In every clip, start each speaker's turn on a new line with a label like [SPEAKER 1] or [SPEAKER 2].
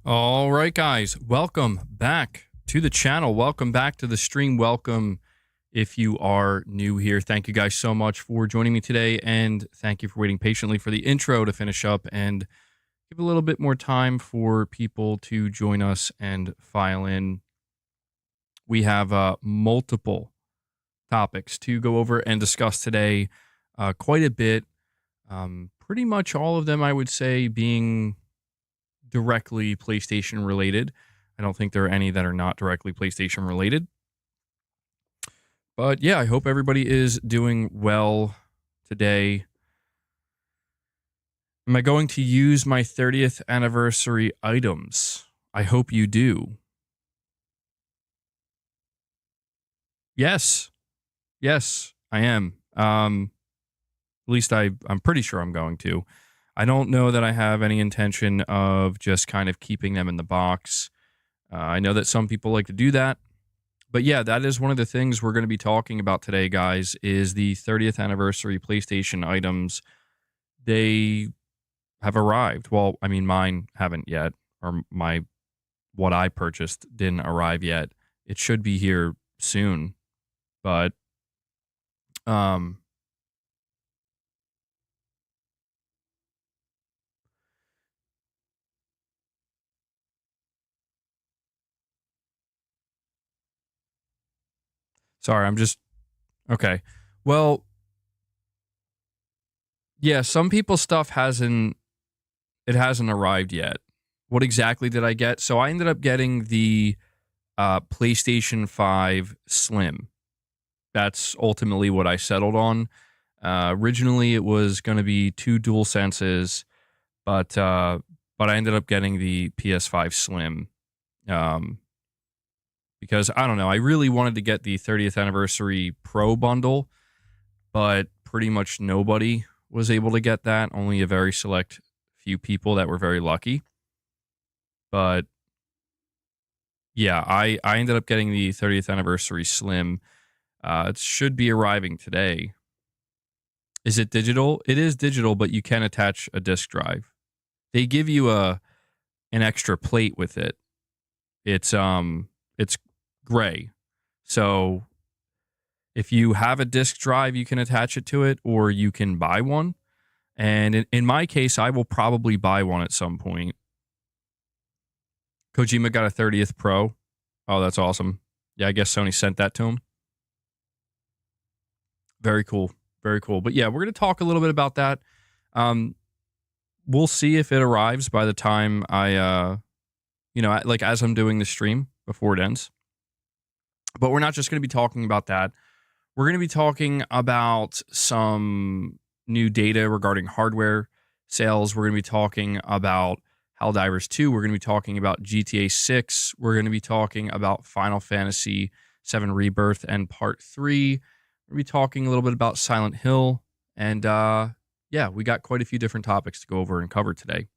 [SPEAKER 1] All right, guys, welcome back to the channel. Welcome back to the stream. Welcome if you are new here. Thank you guys so much for joining me today, and thank you for waiting patiently for the intro to finish up and give a little bit more time for people to join us and file in. We have multiple topics to go over and discuss today, quite a bit. Pretty much all of them, I would say, being directly PlayStation related. I don't think there are any that are not directly PlayStation related. But yeah, I hope everybody is doing well today. Am I going to use my 30th anniversary items? I hope you do. Yes. Yes, I am. At least I'm pretty sure I'm going to. I don't know that I have any intention of just kind of keeping them in the box. I know that some people like to do that. But yeah, that is one of the things we're going to be talking about today, guys, is the 30th anniversary PlayStation items. They have arrived. Well, I mean, mine haven't yet, or what I purchased didn't arrive yet. It should be here soon. But sorry, I'm just okay. Well, yeah, some people's stuff hasn't arrived yet. What exactly did I get? So I ended up getting the PlayStation 5 Slim. That's ultimately what I settled on. Originally, it was going to be 2 DualSenses, but I ended up getting the PS5 Slim because, I don't know, I really wanted to get the 30th Anniversary Pro bundle, but pretty much nobody was able to get that. Only a very select few people that were very lucky. But yeah, I ended up getting the 30th Anniversary Slim. It should be arriving today. Is it digital? It is digital, but you can attach a disk drive. They give you an extra plate with it. It's gray. So if you have a disk drive, you can attach it to it, or you can buy one. And in my case, I will probably buy one at some point. Kojima got a 30th Pro. Oh, that's awesome. Yeah, I guess Sony sent that to him. Very cool. Very cool. But yeah, we're going to talk a little bit about that. We'll see if it arrives by the time I, like as I'm doing the stream before it ends. But we're not just going to be talking about that. We're going to be talking about some new data regarding hardware sales. We're going to be talking about Helldivers 2. We're going to be talking about GTA 6. We're going to be talking about Final Fantasy 7 Rebirth and Part 3. We're going to be talking a little bit about Silent Hill. And yeah, we got quite a few different topics to go over and cover today.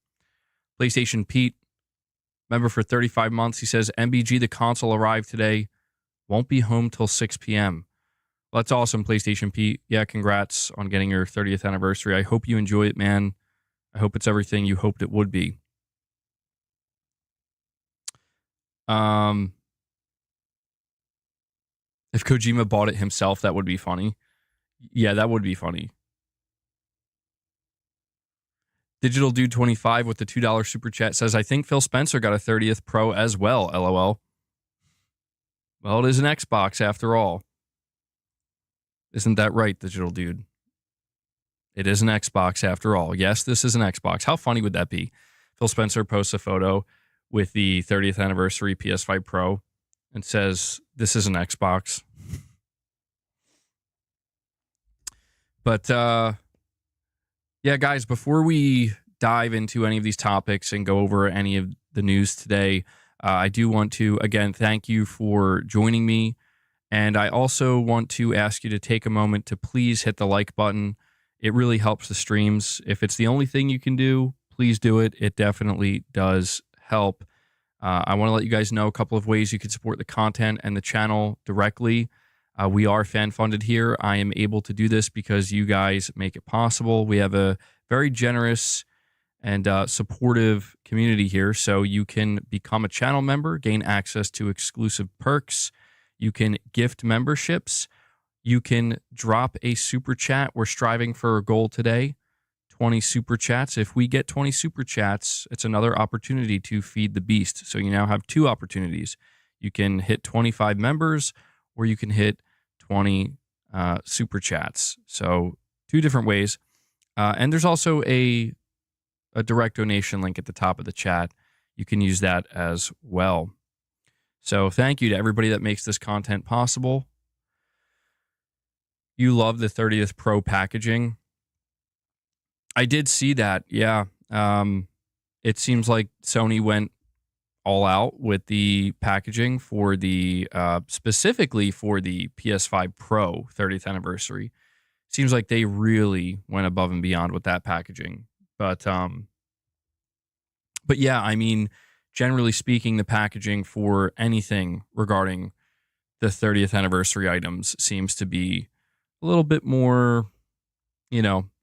[SPEAKER 1] PlayStation Pete, member for 35 months. He says, MBG, the console arrived today. Won't be home till 6 p.m. Well, that's awesome, PlayStation Pete. Yeah, congrats on getting your 30th anniversary. I hope you enjoy it, man. I hope it's everything you hoped it would be. If Kojima bought it himself, that would be funny. Yeah, that would be funny. Digital Dude 25 with the $2 super chat says, I think Phil Spencer got a 30th Pro as well, LOL. Well, it is an Xbox after all. Isn't that right, Digital Dude? It is an Xbox after all. Yes, this is an Xbox. How funny would that be? Phil Spencer posts a photo with the 30th anniversary PS5 Pro and says, this is an Xbox. But, yeah, guys, before we dive into any of these topics and go over any of the news today, I do want to, again, thank you for joining me. And I also want to ask you to take a moment to please hit the like button. It really helps the streams. If it's the only thing you can do, please do it. It definitely does help. I want to let you guys know a couple of ways you can support the content and the channel directly. We are fan-funded here. I am able to do this because you guys make it possible. We have a very generous and supportive community here. So you can become a channel member, gain access to exclusive perks. You can gift memberships. You can drop a super chat. We're striving for a goal today, 20 super chats. If we get 20 super chats, it's another opportunity to feed the beast. So you now have two opportunities. You can hit 25 members, or you can hit 20 super chats. So two different ways. And there's also a direct donation link at the top of the chat. You can use that as well. So thank you to everybody that makes this content possible. You love the 30th Pro packaging. I did see that. Yeah. It seems like Sony went all out with the packaging for the specifically for the PS5 Pro 30th anniversary. Seems like they really went above and beyond with that packaging. But yeah, I mean, generally speaking, the packaging for anything regarding the 30th anniversary items seems to be a little bit more,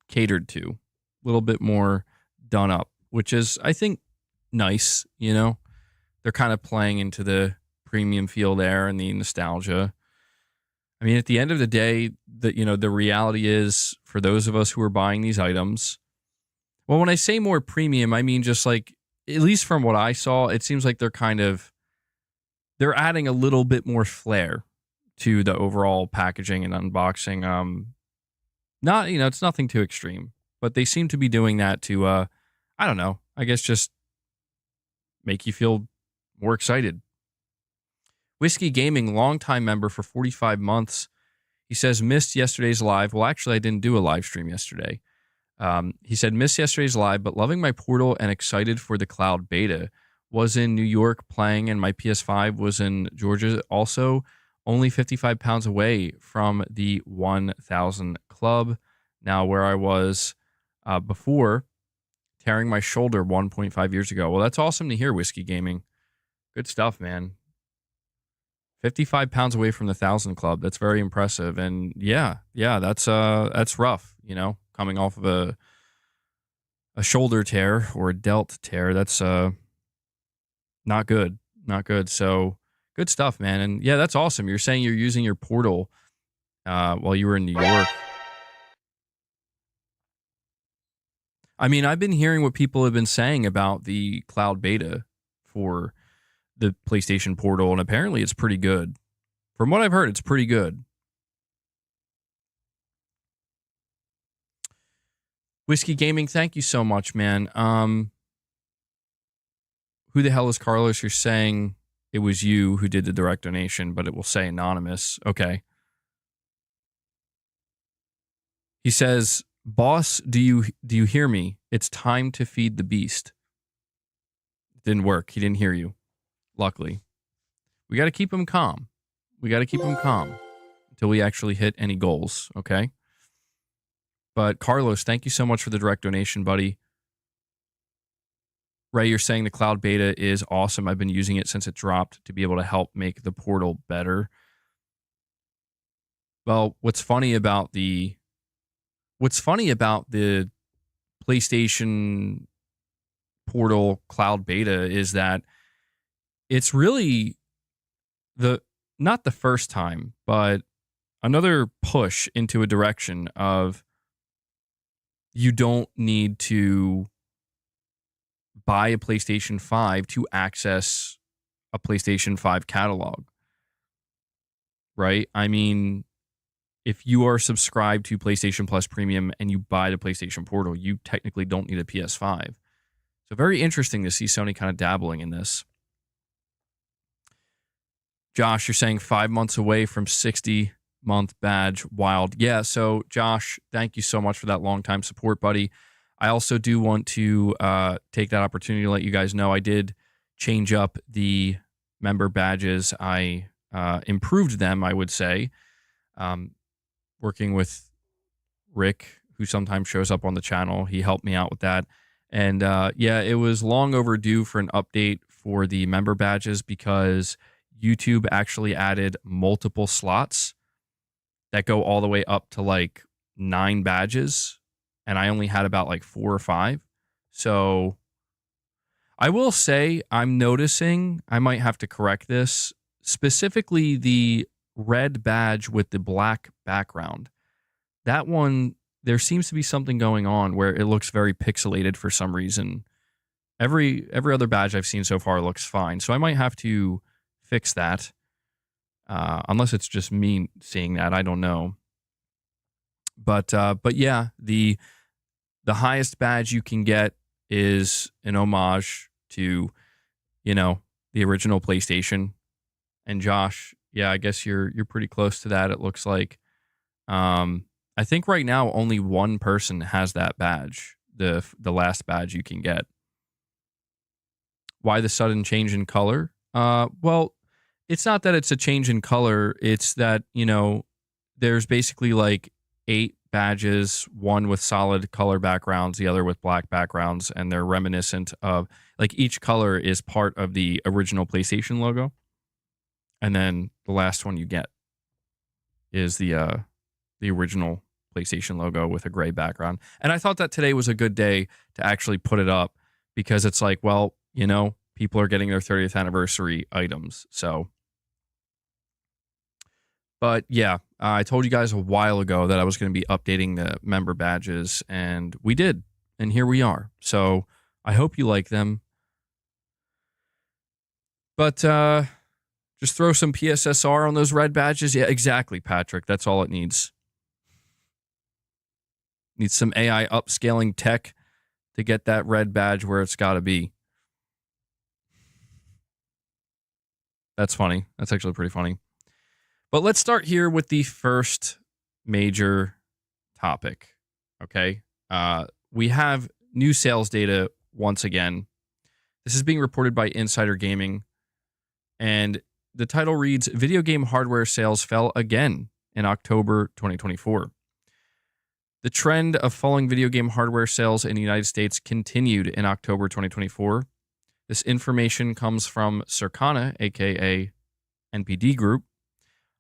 [SPEAKER 1] catered to, a little bit more done up, which is, I think, nice. They're kind of playing into the premium feel there and the nostalgia. I mean, at the end of the day, the reality is, for those of us who are buying these items, well, when I say more premium, I mean just like, at least from what I saw, it seems like they're adding a little bit more flair to the overall packaging and unboxing. Not, it's nothing too extreme, but they seem to be doing that to, I don't know, I guess just make you feel more excited. Whiskey Gaming, longtime member for 45 months. He says, missed yesterday's live. Well, actually, I didn't do a live stream yesterday. He said, missed yesterday's live, but loving my Portal and excited for the cloud beta. Was in New York playing, and my PS5 was in Georgia also. Only 55 pounds away from the 1,000 club. Now, where I was before, tearing my shoulder 1.5 years ago. Well, that's awesome to hear, Whiskey Gaming. Good stuff, man. 55 pounds away from the 1,000 club. That's very impressive. And yeah, that's rough, coming off of a shoulder tear or a delt tear. That's not good. So good stuff, man. And yeah, that's awesome. You're saying you're using your Portal while you were in New York. I mean, I've been hearing what people have been saying about the cloud beta for the PlayStation Portal, and apparently it's pretty good. From what I've heard, it's pretty good. Whiskey Gaming, thank you so much, man. Who the hell is Carlos? You're saying it was you who did the direct donation, but it will say anonymous. Okay. He says, boss, do you hear me? It's time to feed the beast. Didn't work. He didn't hear you. Luckily. We got to keep him calm. Until we actually hit any goals, okay? But Carlos, thank you so much for the direct donation, buddy. Ray, you're saying the cloud beta is awesome. I've been using it since it dropped to be able to help make the Portal better. Well, what's funny about the PlayStation Portal cloud beta is that it's really not the first time, but another push into a direction of you don't need to buy a PlayStation 5 to access a PlayStation 5 catalog. Right? I mean, if you are subscribed to PlayStation Plus Premium and you buy the PlayStation Portal, you technically don't need a PS5. So very interesting to see Sony kind of dabbling in this. Josh, you're saying 5 months away from 60-month badge. Wild. Yeah, so Josh, thank you so much for that long-time support, buddy. I also do want to take that opportunity to let you guys know I did change up the member badges. I improved them, I would say. Working with Rick, who sometimes shows up on the channel. He helped me out with that. And yeah, it was long overdue for an update for the member badges because YouTube actually added multiple slots that go all the way up to like 9 badges. And I only had about like 4 or 5. So I will say I'm noticing, I might have to correct this, specifically the red badge with the black background. That one, there seems to be something going on where it looks very pixelated for some reason. Every other badge I've seen so far looks fine. So I might have to fix that. Unless it's just me seeing that, I don't know. But yeah, the highest badge you can get is an homage to, the original PlayStation. And Josh, yeah, I guess you're pretty close to that. It looks like. I think right now only one person has that badge, the last badge you can get. Why the sudden change in color? Well, it's not that it's a change in color. It's that, there's basically like 8 badges, one with solid color backgrounds, the other with black backgrounds, and they're reminiscent of, like, each color is part of the original PlayStation logo. And then the last one you get is the original PlayStation logo with a gray background. And I thought that today was a good day to actually put it up because it's like, well, people are getting their 30th anniversary items. So, but yeah, I told you guys a while ago that I was going to be updating the member badges, and we did. And here we are. So I hope you like them. But just throw some PSSR on those red badges. Yeah, exactly, Patrick. That's all it needs. Needs some AI upscaling tech to get that red badge where it's got to be. That's funny. That's actually pretty funny. But let's start here with the first major topic. Okay. We have new sales data once again. This is being reported by Insider Gaming. And the title reads, Video game hardware sales fell again in October 2024. The trend of falling video game hardware sales in the United States continued in October 2024. This information comes from Circana, aka NPD Group.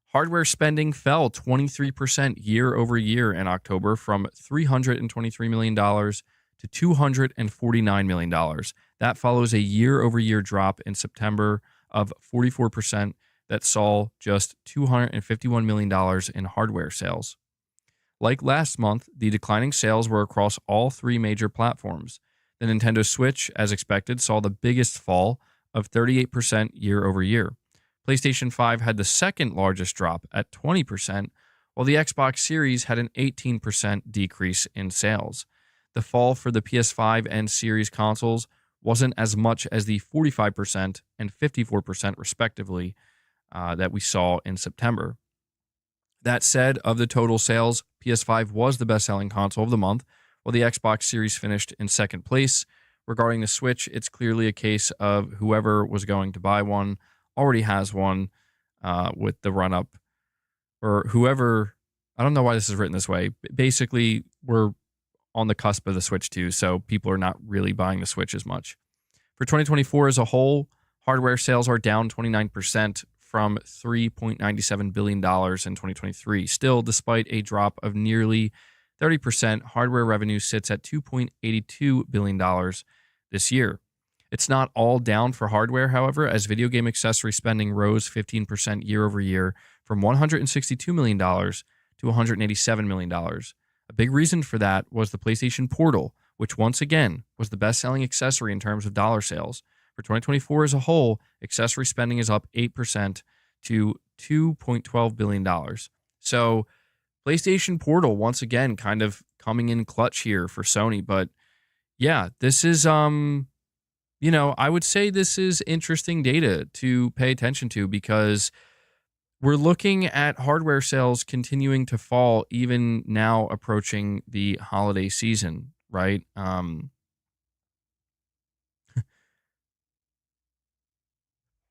[SPEAKER 1] Hardware spending fell 23% year over year in October from $323 million to $249 million. That follows a year over year drop in September of 44% that saw just $251 million in hardware sales. Like last month, the declining sales were across all 3 major platforms. The Nintendo Switch, as expected, saw the biggest fall of 38% year over year. PlayStation 5 had the second largest drop at 20%, while the Xbox Series had an 18% decrease in sales. The fall for the PS5 and Series consoles wasn't as much as the 45% and 54% respectively that we saw in September. That said, of the total sales, PS5 was the best-selling console of the month, while the Xbox Series finished in second place. Regarding the Switch, it's clearly a case of whoever was going to buy one already has one with the run-up, or whoever, I don't know why this is written this way. Basically, we're on the cusp of the Switch 2, so people are not really buying the Switch as much. For 2024 as a whole, hardware sales are down 29% from $3.97 billion in 2023. Still, despite a drop of nearly 30%, hardware revenue sits at $2.82 billion this year. It's not all down for hardware, however, as video game accessory spending rose 15% year over year from $162 million to $187 million. A big reason for that was the PlayStation Portal, which once again was the best-selling accessory in terms of dollar sales. For 2024 as a whole, accessory spending is up 8% to $2.12 billion. So PlayStation Portal, once again, kind of coming in clutch here for Sony. But yeah, this is, I would say this is interesting data to pay attention to because we're looking at hardware sales continuing to fall even now approaching the holiday season, right?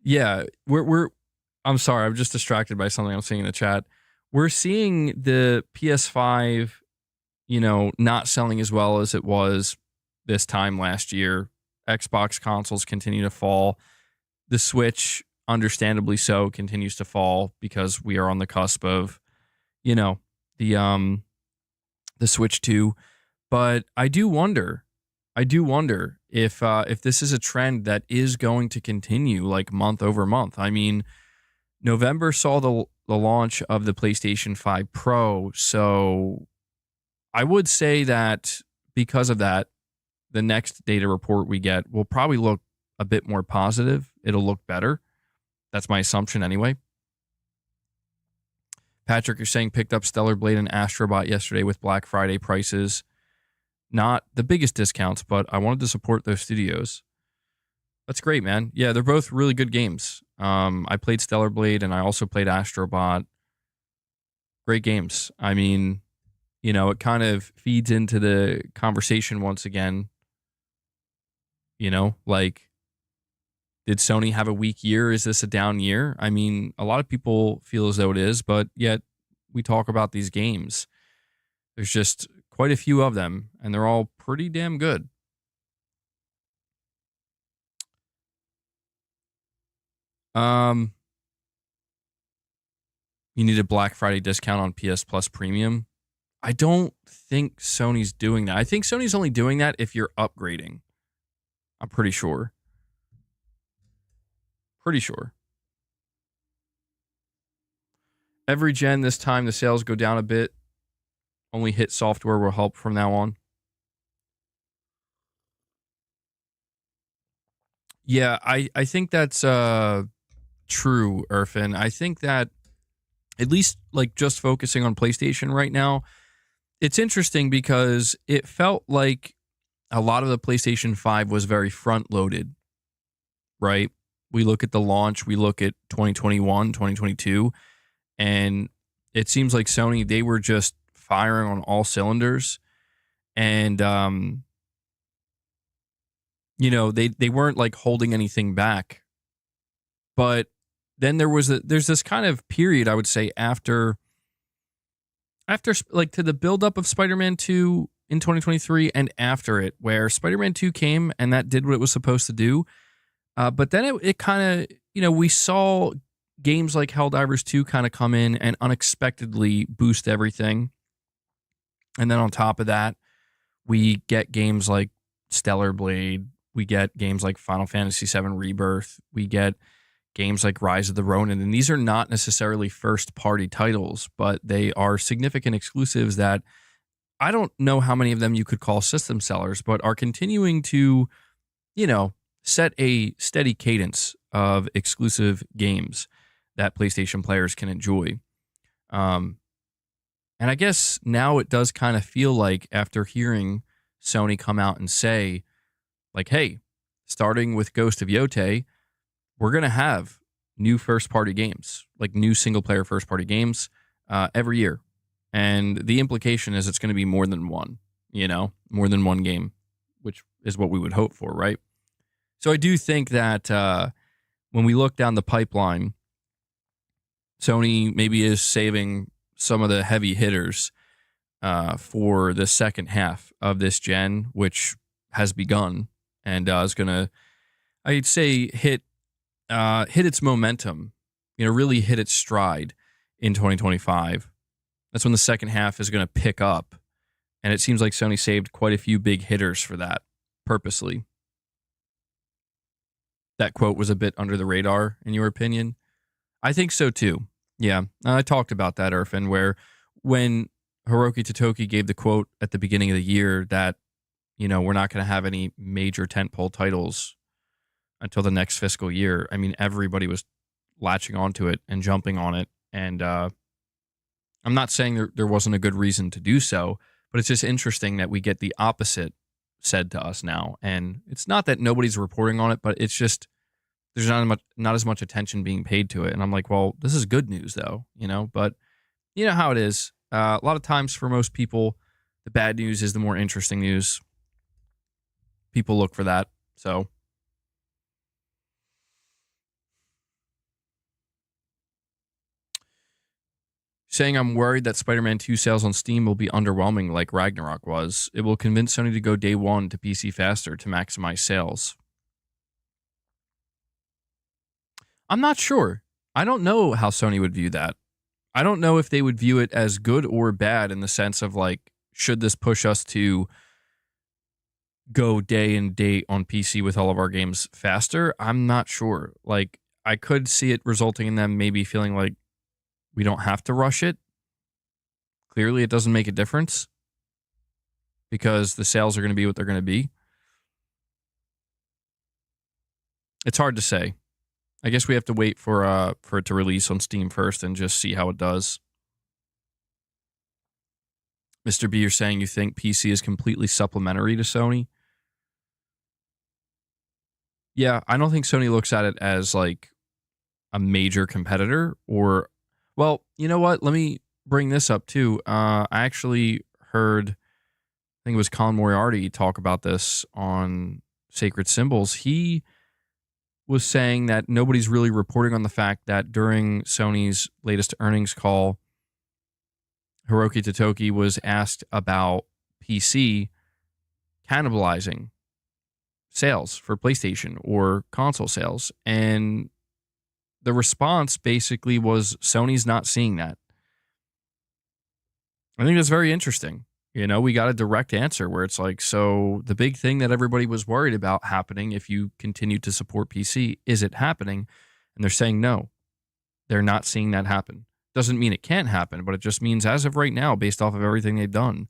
[SPEAKER 1] Yeah, I'm sorry, I'm just distracted by something I'm seeing in the chat. We're seeing the PS5, not selling as well as it was this time last year. Xbox consoles continue to fall. The Switch, understandably so, continues to fall because we are on the cusp of, the Switch 2. But I do wonder, I do wonder if this is a trend that is going to continue like month over month. I mean, November saw the launch of the PlayStation 5 Pro, so I would say that because of that, the next data report we get will probably look a bit more positive. It'll look better. That's my assumption anyway. Patrick, you're saying picked up Stellar Blade and Astrobot yesterday with Black Friday prices. Not the biggest discounts, but I wanted to support those studios. That's great, man. Yeah, they're both really good games. I played Stellar Blade and I also played Astrobot. Great games. I mean, it kind of feeds into the conversation once again. Like, did Sony have a weak year? Is this a down year? I mean, a lot of people feel as though it is, but yet we talk about these games. There's just quite a few of them, and they're all pretty damn good. You need a Black Friday discount on PS Plus Premium. I don't think Sony's doing that. I think Sony's only doing that if you're upgrading. I'm pretty sure. Pretty sure. Every gen this time, the sales go down a bit. Only hit software will help from now on. Yeah, I think that's true, Irfan. I think that at least like just focusing on PlayStation right now, it's interesting because it felt like a lot of the PlayStation 5 was very front loaded, right? We look at the launch, we look at 2021, 2022, and it seems like Sony, they were just firing on all cylinders. And, they weren't like holding anything back. But then there's this kind of period, I would say, after like to the buildup of Spider-Man 2 in 2023 and after it, where Spider-Man 2 came and that did what it was supposed to do. But then it kind of, we saw games like Helldivers 2 kind of come in and unexpectedly boost everything. And then on top of that, we get games like Stellar Blade. We get games like Final Fantasy VII Rebirth. We get games like Rise of the Ronin. And these are not necessarily first-party titles, but they are significant exclusives that I don't know how many of them you could call system sellers, but are continuing to, set a steady cadence of exclusive games that PlayStation players can enjoy. And I guess now it does kind of feel like after hearing Sony come out and say, like, hey, starting with Ghost of Yotei, we're going to have new first-party games, like new single-player first-party games every year. And the implication is it's going to be more than one, more than one game, which is what we would hope for, right? So I do think that when we look down the pipeline, Sony maybe is saving some of the heavy hitters for the second half of this gen, which has begun and is going to, I'd say, hit its momentum, really hit its stride in 2025. That's when the second half is going to pick up. And it seems like Sony saved quite a few big hitters for that purposely. That quote was a bit under the radar, in your opinion? I think so, too. Yeah, I talked about that, Irfan, where when Hiroki Totoki gave the quote at the beginning of the year that, we're not going to have any major tentpole titles until the next fiscal year, I mean, everybody was latching onto it and jumping on it. And I'm not saying there wasn't a good reason to do so, but it's just interesting that we get the opposite said to us now. And it's not that nobody's reporting on it, but it's just there's not as much attention being paid to it. And I'm like, well, this is good news though, but you know how it is. A lot of times for most people, the bad news is the more interesting news. People look for that. So saying I'm worried that Spider-Man 2 sales on Steam will be underwhelming like Ragnarok was. It will convince Sony to go day one to PC faster to maximize sales. I'm not sure. I don't know how Sony would view that. I don't know if they would view it as good or bad in the sense of like, should this push us to go day and date on PC with all of our games faster? I'm not sure. Like, I could see it resulting in them maybe feeling like we don't have to rush it. Clearly, it doesn't make a difference because the sales are going to be what they're going to be. It's hard to say. I guess we have to wait for it to release on Steam first and just see how it does. Mr. B, you're saying you think PC is completely supplementary to Sony? Yeah, I don't think Sony looks at it as like a major competitor or, well, you know what? Let me bring this up too. I actually heard, I think it was Colin Moriarty talk about this on Sacred Symbols. He was saying that nobody's really reporting on the fact that during Sony's latest earnings call, Hiroki Totoki was asked about PC cannibalizing sales for PlayStation or console sales. And the response basically was Sony's not seeing that. I think that's very interesting. You know, we got a direct answer where it's like, so the big thing that everybody was worried about happening if you continue to support PC, is it happening? And they're saying no, they're not seeing that happen. Doesn't mean it can't happen, but it just means as of right now, based off of everything they've done.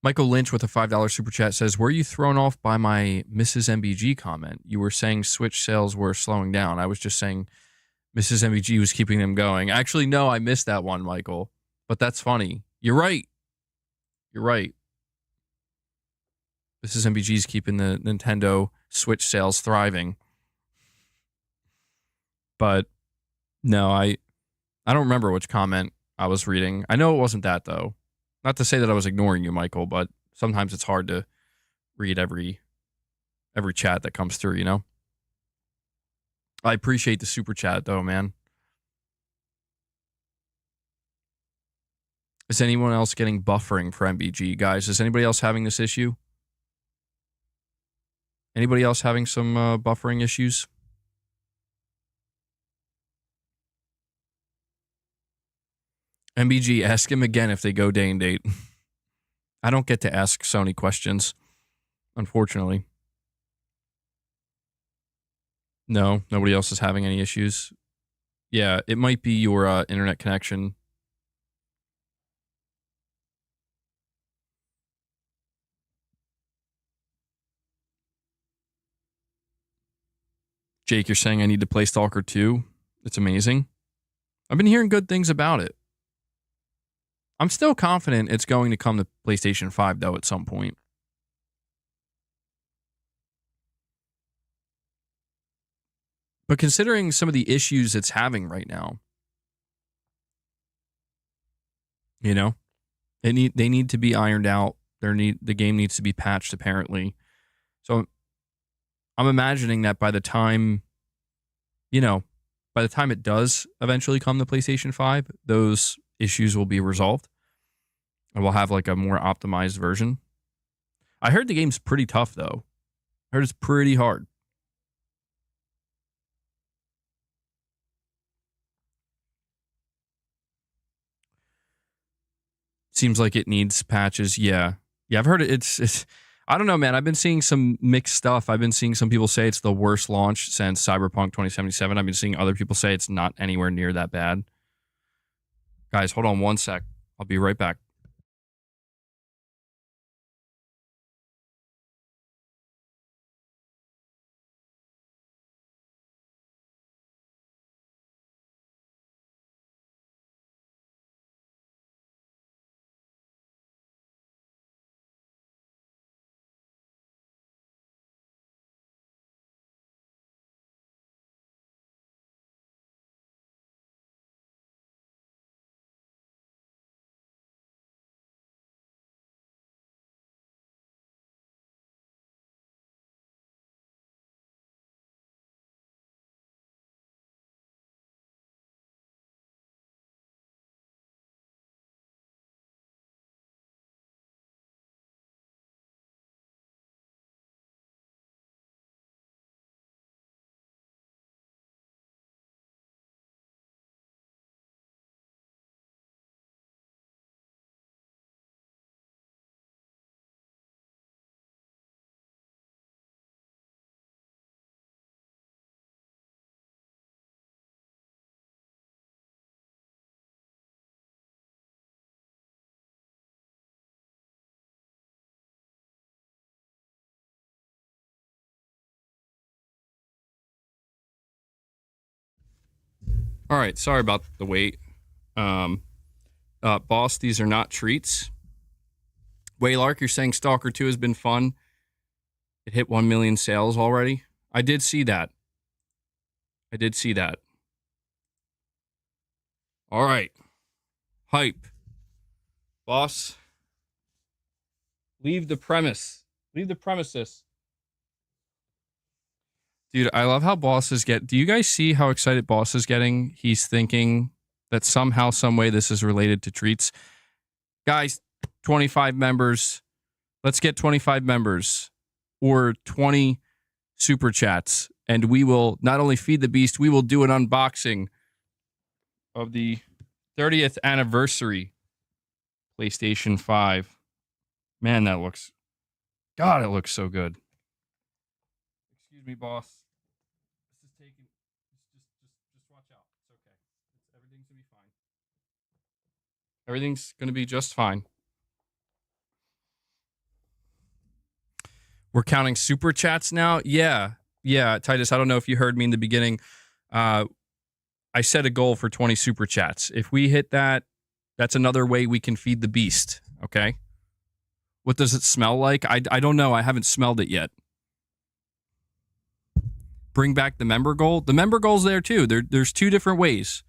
[SPEAKER 1] Michael Lynch with a $5 super chat says, were you thrown off by my Mrs. MBG comment? You were saying Switch sales were slowing down. I was just saying Mrs. MBG was keeping them going. Actually, no, I missed that one, Michael. But that's funny. You're right. You're right. Mrs. MBG is keeping the Nintendo Switch sales thriving. But no, I don't remember which comment I was reading. I know it wasn't that, though. Not to say that I was ignoring you, Michael, but sometimes it's hard to read every chat that comes through, you know? I appreciate the super chat, though, man. Is anyone else getting buffering for MBG? Guys, is anybody else having this issue? Anybody else having some buffering issues? MBG, ask him again if they go day and date. I don't get to ask Sony questions, unfortunately. No, nobody else is having any issues. Yeah, it might be your internet connection. Jake, you're saying I need to play Stalker 2? It's amazing. I've been hearing good things about it. I'm still confident it's going to come to PlayStation 5, though, at some point. But considering some of the issues it's having right now, you know, they need to be ironed out. The game needs to be patched, apparently. So I'm imagining that by the time, by the time it does eventually come to PlayStation 5, those issues will be resolved. And we'll have like a more optimized version. I heard the game's pretty tough, though. I heard it's pretty hard. Seems like it needs patches. Yeah. Yeah, I've heard it. It's I don't know, man. I've been seeing some mixed stuff. I've been seeing some people say it's the worst launch since Cyberpunk 2077. I've been seeing other people say it's not anywhere near that bad. Guys, hold on one sec. I'll be right back. All right, sorry about the wait. Boss, these are not treats. Waylark, you're saying Stalker 2 has been fun. It hit 1 million sales already. I did see that. All right. Hype. Boss, leave the premises. Dude, I love how Boss is do you guys see how excited Boss is getting? He's thinking that somehow, some way this is related to treats. Guys, 25 members. Let's get 25 members or 20 super chats. And we will not only feed the beast, we will do an unboxing of the 30th anniversary PlayStation 5. Man, it looks so good. Excuse me, boss. This is taking. Just watch out. It's okay. Everything's gonna be fine. Everything's gonna be just fine. We're counting super chats now. Yeah, Titus. I don't know if you heard me in the beginning. I set a goal for 20 super chats. If we hit that, that's another way we can feed the beast. Okay. What does it smell like? I don't know. I haven't smelled it yet. Bring back the member goal. The member goal's there too. There's two different ways.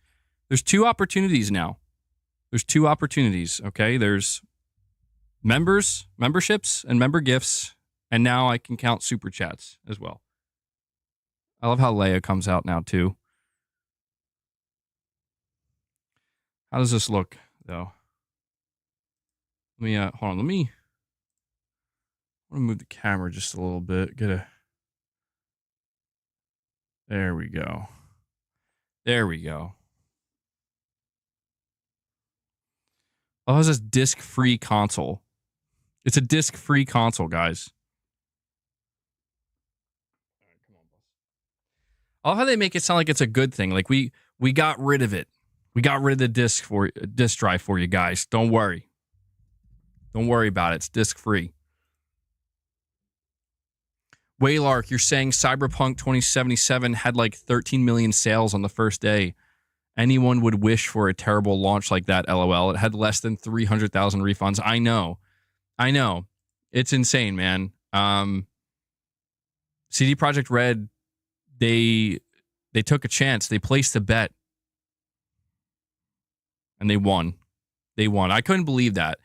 [SPEAKER 1] There's two opportunities now. There's two opportunities. Okay. There's memberships, and member gifts. And now I can count super chats as well. I love how Leia comes out now too. How does this look though? Let me hold on. I want to move the camera just a little bit. There we go. Oh, it's this disc-free console. It's a disc-free console, guys. All right, come on, boss. I love how they make it sound like it's a good thing. Like we got rid of it. We got rid of the disc drive for you guys. Don't worry. Don't worry about it. It's disc-free. Waylark, you're saying Cyberpunk 2077 had like 13 million sales on the first day. Anyone would wish for a terrible launch like that, LOL. It had less than 300,000 refunds. I know. It's insane, man. CD Projekt Red, they took a chance. They placed a bet. And they won. I couldn't believe that.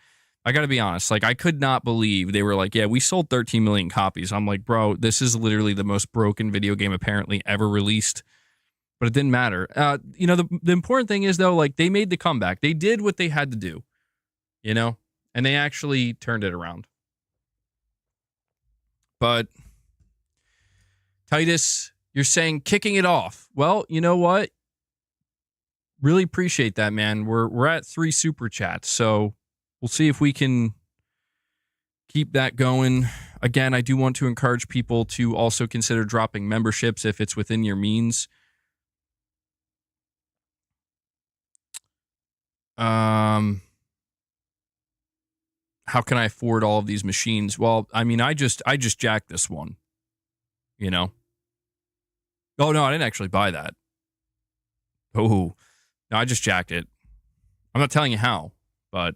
[SPEAKER 1] I got to be honest. Like, I could not believe they were like, yeah, we sold 13 million copies. I'm like, bro, this is literally the most broken video game apparently ever released. But it didn't matter. The important thing is, though, like, they made the comeback. They did what they had to do, and they actually turned it around. But, Titus, you're saying kicking it off. Well, you know what? Really appreciate that, man. We're at 3 super chats, so we'll see if we can keep that going. Again, I do want to encourage people to also consider dropping memberships if it's within your means. How can I afford all of these machines? Well, I mean, I just jacked this one, Oh, no, I didn't actually buy that. Oh, no, I just jacked it. I'm not telling you how, but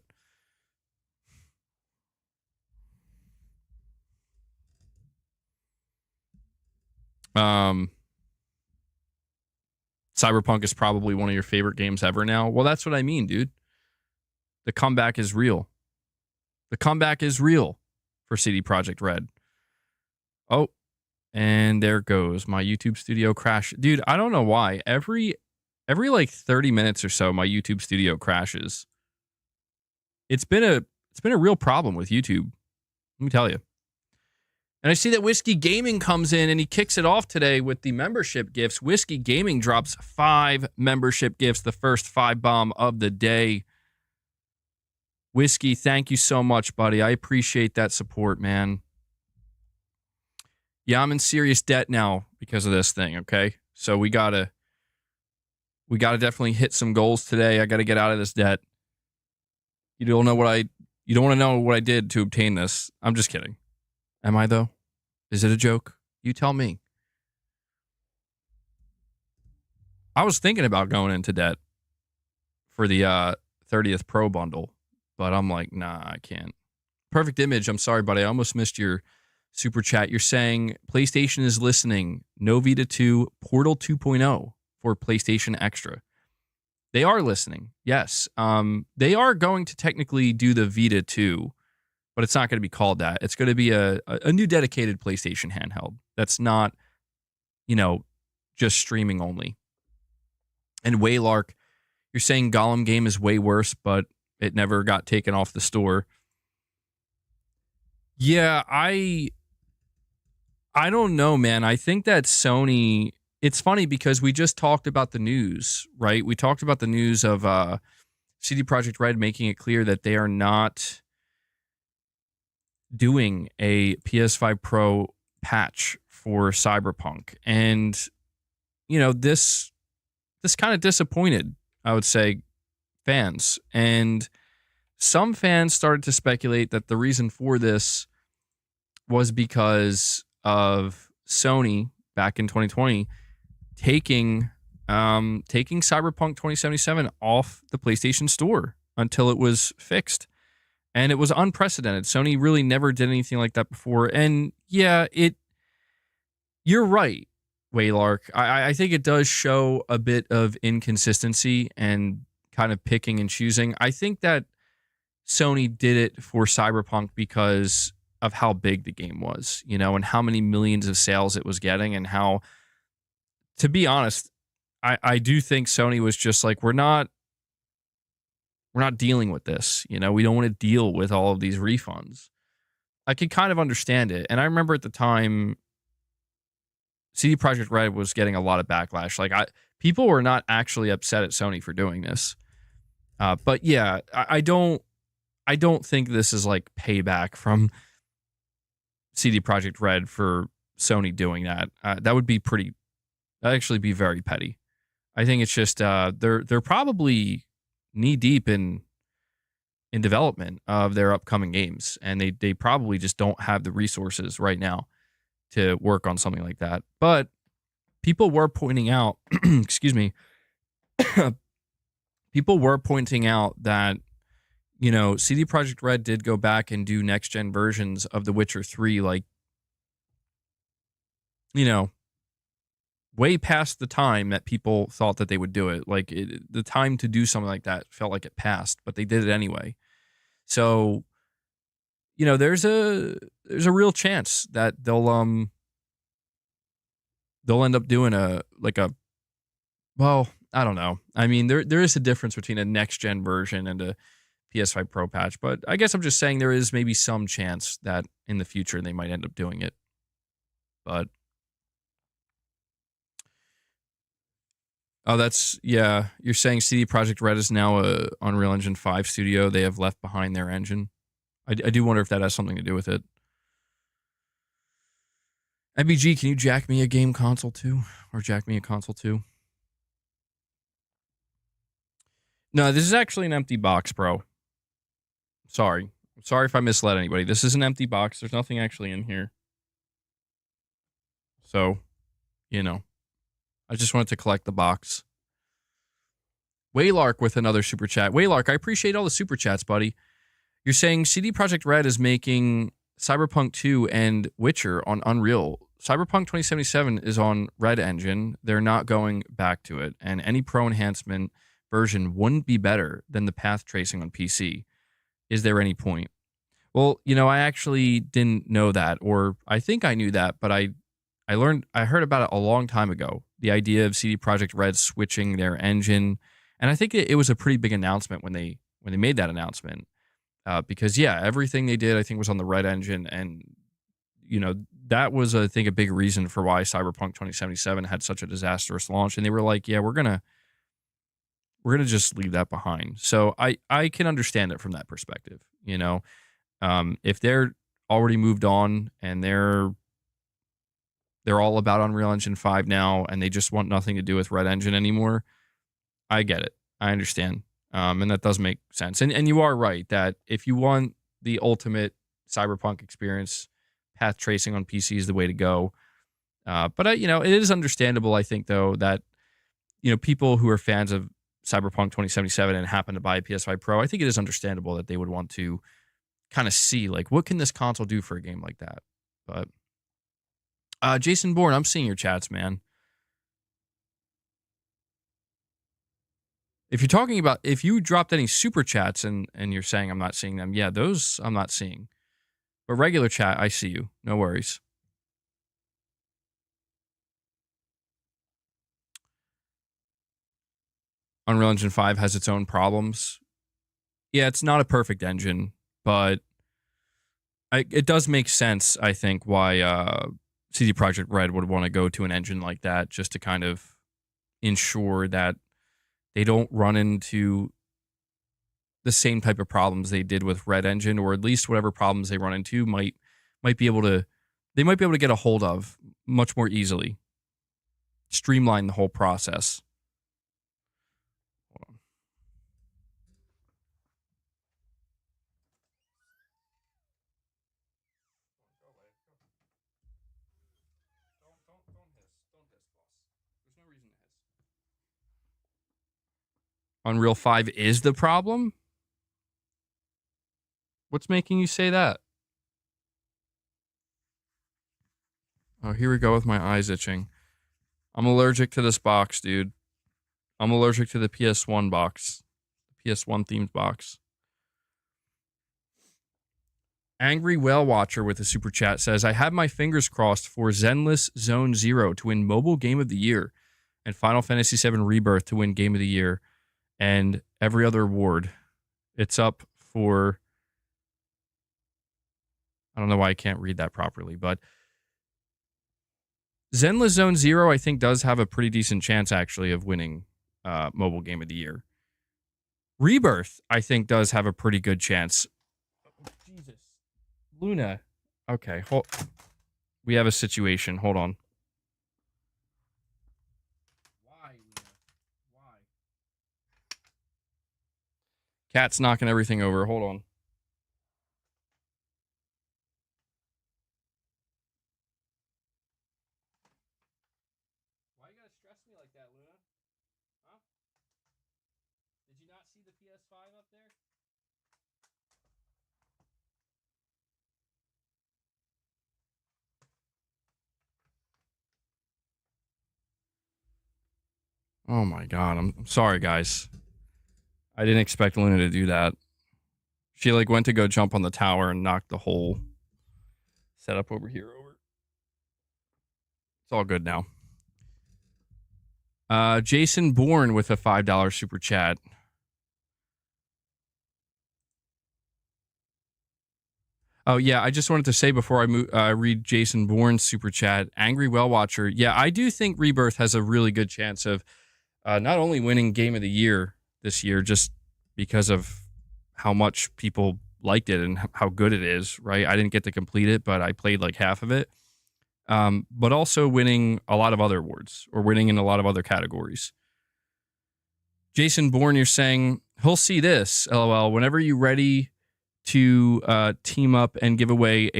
[SPEAKER 1] Cyberpunk is probably one of your favorite games ever now. Well, that's what I mean, dude. The comeback is real. The comeback is real for CD Projekt Red. Oh, and there goes my YouTube studio crash. Dude, I don't know why. Every like 30 minutes or so, my YouTube studio crashes. It's been a real problem with YouTube. Let me tell you. And I see that Whiskey Gaming comes in and he kicks it off today with the membership gifts. Whiskey Gaming drops 5 membership gifts, the first 5 bomb of the day. Whiskey, thank you so much, buddy. I appreciate that support, man. Yeah, I'm in serious debt now because of this thing, okay? So we gotta definitely hit some goals today. I gotta get out of this debt. You don't want to know what I did to obtain this. I'm just kidding. Am I, though? Is it a joke? You tell me. I was thinking about going into debt for the 30th Pro bundle, but I'm like, nah, I can't. Perfect Image, I'm sorry, buddy. I almost missed your super chat. You're saying PlayStation is listening. No Vita 2, Portal 2.0 for PlayStation Extra. They are listening, yes. They are going to technically do the Vita 2, but it's not going to be called that. It's going to be a new dedicated PlayStation handheld. That's not, just streaming only. And Waylark, you're saying Gollum game is way worse, but it never got taken off the store. Yeah, I don't know, man. I think that Sony, it's funny because we just talked about the news, right? We talked about the news of CD Projekt Red making it clear that they are not doing a PS5 Pro patch for Cyberpunk. And, this kind of disappointed, I would say, fans. And some fans started to speculate that the reason for this was because of Sony back in 2020 taking Cyberpunk 2077 off the PlayStation Store until it was fixed. And it was unprecedented. Sony really never did anything like that before. And yeah, you're right, Waylark. I think it does show a bit of inconsistency and kind of picking and choosing. I think that Sony did it for Cyberpunk because of how big the game was, and how many millions of sales it was getting, and how, to be honest, I do think Sony was just like, we're not dealing with this. We don't want to deal with all of these refunds. I could kind of understand it. And I remember at the time, CD Projekt Red was getting a lot of backlash. Like, people were not actually upset at Sony for doing this. But yeah, I don't think this is like payback from CD Projekt Red for Sony doing that. That'd actually be very petty. I think it's just they're probably knee deep in development of their upcoming games, and they probably just don't have the resources right now to work on something like that. But people were pointing out, excuse me, people were pointing out that CD Projekt Red did go back and do next gen versions of The Witcher 3, like, way past the time that people thought that they would do it. Like, the time to do something like that felt like it passed, but they did it anyway. So, there's a real chance that they'll end up doing well, I don't know. I mean, there is a difference between a next gen version and a PS5 Pro patch, but I guess I'm just saying there is maybe some chance that in the future they might end up doing it. But yeah. You're saying CD Projekt Red is now a Unreal Engine 5 studio. They have left behind their engine. I do wonder if that has something to do with it. MBG, can you jack me a game console too? Or jack me a console too? No, this is actually an empty box, bro. Sorry if I misled anybody. This is an empty box. There's nothing actually in here. So, I just wanted to collect the box. Waylark with another super chat. Waylark, I appreciate all the super chats, buddy. You're saying CD Projekt Red is making Cyberpunk 2 and Witcher on Unreal. Cyberpunk 2077 is on Red Engine. They're not going back to it. And any pro enhancement version wouldn't be better than the path tracing on PC. Is there any point? Well, I actually didn't know that, or I think I knew that, but I heard about it a long time ago. The idea of CD Projekt Red switching their engine, and I think it was a pretty big announcement when they made that announcement, because yeah, everything they did I think was on the Red Engine, and that was I think a big reason for why Cyberpunk 2077 had such a disastrous launch, and they were like, yeah, we're gonna just leave that behind. So I can understand it from that perspective. If they're already moved on and they're all about Unreal Engine 5 now, and they just want nothing to do with Red Engine anymore, I get it. I understand. And that does make sense. And you are right that if you want the ultimate Cyberpunk experience, path tracing on PC is the way to go. But it is understandable, I think, though, that, people who are fans of Cyberpunk 2077 and happen to buy a PS5 Pro, I think it is understandable that they would want to kind of see, like, what can this console do for a game like that? But Jason Bourne, I'm seeing your chats, man. If you're talking about, if you dropped any super chats and you're saying I'm not seeing them, yeah, those I'm not seeing. But regular chat, I see you. No worries. Unreal Engine 5 has its own problems. Yeah, it's not a perfect engine, but it does make sense, I think, why CD Projekt Red would want to go to an engine like that just to kind of ensure that they don't run into the same type of problems they did with Red Engine, or at least whatever problems they run into might be able to get a hold of much more easily. Streamline the whole process. Hold on. Don't hiss. Don't hiss, boss. There's no reason to hiss. Unreal 5 is the problem? What's making you say that? Oh, here we go with my eyes itching. I'm allergic to this box, dude. I'm allergic to the PS1 box. The PS1 themed box. Angry Whale Watcher with a super chat says, I have my fingers crossed for Zenless Zone Zero to win Mobile Game of the Year and Final Fantasy VII Rebirth to win Game of the Year and every other award. It's up for... I don't know why I can't read that properly, but Zenless Zone Zero, I think, does have a pretty decent chance, actually, of winning Mobile Game of the Year. Rebirth, I think, does have a pretty good chance. Oh, Jesus. Luna. Okay, we have a situation. Hold on. Why, Luna? Why? Cat's knocking everything over. Hold on. Why you gotta stress me like that, Luna? Huh? Did you not see the PS5 up there? Oh my god, I'm sorry, guys. I didn't expect Luna to do that. She like went to go jump on the tower and knocked the whole setup over here over. It's all good now. Jason Bourne with a $5 super chat. Oh yeah, I just wanted to say before I read Jason Bourne's super chat, Angry Well Watcher. Yeah, I do think Rebirth has a really good chance of not only winning Game of the Year this year, just because of how much people liked it and how good it is, right? I didn't get to complete it, but I played like half of it. But also winning a lot of other awards or winning in a lot of other categories. Jason Bourne, you're saying he'll see this, LOL. Whenever you're ready to team up and give away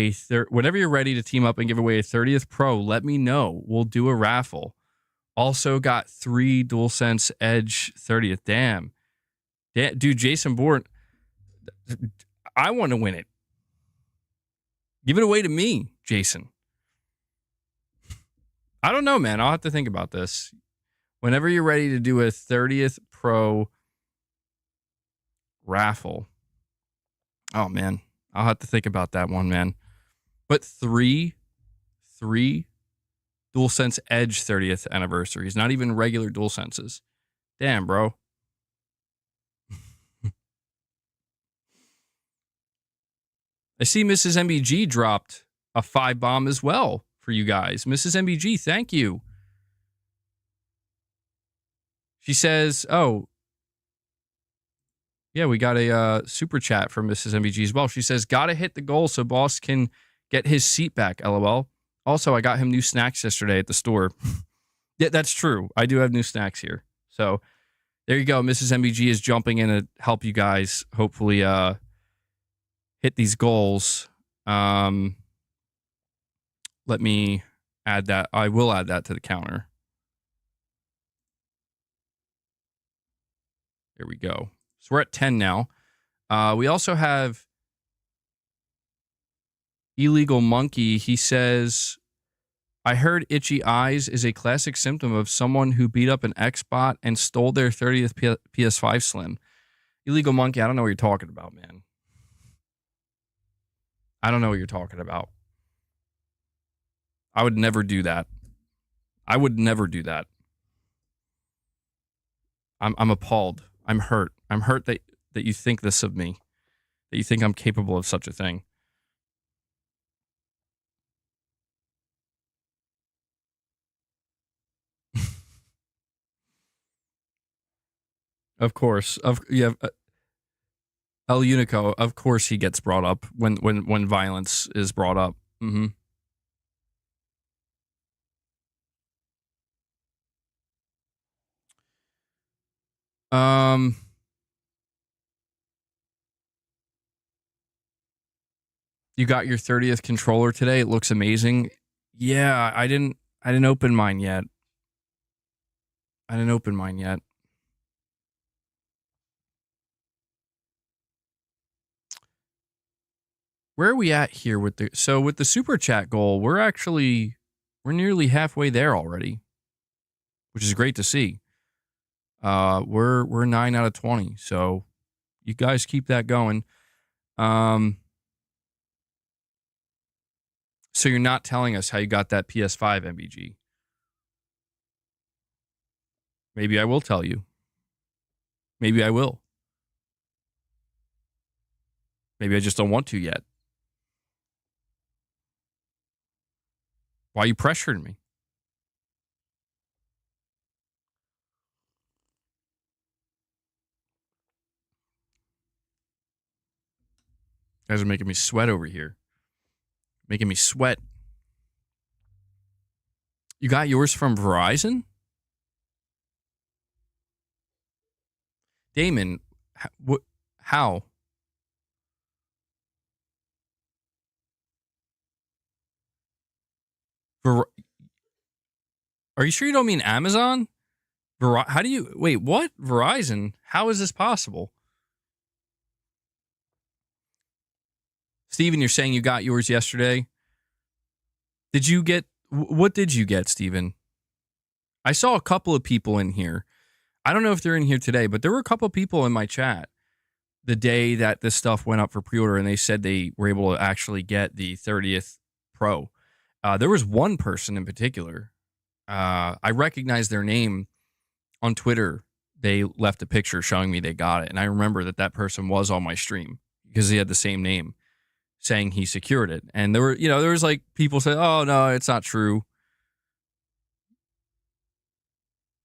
[SPEAKER 1] whenever you're ready to team up and give away a 30th Pro, let me know. We'll do a raffle. Also got 3 DualSense Edge 30th. Damn, dude, Jason Bourne, I want to win it. Give it away to me, Jason. I don't know, man. I'll have to think about this. Whenever you're ready to do a 30th Pro raffle. Oh, man. I'll have to think about that one, man. But three DualSense Edge 30th anniversaries. Not even regular DualSenses. Damn, bro. I see Mrs. MBG dropped a 5 bomb as well for you guys. Mrs. MBG, thank you. She says, oh, yeah, we got a super chat from Mrs. MBG as well. She says, gotta hit the goal so boss can get his seat back, LOL. Also, I got him new snacks yesterday at the store. Yeah, that's true. I do have new snacks here. So there you go. Mrs. MBG is jumping in to help you guys hopefully hit these goals. Let me add that. I will add that to the counter. There we go. So we're at 10 now. We also have Illegal Monkey. He says, I heard itchy eyes is a classic symptom of someone who beat up an Xbot and stole their 30th PS5 Slim. Illegal Monkey, I don't know what you're talking about, man. I don't know what you're talking about. I would never do that. I would never do that. I'm appalled. I'm hurt. I'm hurt that you think this of me. That you think I'm capable of such a thing. Of course. El Unico, of course he gets brought up when violence is brought up. Mm-hmm. You got your 30th controller today. It looks amazing. Yeah, I didn't open mine yet. Where are we at here with the super chat goal? We're nearly halfway there already, which is great to see. We're 9 out of 20, so you guys keep that going. So you're not telling us how you got that PS5 MBG. Maybe I will tell you. Maybe I will. Maybe I just don't want to yet. Why are you pressuring me? You guys are making me sweat over here. Making me sweat. You got yours from Verizon? Damon, how? Are you sure you don't mean Amazon? How do you... Wait, what? Verizon? How is this possible? Steven, you're saying you got yours yesterday? Did you get... What did you get, Steven? I saw a couple of people in here. I don't know if they're in here today, but there were a couple of people in my chat the day that this stuff went up for pre-order, and they said they were able to actually get the 30th Pro. There was one person in particular. I recognized their name on Twitter. They left a picture showing me they got it, and I remember that person was on my stream because he had the same name, saying he secured it. And there was like people say, "Oh no, it's not true.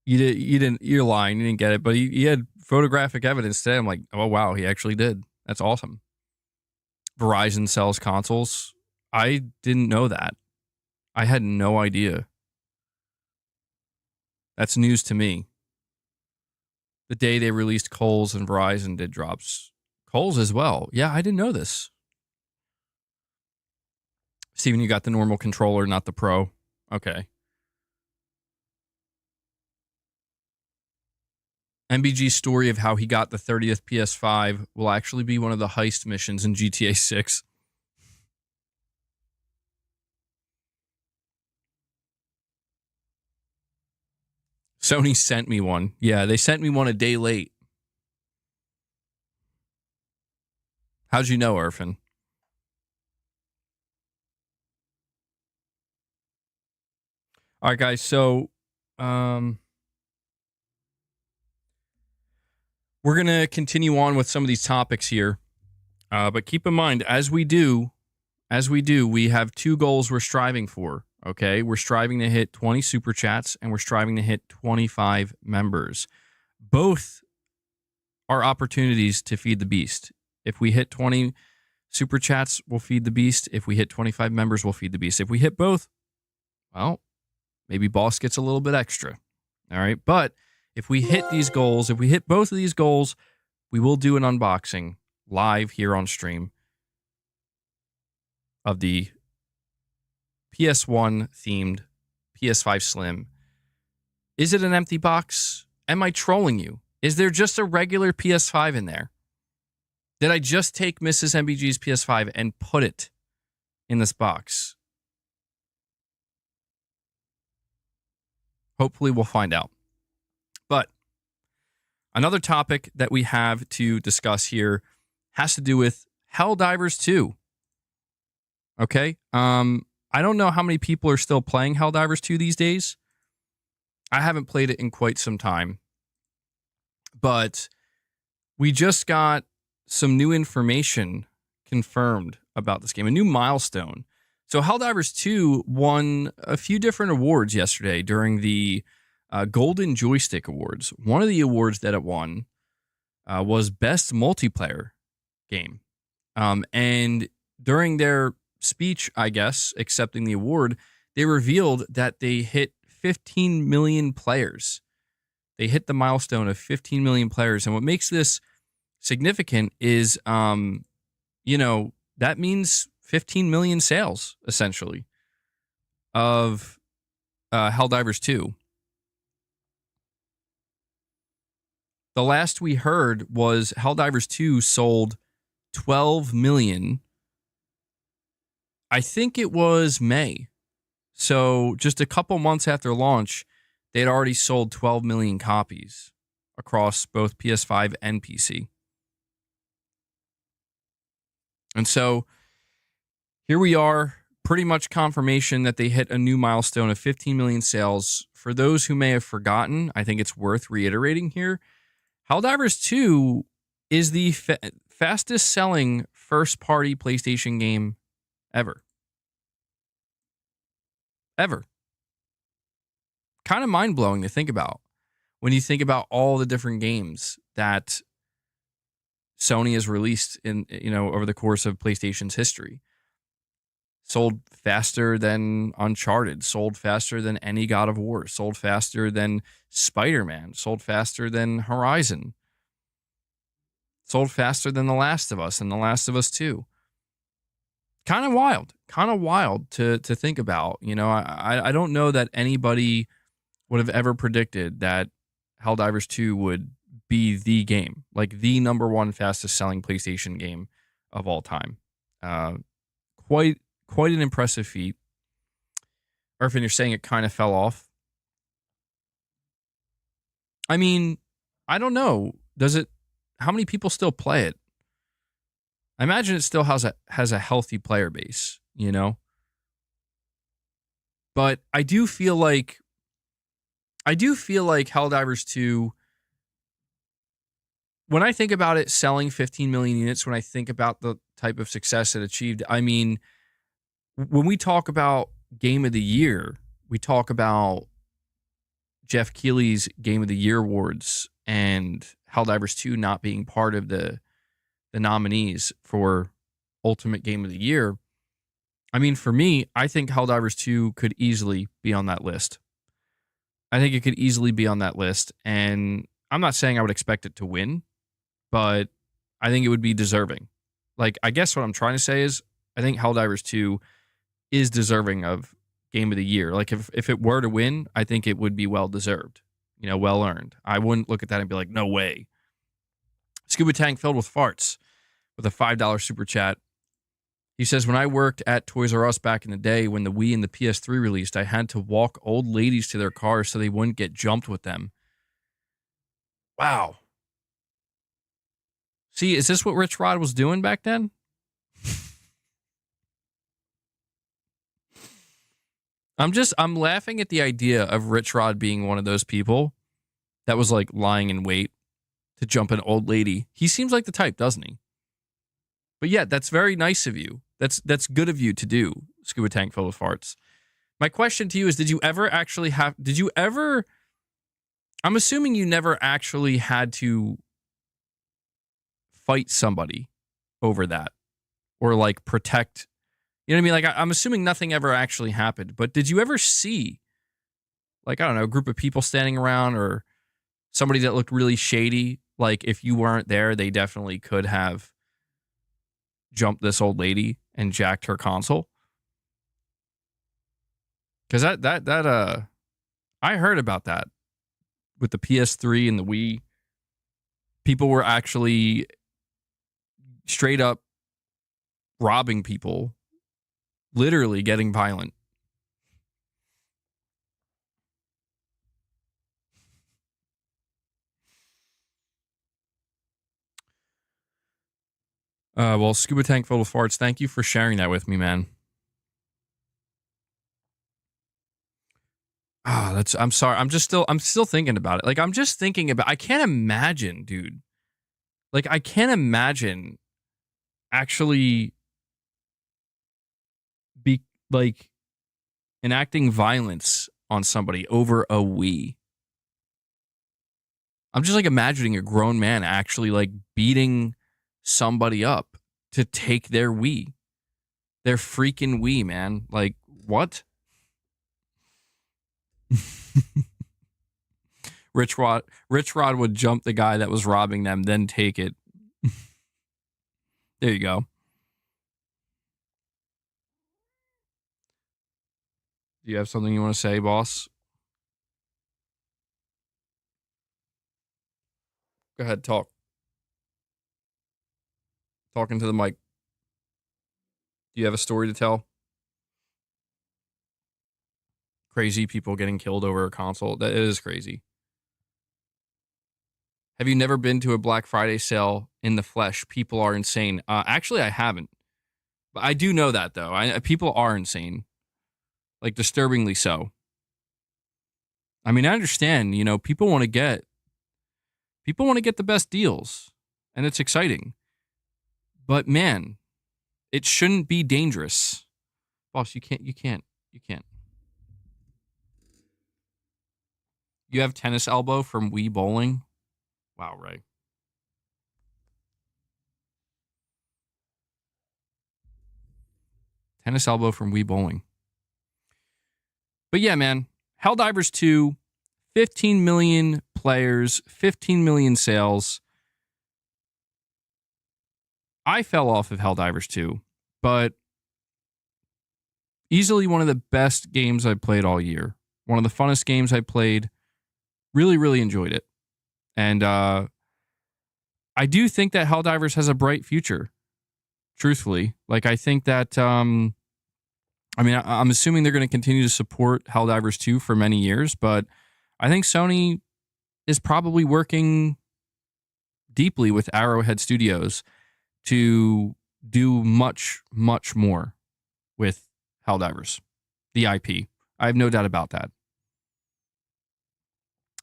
[SPEAKER 1] You're lying. You didn't get it." But he had photographic evidence today. I'm like, oh wow, he actually did. That's awesome. Verizon sells consoles. I didn't know that. I had no idea. That's news to me. The day they released Kohl's and Verizon did drops. Kohl's as well. Yeah, I didn't know this. Steven, you got the normal controller, not the Pro. Okay. MBG's story of how he got the 30th PS5 will actually be one of the heist missions in GTA 6. Sony sent me one. Yeah, they sent me one a day late. How'd you know, Irfan? All right, guys. So, we're going to continue on with some of these topics here. But keep in mind, as we do, we have two goals we're striving for. Okay, we're striving to hit 20 super chats, and we're striving to hit 25 members. Both are opportunities to feed the beast. If we hit 20 super chats, we'll feed the beast. If we hit 25 members, we'll feed the beast. If we hit both, well, maybe boss gets a little bit extra. All right, but if we hit these goals, if we hit both of these goals, we will do an unboxing live here on stream of the PS1 themed PS5 Slim. Is it an empty box? Am I trolling you? Is there just a regular PS5 in there? Did I just take Mrs. MBG's PS5 and put it in this box? Hopefully we'll find out. But another topic that we have to discuss here has to do with Helldivers 2. Okay? I don't know how many people are still playing Helldivers 2 these days. I haven't played it in quite some time. But we just got some new information confirmed about this game, a new milestone. So Helldivers 2 won a few different awards yesterday during the Golden Joystick Awards. One of the awards that it won was Best Multiplayer Game. And during their speech, I guess, accepting the award, they revealed that they hit 15 million players. They hit the milestone of 15 million players. And what makes this significant is, that means 15 million sales, essentially, of Helldivers 2. The last we heard was Helldivers 2 sold 12 million. I think it was May. So just a couple months after launch, they had already sold 12 million copies across both PS5 and PC. And so here we are, pretty much confirmation that they hit a new milestone of 15 million sales. For those who may have forgotten, I think it's worth reiterating here. Helldivers 2 is the fastest selling first-party PlayStation game ever. Ever. Kind of mind-blowing to think about when you think about all the different games that Sony has released in, over the course of PlayStation's history. Sold faster than Uncharted, sold faster than any God of War, sold faster than Spider-Man, sold faster than Horizon, sold faster than The Last of Us and The Last of Us 2. Kind of wild to think about. I don't know that anybody would have ever predicted that Helldivers 2 would be the game, like the number one fastest selling PlayStation game of all time. Quite an impressive feat. Irfan, you're saying it kind of fell off. I mean, I don't know. How many people still play it? I imagine it still has a healthy player base, But I do feel like Helldivers 2, when I think about it selling 15 million units, when I think about the type of success it achieved, I mean, when we talk about Game of the Year, we talk about Jeff Keighley's Game of the Year awards and Helldivers 2 not being part of the nominees for Ultimate Game of the Year. I mean, for me, I think Helldivers 2 could easily be on that list. I think it could easily be on that list. And I'm not saying I would expect it to win, but I think it would be deserving. Like, I guess what I'm trying to say is I think Helldivers 2 is deserving of Game of the Year. Like, if it were to win, I think it would be well-deserved, well earned. I wouldn't look at that and be like, no way. Scuba Tank Filled with Farts with a $5 super chat. He says, when I worked at Toys R Us back in the day when the Wii and the PS3 released, I had to walk old ladies to their cars so they wouldn't get jumped with them. Wow. See, is this what Rich Rod was doing back then? I'm laughing at the idea of Rich Rod being one of those people that was like lying in wait to jump an old lady. He seems like the type, doesn't he? But yeah, that's very nice of you. That's good of you to do, Scuba Tank Full of Farts. My question to you is, did you ever, I'm assuming you never actually had to fight somebody over that or like protect, you know what I mean? Like, I'm assuming nothing ever actually happened, but did you ever see, like, I don't know, a group of people standing around or somebody that looked really shady? Like, if you weren't there, they definitely could have jumped this old lady and jacked her console. Because I heard about that with the PS3 and the Wii. People were actually straight up robbing people, literally getting violent. Well, Scuba Tank full of farts, thank you for sharing that with me, man. I'm sorry. I'm still thinking about it. Like, I'm just thinking about, I can't imagine, dude. Like, I can't imagine actually be like enacting violence on somebody over a Wii. I'm just like imagining a grown man actually like beating somebody up to take their Wii. Their freaking Wii, man. Like, what? Rich Rod would jump the guy that was robbing them, then take it. There you go. Do you have something you want to say, boss? Go ahead, talk. Talking to the mic. Do you have a story to tell? Crazy people getting killed over a console. That is crazy. Have you never been to a Black Friday sale in the flesh? People are insane. Actually, I haven't. But I do know that, though. People are insane. Like, disturbingly so. I mean, I understand, you know, people want to get the best deals, and it's exciting. But man, it shouldn't be dangerous. Boss, you can't. You have tennis elbow from Wii Bowling? Wow, Ray. Tennis elbow from Wii Bowling. But yeah, man, Helldivers 2, 15 million players, 15 million sales. I fell off of Helldivers 2, but easily one of the best games I've played all year. One of the funnest games I played. Really, really enjoyed it. And I do think that Helldivers has a bright future, truthfully. Like, I think that, I'm assuming they're going to continue to support Helldivers 2 for many years, but I think Sony is probably working deeply with Arrowhead Studios to do much, much more with Helldivers, the IP. I have no doubt about that.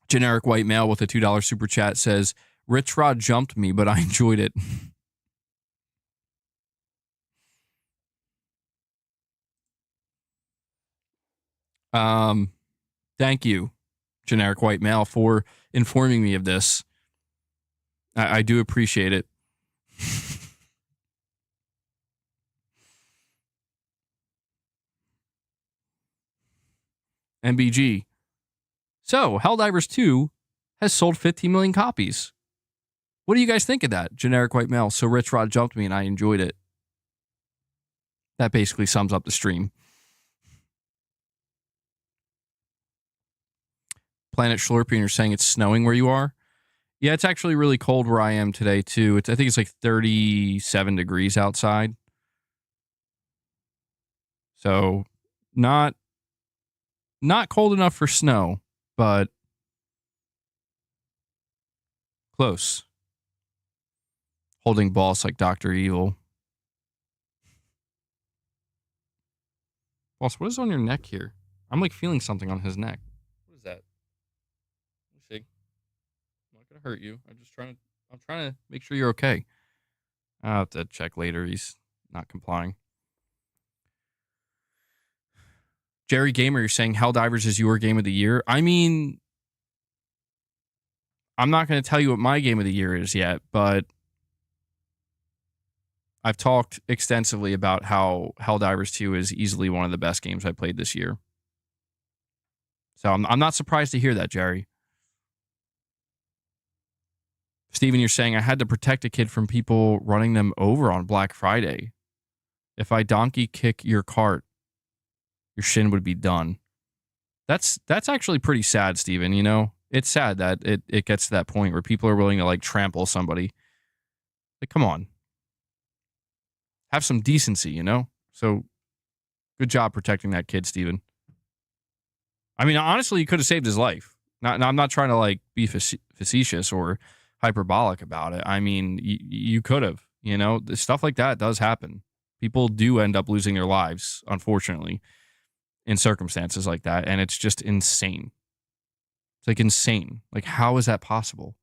[SPEAKER 1] Generic white male with a $2 super chat says, Rich Rod jumped me, but I enjoyed it. Thank you, generic white male, for informing me of this. I do appreciate it. MBG. So, Helldivers 2 has sold 15 million copies. What do you guys think of that? Generic white male. So Rich Rod jumped me and I enjoyed it. That basically sums up the stream. Planet Schlorpian, you're saying it's snowing where you are? Yeah, it's actually really cold where I am today, too. I think it's like 37 degrees outside. So, not cold enough for snow, but close. Holding boss like Dr. Evil. Boss, what is on your neck here? I'm like feeling something on his neck. What is that? Let me see. I'm not gonna hurt you. I'm trying to make sure you're okay. I'll have to check later. He's not complying. Jerry Gamer, you're saying Helldivers is your game of the year. I mean, I'm not going to tell you what my game of the year is yet, but I've talked extensively about how Helldivers 2 is easily one of the best games I played this year. So I'm not surprised to hear that, Jerry. Steven, you're saying I had to protect a kid from people running them over on Black Friday. If I donkey kick your cart, your shin would be done. That's actually pretty sad, Steven, you know? It's sad that it gets to that point where people are willing to like trample somebody. Like, come on. Have some decency, you know? So good job protecting that kid, Steven. I mean, honestly, you could have saved his life. I'm not trying to like be facetious or hyperbolic about it. I mean, you could have, you know, stuff like that does happen. People do end up losing their lives, unfortunately, in circumstances like that. And it's just insane. It's like insane. Like, how is that possible?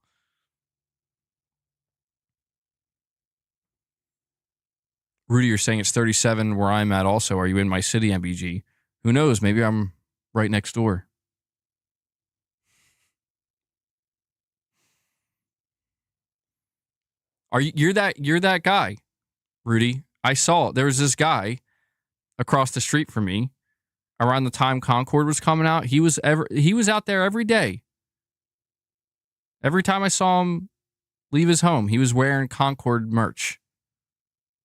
[SPEAKER 1] Rudy, you're saying it's 37 where I'm at also. Are you in my city, MBG? Who knows? Maybe I'm right next door. You're that guy, Rudy. I saw there was this guy across the street from me around the time Concord was coming out. He was out there every day. Every time I saw him leave his home, he was wearing Concord merch.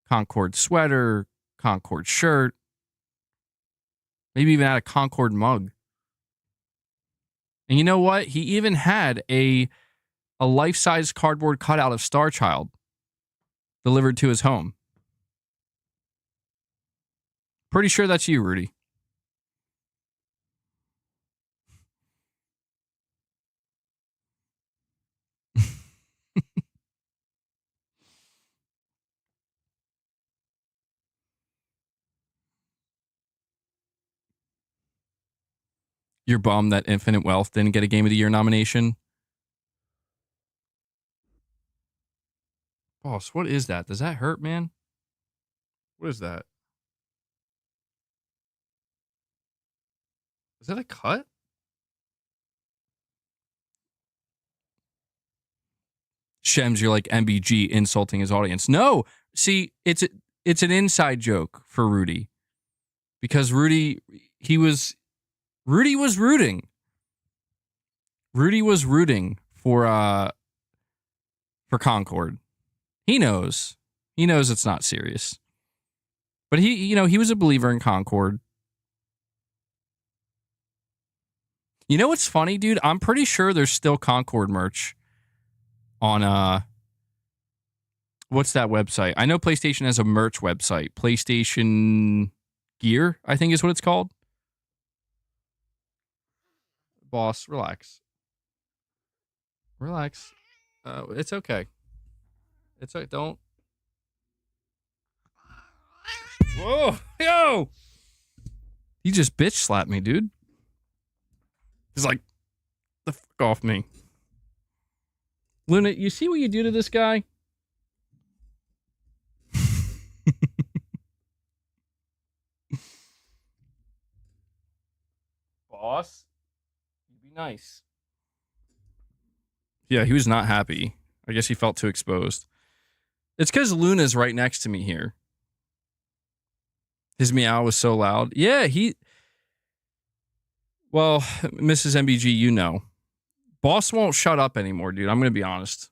[SPEAKER 1] Concord sweater, Concord shirt, maybe even had a Concord mug. And you know what? He even had a life-size cardboard cutout of Star Child delivered to his home. Pretty sure that's you, Rudy. You're bummed that Infinite Wealth didn't get a Game of the Year nomination? Boss, what is that? Does that hurt, man? What is that? Is that a cut? Shems, you're like MBG insulting his audience. No, see, it's an inside joke for Rudy. Because Rudy was rooting. Rudy was rooting for Concord. He knows it's not serious. But he was a believer in Concord. You know what's funny, dude? I'm pretty sure there's still Concord merch on what's that website? I know PlayStation has a merch website. PlayStation Gear, I think is what it's called. Boss, relax. Relax. It's okay. It's okay. Don't. Whoa, yo! He just bitch slapped me, dude. He's like, the fuck off me. Luna, you see what you do to this guy? Boss, you be nice. Yeah, he was not happy. I guess he felt too exposed. It's because Luna's right next to me here. His meow was so loud. Yeah, well, Mrs. MBG, you know. Boss won't shut up anymore, dude. I'm going to be honest.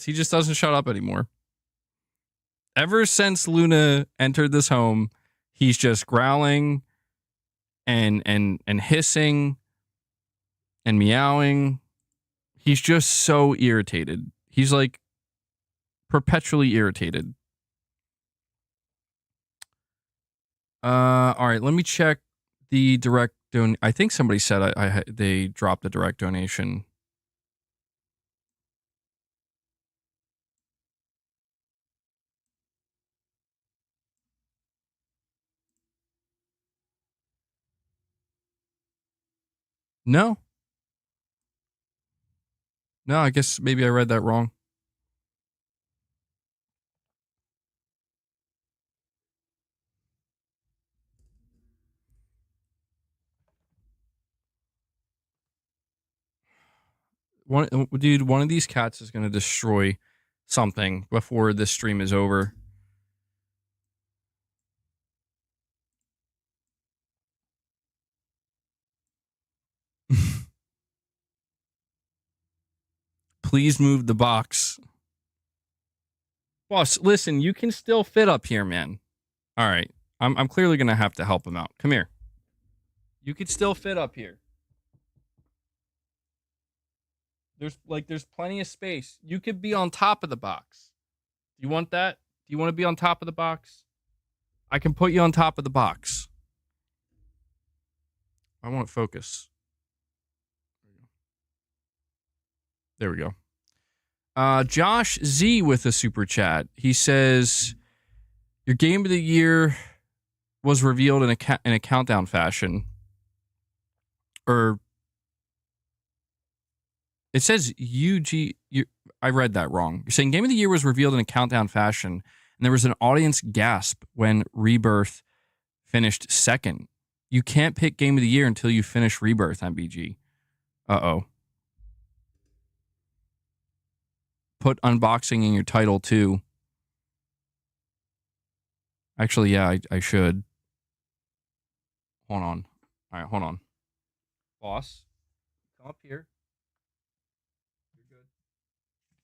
[SPEAKER 1] He just doesn't shut up anymore. Ever since Luna entered this home, he's just growling and hissing and meowing. He's just so irritated. He's like perpetually irritated. All right, let me check the direct donation. I think somebody said they dropped a direct donation. No, I guess maybe I read that wrong. One of these cats is going to destroy something before this stream is over. Please move the box. Boss, listen, you can still fit up here, man. All right. I'm clearly going to have to help him out. Come here. You could still fit up here. There's plenty of space. You could be on top of the box. Do you want that? Do you want to be on top of the box? I can put you on top of the box. I want focus. There we go. Josh Z with a super chat. He says, your game of the year was revealed in a countdown fashion. Or it says UG. I read that wrong. You're saying game of the year was revealed in a countdown fashion, and there was an audience gasp when Rebirth finished second. You can't pick game of the year until you finish Rebirth, MBG. Uh-oh. Put unboxing in your title, too. Actually, yeah, I should. Hold on. All right, hold on. Boss, come up here. You're good.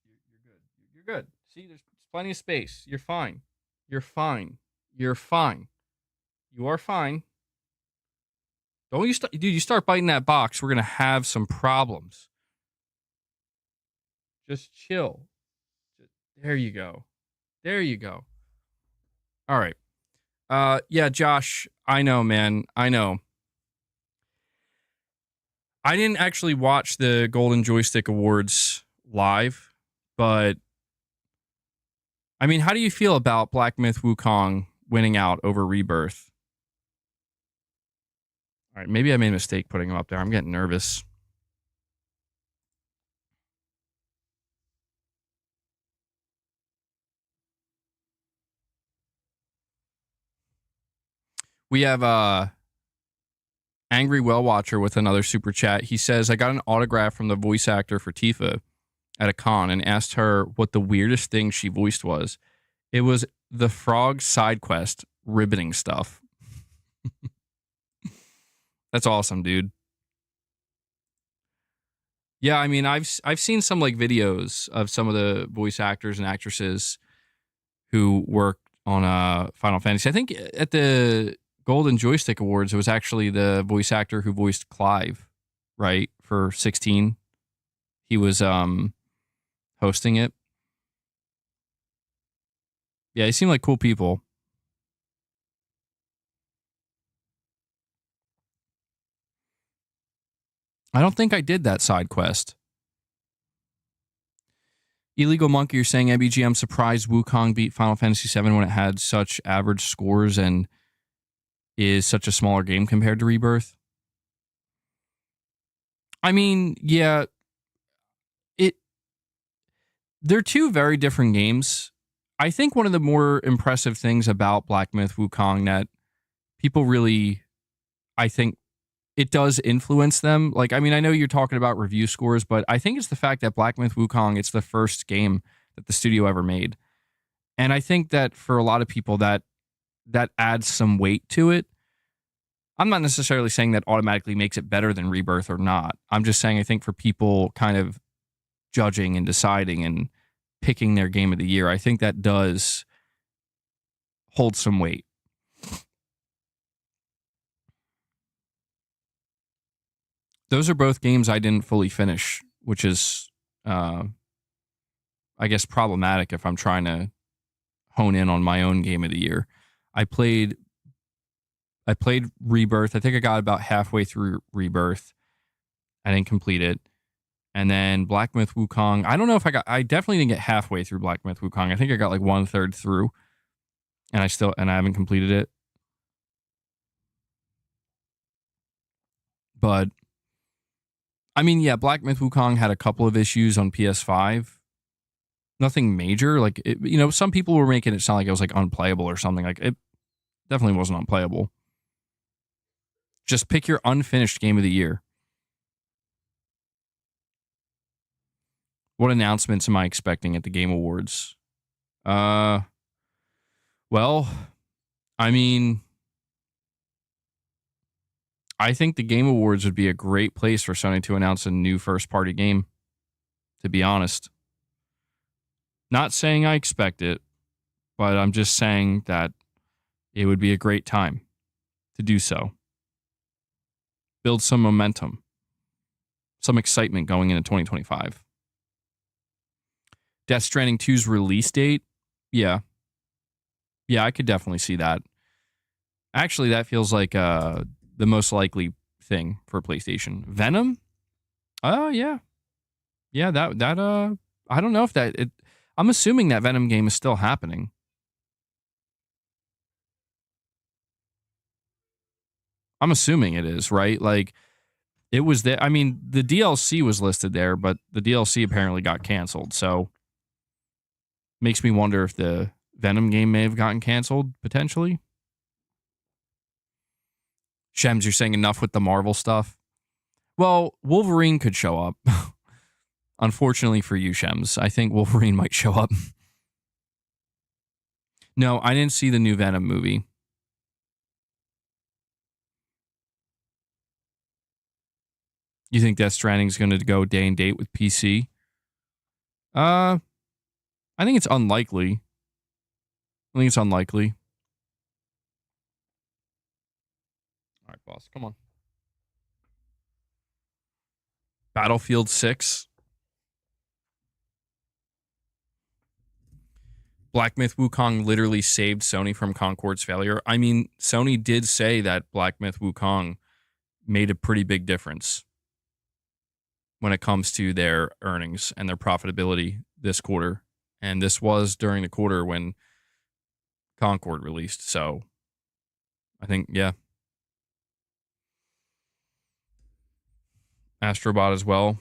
[SPEAKER 1] You're good. You're good. See, there's plenty of space. You're fine. You're fine. You're fine. You are fine. Don't you start, dude? You start biting that box, we're gonna have some problems. Just chill. There you go. There you go. All right. Yeah, Josh. I know, man. I know. I didn't actually watch the Golden Joystick Awards live, but I mean, how do you feel about Black Myth Wukong winning out over Rebirth? All right, maybe I made a mistake putting him up there. I'm getting nervous. We have Angry Well Watcher with another super chat. He says, I got an autograph from the voice actor for Tifa at a con and asked her what the weirdest thing she voiced was. It was the frog side quest ribboning stuff. That's awesome, dude. Yeah, I mean, I've seen some like videos of some of the voice actors and actresses who worked on Final Fantasy. I think at the Golden Joystick Awards, it was actually the voice actor who voiced Clive, right, for 16. He was hosting it. Yeah, they seem like cool people. I don't think I did that side quest. Illegal Monkey, you're saying, MBG, I'm surprised Wukong beat Final Fantasy VII when it had such average scores and is such a smaller game compared to Rebirth. I mean, yeah, they're two very different games. I think one of the more impressive things about Black Myth Wukong that people really, I think, it does influence them. Like, I mean, I know you're talking about review scores, but I think it's the fact that Black Myth Wukong, it's the first game that the studio ever made. And I think that for a lot of people that adds some weight to it. I'm not necessarily saying that automatically makes it better than Rebirth or not. I'm just saying I think for people kind of judging and deciding and picking their game of the year, I think that does hold some weight. Those are both games I didn't fully finish, which is, I guess, problematic if I'm trying to hone in on my own game of the year. I played Rebirth. I think I got about halfway through Rebirth. I didn't complete it. And then Black Myth Wukong. I don't know if I definitely didn't get halfway through Black Myth Wukong. I think I got like 1/3 through. And I haven't completed it. But I mean, yeah, Black Myth Wukong had a couple of issues on PS5. Nothing major. Like, some people were making it sound like it was like unplayable or something. Like, it definitely wasn't unplayable. Just pick your unfinished game of the year. What announcements am I expecting at the Game Awards? Well, I mean, I think the Game Awards would be a great place for Sony to announce a new first-party game, to be honest. Not saying I expect it, but I'm just saying that it would be a great time to do so. build some momentum, some excitement going into 2025. Death Stranding 2's release date? Yeah. Yeah, I could definitely see that. Actually, that feels like the most likely thing for PlayStation. Venom? Yeah. Yeah, that I don't know if I'm assuming that Venom game is still happening. I'm assuming it is, right? Like, it was there. I mean, the DLC was listed there, but the DLC apparently got canceled. So, makes me wonder if the Venom game may have gotten canceled, potentially. Shems, you're saying enough with the Marvel stuff? Well, Wolverine could show up. Unfortunately for you, Shems, I think Wolverine might show up. No, I didn't see the new Venom movie. You think Death Stranding is going to go day and date with PC? I think it's unlikely. All right, boss, come on. Battlefield 6. Black Myth Wukong literally saved Sony from Concord's failure. I mean, Sony did say that Black Myth Wukong made a pretty big difference when it comes to their earnings and their profitability this quarter. And this was during the quarter when Concord released. So I think, yeah. Astrobot as well.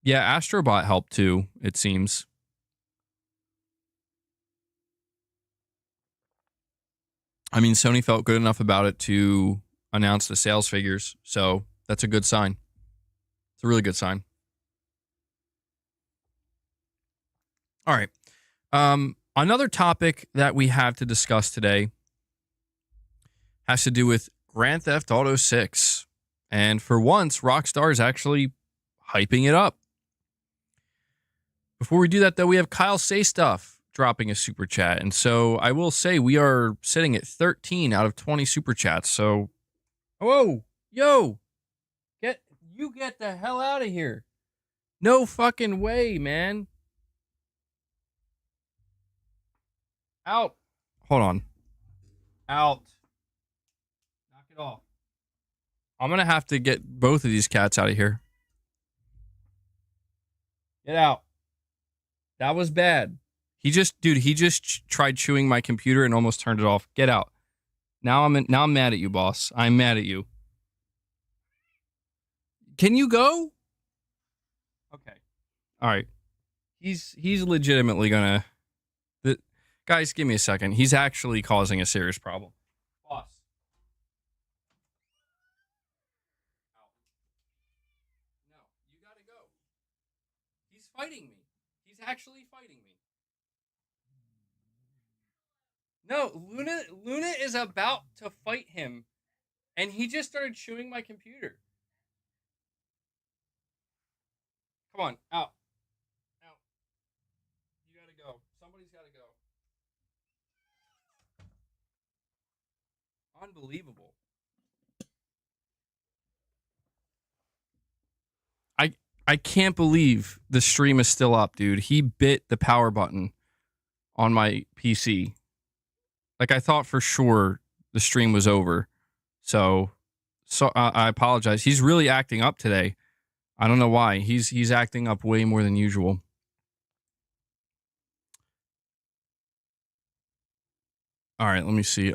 [SPEAKER 1] Yeah, Astrobot helped too, it seems. I mean, Sony felt good enough about it to announce the sales figures. So that's a good sign. It's a really good sign. All right. Another topic that we have to discuss today has to do with Grand Theft Auto 6. And for once, Rockstar is actually hyping it up. Before we do that, though, we have Kyle Say Stuff dropping a super chat. And so I will say we are sitting at 13 out of 20 super chats. So, whoa, yo, get the hell out of here. No fucking way, man. Out. Hold on. Out. Knock it off. I'm going to have to get both of these cats out of here. Get out. That was bad. He just tried chewing my computer and almost turned it off. Get out. Now I'm mad at you, boss. I'm mad at you. Can you go? Okay. All right. He's legitimately gonna. Guys, give me a second. He's actually causing a serious problem. Boss. No, you gotta go. He's fighting me. He's actually fighting me. No, Luna is about to fight him, and he just started chewing my computer. Come on, out. Out. You gotta go. Somebody's gotta go. Unbelievable. I can't believe the stream is still up, dude. He bit the power button on my PC. Like, I thought for sure the stream was over. So I apologize. He's really acting up today. I don't know why. He's acting up way more than usual. All right, let me see.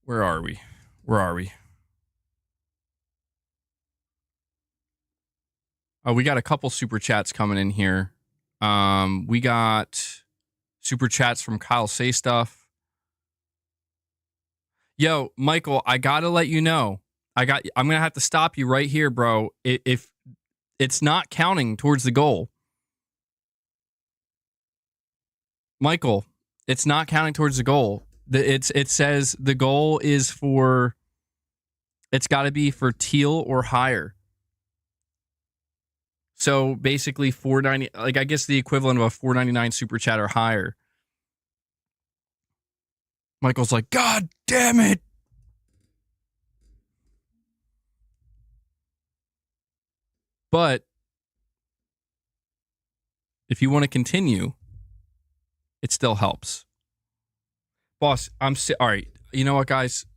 [SPEAKER 1] Where are we? We got a couple super chats coming in here. We got super chats from Kyle Say Stuff. Yo, Michael, I gotta let you know. I'm gonna have to stop you right here, bro. If it's not counting towards the goal. Michael, it's not counting towards the goal. It says the goal is for. It's got to be for teal or higher. So basically $4.90, like I guess the equivalent of a $4.99 super chat or higher. Michael's like, God damn it. But if you want to continue, it still helps. Boss, all right. You know what, guys?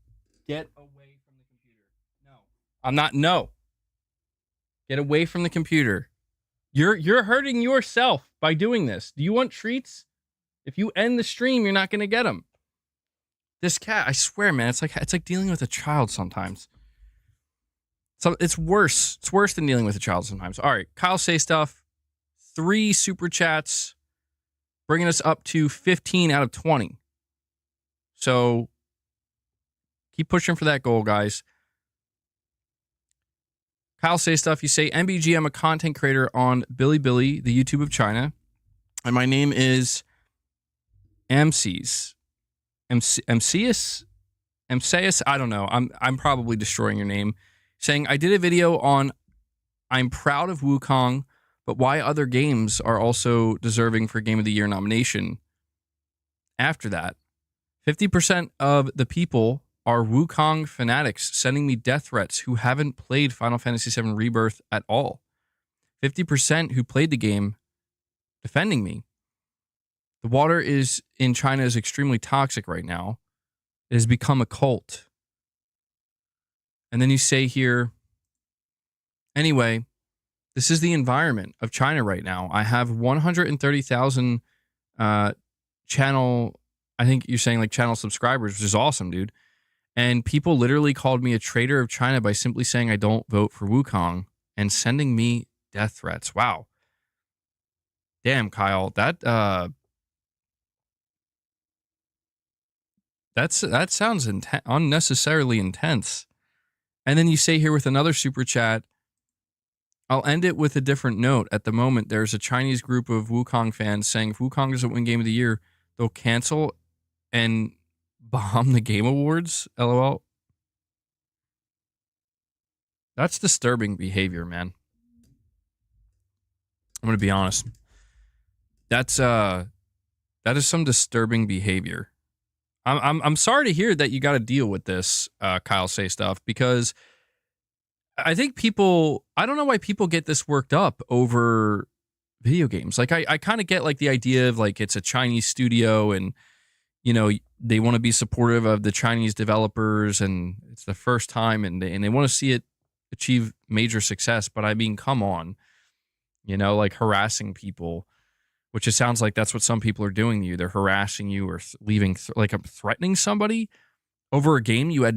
[SPEAKER 1] Get away from the computer. No. I'm not. No. Get away from the computer. You're hurting yourself by doing this. Do you want treats? If you end the stream, you're not going to get them. This cat, I swear, man, it's like dealing with a child sometimes. So it's worse. It's worse than dealing with a child sometimes. All right, Kyle Say Stuff. 3 super chats, bringing us up to 15 out of 20. So keep pushing for that goal, guys. Kyle Say Stuff. You say, MBG, I'm a content creator on Bilibili, the YouTube of China. And my name is MCs. MCS? I don't know. I'm probably destroying your name. Saying, I did a video on I'm proud of Wukong, but why other games are also deserving for Game of the Year nomination. After that, 50% of the people are Wukong fanatics sending me death threats who haven't played Final Fantasy VII Rebirth at all. 50% who played the game defending me. The water in China is extremely toxic right now. It has become a cult. And then you say here, anyway, this is the environment of China right now. I have 130,000 channel, I think you're saying like channel subscribers, which is awesome, dude. And people literally called me a traitor of China by simply saying I don't vote for Wukong and sending me death threats. Wow. Damn, Kyle, that sounds unnecessarily intense. And then you say here with another super chat, I'll end it with a different note. At the moment, there's a Chinese group of Wukong fans saying if Wukong doesn't win Game of the Year, they'll cancel and bomb the Game Awards. LOL. That's disturbing behavior, man. I'm going to be honest. That is some disturbing behavior. I'm sorry to hear that you got to deal with this, Kyle Say Stuff, because I think I don't know why people get this worked up over video games. Like I kind of get like the idea of like it's a Chinese studio and, you know, they want to be supportive of the Chinese developers and it's the first time and they want to see it achieve major success. But I mean, come on, you know, like harassing people, which it sounds like that's what some people are doing to you. They're harassing you or threatening somebody over a game you had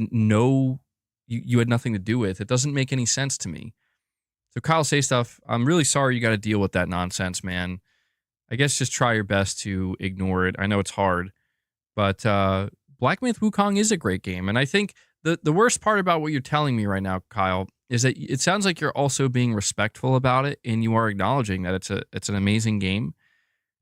[SPEAKER 1] you had nothing to do with. It doesn't make any sense to me. So Kyle Say Stuff, I'm really sorry you got to deal with that nonsense, man. I guess just try your best to ignore it. I know it's hard, but Black Myth Wukong is a great game. And I think the worst part about what you're telling me right now, Kyle, is that it sounds like you're also being respectful about it and you are acknowledging that it's an amazing game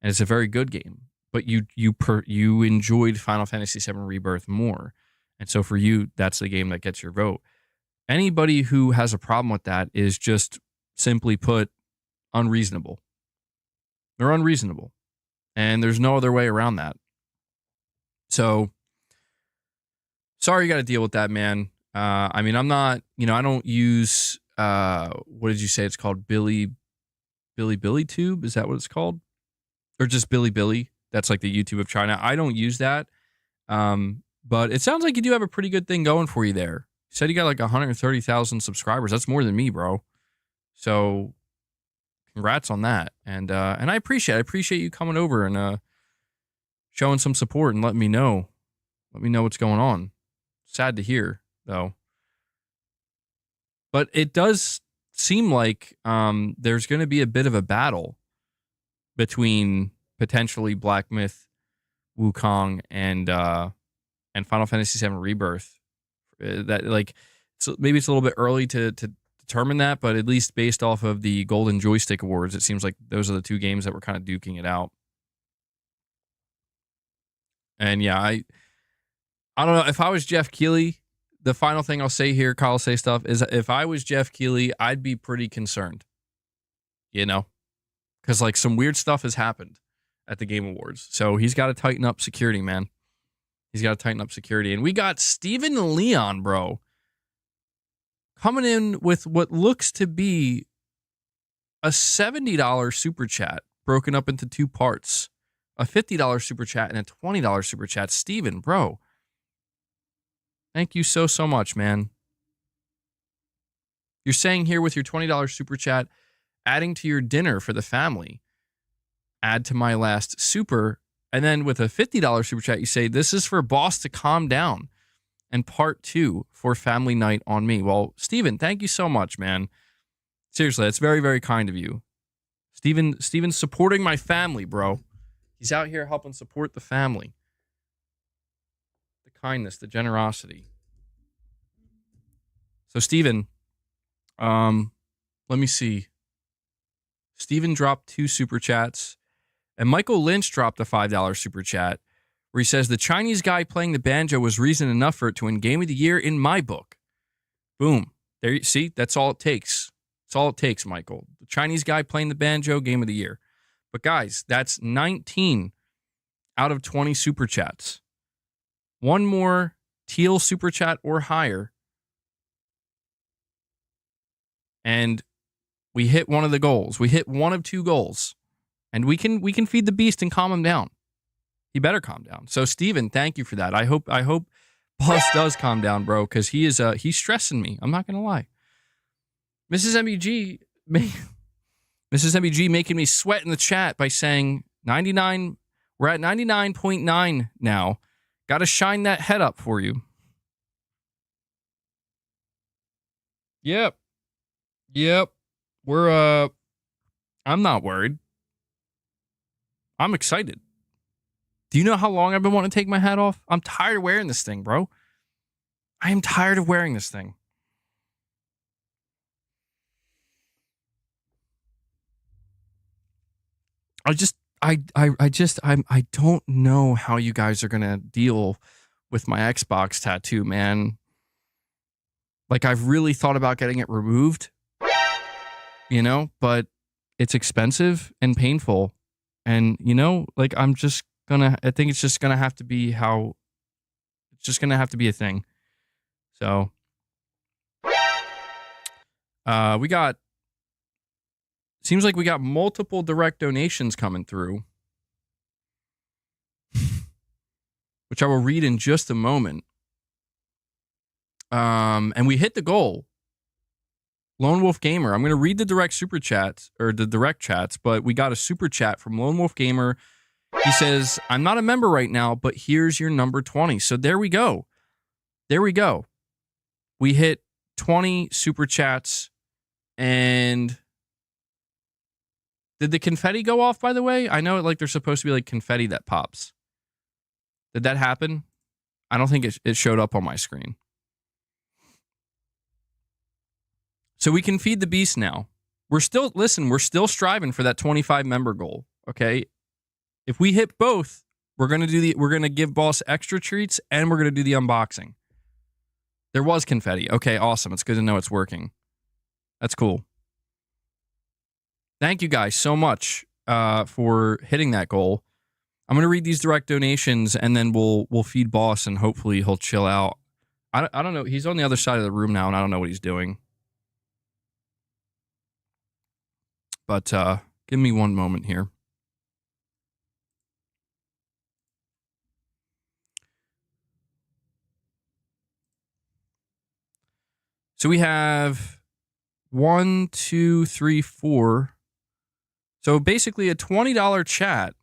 [SPEAKER 1] and it's a very good game. But you enjoyed Final Fantasy VII Rebirth more. And so for you, that's the game that gets your vote. Anybody who has a problem with that is just simply put unreasonable. They're unreasonable. And there's no other way around that. So sorry you got to deal with that, man. I mean, I'm not, I don't use, what did you say it's called? Billy Tube? Is that what it's called? Or just Bilibili? That's like the YouTube of China. I don't use that. But it sounds like you do have a pretty good thing going for you there. You said you got like 130,000 subscribers. That's more than me, bro. So congrats on that. And I appreciate you coming over and showing some support and letting me know what's going on. Sad to hear, though. But it does seem like there's going to be a bit of a battle between potentially Black Myth, Wukong, and Final Fantasy VII Rebirth. That maybe it's a little bit early to determine that, but at least based off of the Golden Joystick Awards, it seems like those are the two games that were kind of duking it out. And yeah, I don't know if I was Jeff Keighley. The final thing I'll say here, Kyle Say Stuff, is if I was Jeff Keighley, I'd be pretty concerned. Because like some weird stuff has happened at the Game Awards, so he's got to tighten up security, man. He's got to tighten up security. And we got Steven Leon, bro, coming in with what looks to be a $70 super chat broken up into two parts. A $50 super chat and a $20 super chat. Steven, bro, thank you so much, man. You're saying here with your $20 super chat, adding to your dinner for the family. Add to my last super. And then with a $50 super chat, you say, this is for boss to calm down. And part 2 for family night on me. Well, Steven, thank you so much, man. Seriously, that's very, very kind of you. Steven's supporting my family, bro. He's out here helping support the family. The kindness, the generosity. So, Steven, let me see. Steven dropped 2 super chats. And Michael Lynch dropped a $5 super chat where he says, the Chinese guy playing the banjo was reason enough for it to win Game of the Year in my book. Boom. There you see, that's all it takes. That's all it takes, Michael. The Chinese guy playing the banjo, Game of the Year. But guys, that's 19 out of 20 super chats. One more teal super chat or higher. And we hit one of the goals. We hit one of 2 goals. And we can feed the beast and calm him down. He better calm down. So Steven, thank you for that. I hope Boss does calm down, bro, because he's stressing me. I'm not gonna lie. Mrs. MBG making me sweat in the chat by saying 99. We're at 99.9 now. Gotta shine that head up for you. Yep. We're I'm not worried. I'm excited. Do you know how long I've been wanting to take my hat off? I'm tired of wearing this thing, bro. I am tired of wearing this thing. I don't know how you guys are going to deal with my Xbox tattoo, man. Like, I've really thought about getting it removed, you know, but it's expensive and painful. And, you know, like, I think it's just going to have to be it's just going to have to be a thing. So, seems like we got multiple direct donations coming through, which I will read in just a moment. And we hit the goal. Lone Wolf Gamer. I'm going to read the direct super chats or the direct chats, but we got a super chat from Lone Wolf Gamer. He says, I'm not a member right now, but here's your number 20. So there we go. We hit 20 super chats. And did the confetti go off, by the way? I know like there's supposed to be like confetti that pops. Did that happen? I don't think it showed up on my screen. So we can feed the beast now. We're still striving for that 25 member goal. Okay. If we hit both, we're going to give boss extra treats and we're going to do the unboxing. There was confetti. Okay. Awesome. It's good to know it's working. That's cool. Thank you guys so much for hitting that goal. I'm going to read these direct donations and then we'll feed boss and hopefully he'll chill out. I don't know. He's on the other side of the room now and I don't know what he's doing. But give me one moment here. So we have 1, 2, 3, 4. So basically a $20 chat,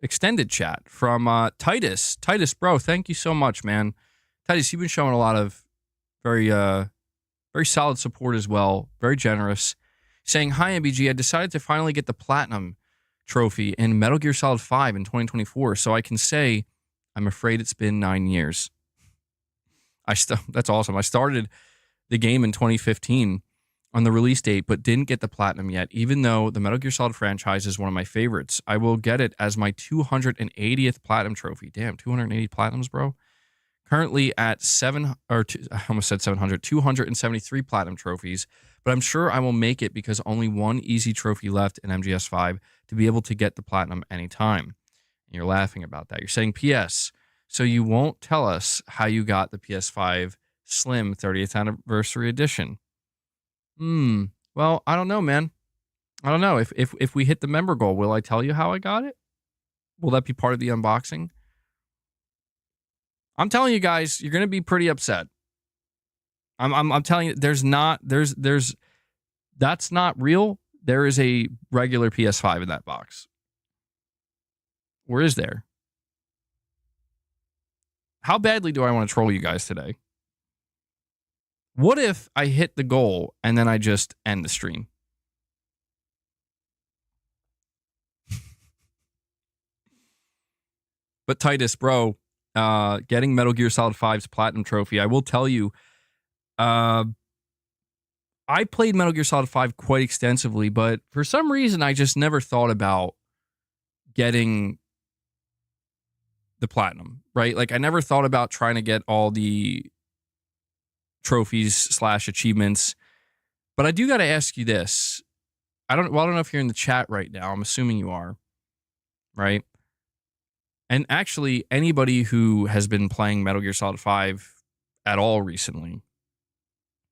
[SPEAKER 1] extended chat from Titus. Titus, bro, thank you so much, man. Titus, you've been showing a lot of very solid support as well. Very generous. Saying, hi, MBG, I decided to finally get the Platinum trophy in Metal Gear Solid 5 in 2024, so I can say I'm afraid it's been 9 years. That's awesome. I started the game in 2015 on the release date, but didn't get the Platinum yet, even though the Metal Gear Solid franchise is one of my favorites. I will get it as my 280th Platinum trophy. Damn, 280 Platinums, bro. Currently at 273 Platinum trophies, but I'm sure I will make it because only one easy trophy left in MGS5 to be able to get the Platinum anytime. And you're laughing about that. You're saying, P.S. So you won't tell us how you got the PS5 Slim 30th Anniversary Edition. Well, I don't know, man. I don't know. If we hit the member goal, will I tell you how I got it? Will that be part of the unboxing? I'm telling you guys, you're going to be pretty upset. I'm telling you, there's that's not real. There is a regular PS5 in that box. Where is there? How badly do I want to troll you guys today? What if I hit the goal and then I just end the stream? But Titus, bro, getting Metal Gear Solid 5's Platinum Trophy, I will tell you, I played Metal Gear Solid 5 quite extensively, but for some reason, I just never thought about getting the Platinum, right? Like, I never thought about trying to get all the trophies / achievements. But I do got to ask you this. I don't know if you're in the chat right now. I'm assuming you are, right? And actually, anybody who has been playing Metal Gear Solid 5 at all recently,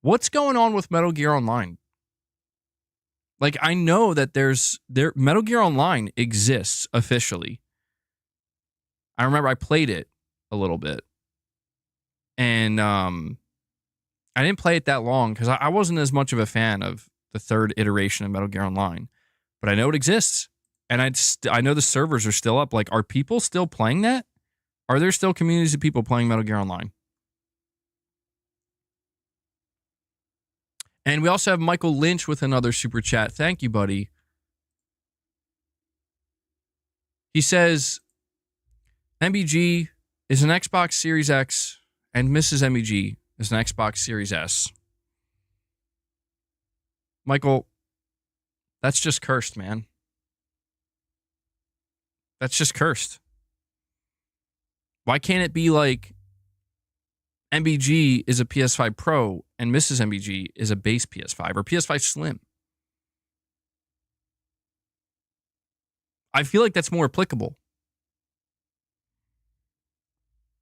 [SPEAKER 1] what's going on with Metal Gear Online? Like, I know that Metal Gear Online exists officially. I remember I played it a little bit. And I didn't play it that long because I wasn't as much of a fan of the third iteration of Metal Gear Online. But I know it exists. And I know the servers are still up. Like, are people still playing that? Are there still communities of people playing Metal Gear Online? And we also have Michael Lynch with another super chat. Thank you, buddy. He says, MBG is an Xbox Series X and Mrs. MBG is an Xbox Series S. Michael, that's just cursed, man. That's just cursed. Why can't it be like MBG is a PS5 Pro and Mrs. MBG is a base PS5 or PS5 Slim? I feel like that's more applicable.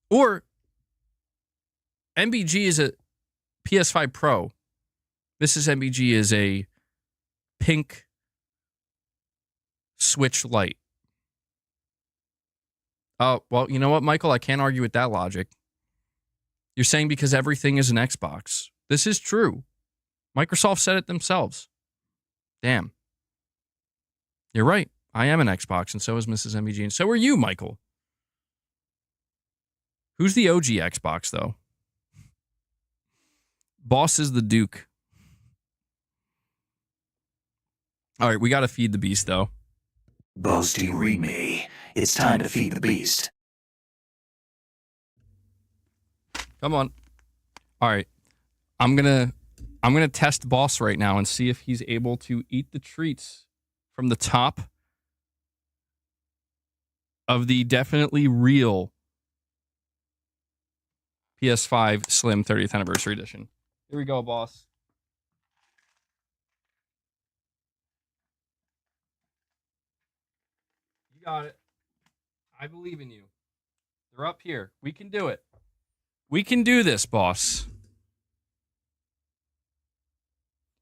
[SPEAKER 1] Or MBG is a PS5 Pro. Mrs. MBG is a pink Switch Lite. Oh, well, you know what, Michael? I can't argue with that logic. You're saying because everything is an Xbox. This is true. Microsoft said it themselves. Damn. You're right. I am an Xbox, and so is Mrs. MBG, and so are you, Michael. Who's the OG Xbox, though? Boss is the Duke. All right, we got to feed the beast, though.
[SPEAKER 2] Boasting read me. It's time to feed the beast.
[SPEAKER 1] Come on. All right. I'm gonna test Boss right now and see if he's able to eat the treats from the top of the definitely real PS5 Slim 30th Anniversary Edition. Here we go, Boss. You got it. I believe in you. They're up here. We can do it. We can do this, Boss.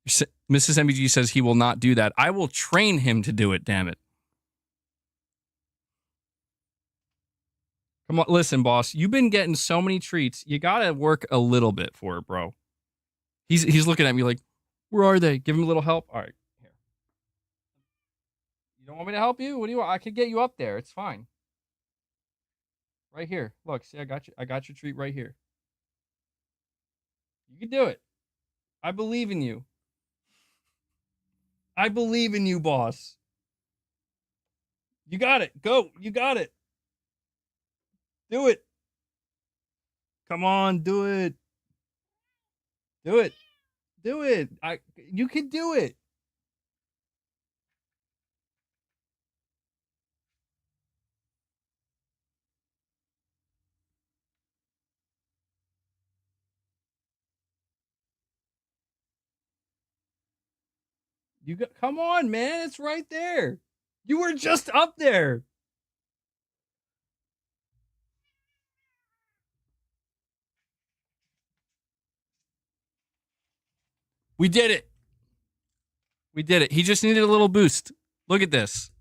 [SPEAKER 1] Mrs. MBG says he will not do that. I will train him to do it, damn it. Come on, listen, Boss. You've been getting so many treats. You got to work a little bit for it, bro. He's looking at me like, where are they? Give him a little help. All right, here. You don't want me to help you? What do you want? I could get you up there. It's fine. Right here. Look, see, I got you. I got your treat right here. You can do it. I believe in you. I believe in you, Boss. You got it. Go. You got it. Do it. Come on, do it. Do it. Do it. You can do it. Come on, man. It's right there. You were just up there. We did it. We did it. He just needed a little boost. Look at this.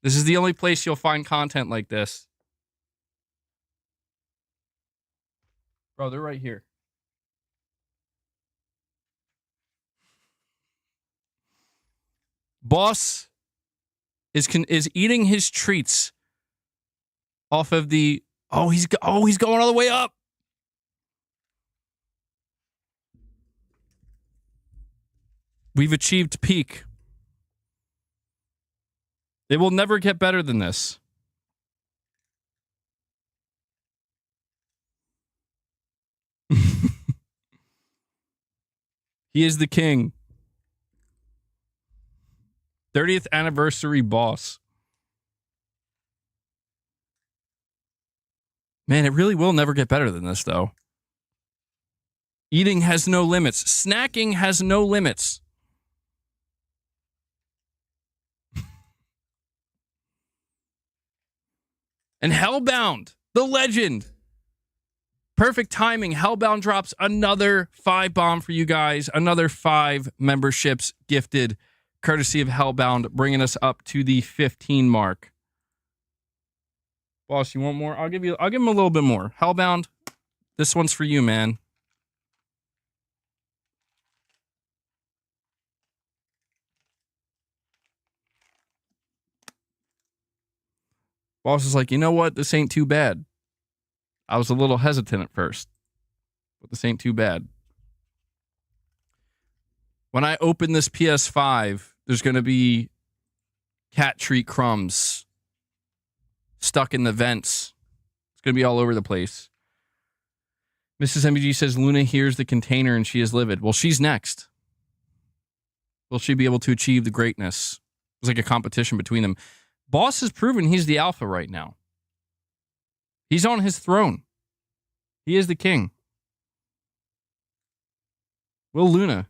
[SPEAKER 1] This is the only place you'll find content like this. Bro, they're right here. Boss is eating his treats off of the... he's going all the way up. We've achieved peak. It will never get better than this. He is the king. 30th anniversary boss. Man, it really will never get better than this, though. Eating has no limits. Snacking has no limits. And Hellbound, the legend. Perfect timing. Hellbound drops another 5 bomb for you guys. Another 5 memberships gifted, courtesy of Hellbound, bringing us up to the 15 mark. Boss, you want more? I'll give him a little bit more. Hellbound, this one's for you, man. Boss is like, you know what? This ain't too bad. I was a little hesitant at first, but this ain't too bad. When I open this PS5, there's going to be cat treat crumbs stuck in the vents. It's going to be all over the place. Mrs. MBG says Luna hears the container and she is livid. Well, she's next. Will she be able to achieve the greatness? It's like a competition between them. Boss has proven he's the alpha right now. He's on his throne. He is the king. Will Luna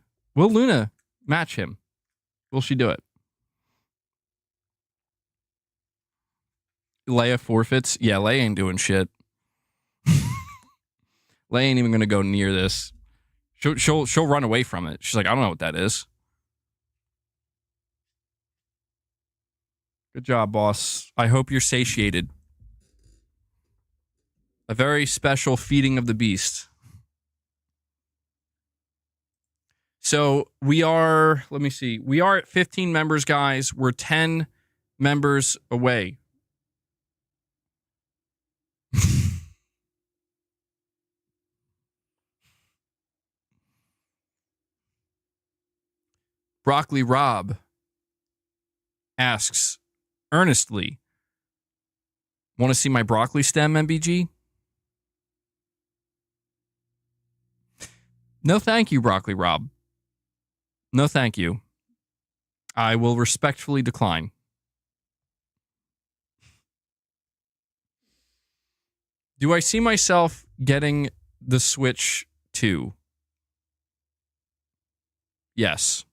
[SPEAKER 1] match him? Will she do it? Leia forfeits? Yeah, Leia ain't doing shit. Leia ain't even gonna go near this. She'll run away from it. She's like, I don't know what that is. Good job, boss. I hope you're satiated. A very special feeding of the beast. So we are, let me see. We are at 15 members, guys. We're 10 members away. Broccoli Rob asks earnestly, want to see my broccoli stem, MBG? No, thank you, Broccoli Rob. No, thank you. I will respectfully decline. Do I see myself getting the Switch 2? Yes.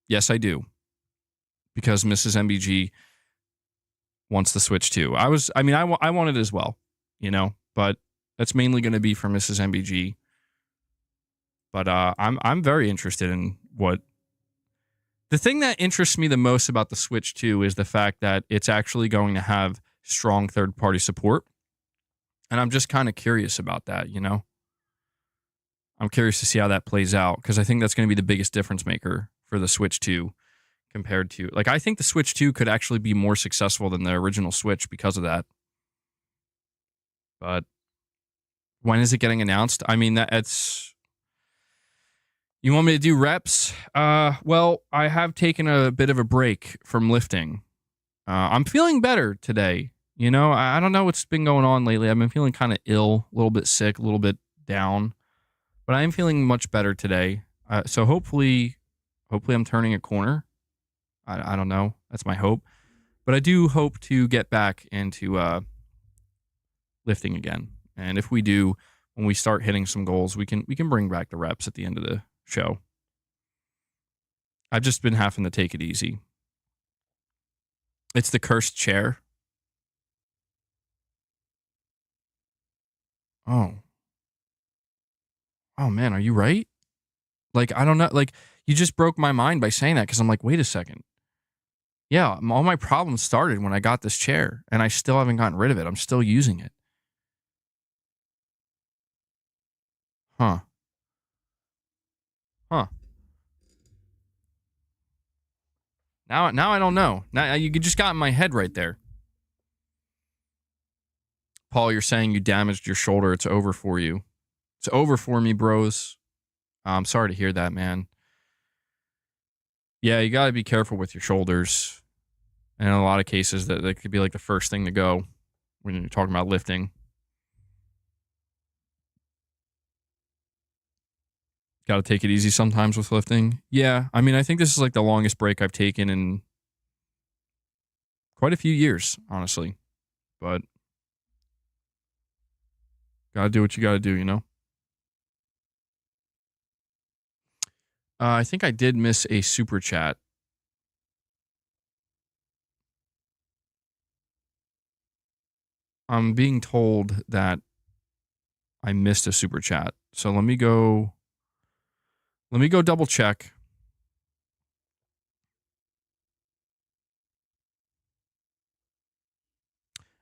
[SPEAKER 1] Yes, I do. Because Mrs. MBG wants the Switch 2. I want it as well, you know, but that's mainly going to be for Mrs. MBG. But I'm very interested in what... The thing that interests me the most about the Switch 2 is the fact that it's actually going to have strong third-party support. And I'm just kind of curious about that, you know? I'm curious to see how that plays out, because I think that's going to be the biggest difference maker for the Switch 2 compared to... Like, I think the Switch 2 could actually be more successful than the original Switch because of that. But when is it getting announced? I mean, it's... You want me to do reps? Well, I have taken a bit of a break from lifting. I'm feeling better today. You know, I don't know what's been going on lately. I've been feeling kind of ill, a little bit sick, a little bit down. But I am feeling much better today. So hopefully I'm turning a corner. I don't know. That's my hope. But I do hope to get back into lifting again. And if we do, when we start hitting some goals, we can bring back the reps at the end of the show. I've just been having to take it easy. It's the cursed chair. Oh man, are you right? Like, I don't know. Like, you just broke my mind by saying that because I'm like, wait a second. Yeah, all my problems started when I got this chair, and I still haven't gotten rid of it. I'm still using it. Huh. Huh. Now I don't know. Now you just got in my head right there. Paul, you're saying you damaged your shoulder. It's over for you. It's over for me, bros. I'm sorry to hear that, man. Yeah, you got to be careful with your shoulders. And in a lot of cases, that could be like the first thing to go when you're talking about lifting. Got to take it easy sometimes with lifting. Yeah, I mean, I think this is like the longest break I've taken in quite a few years, honestly. But got to do what you got to do, you know? I think I did miss a super chat. I'm being told that I missed a super chat. So let me go double check.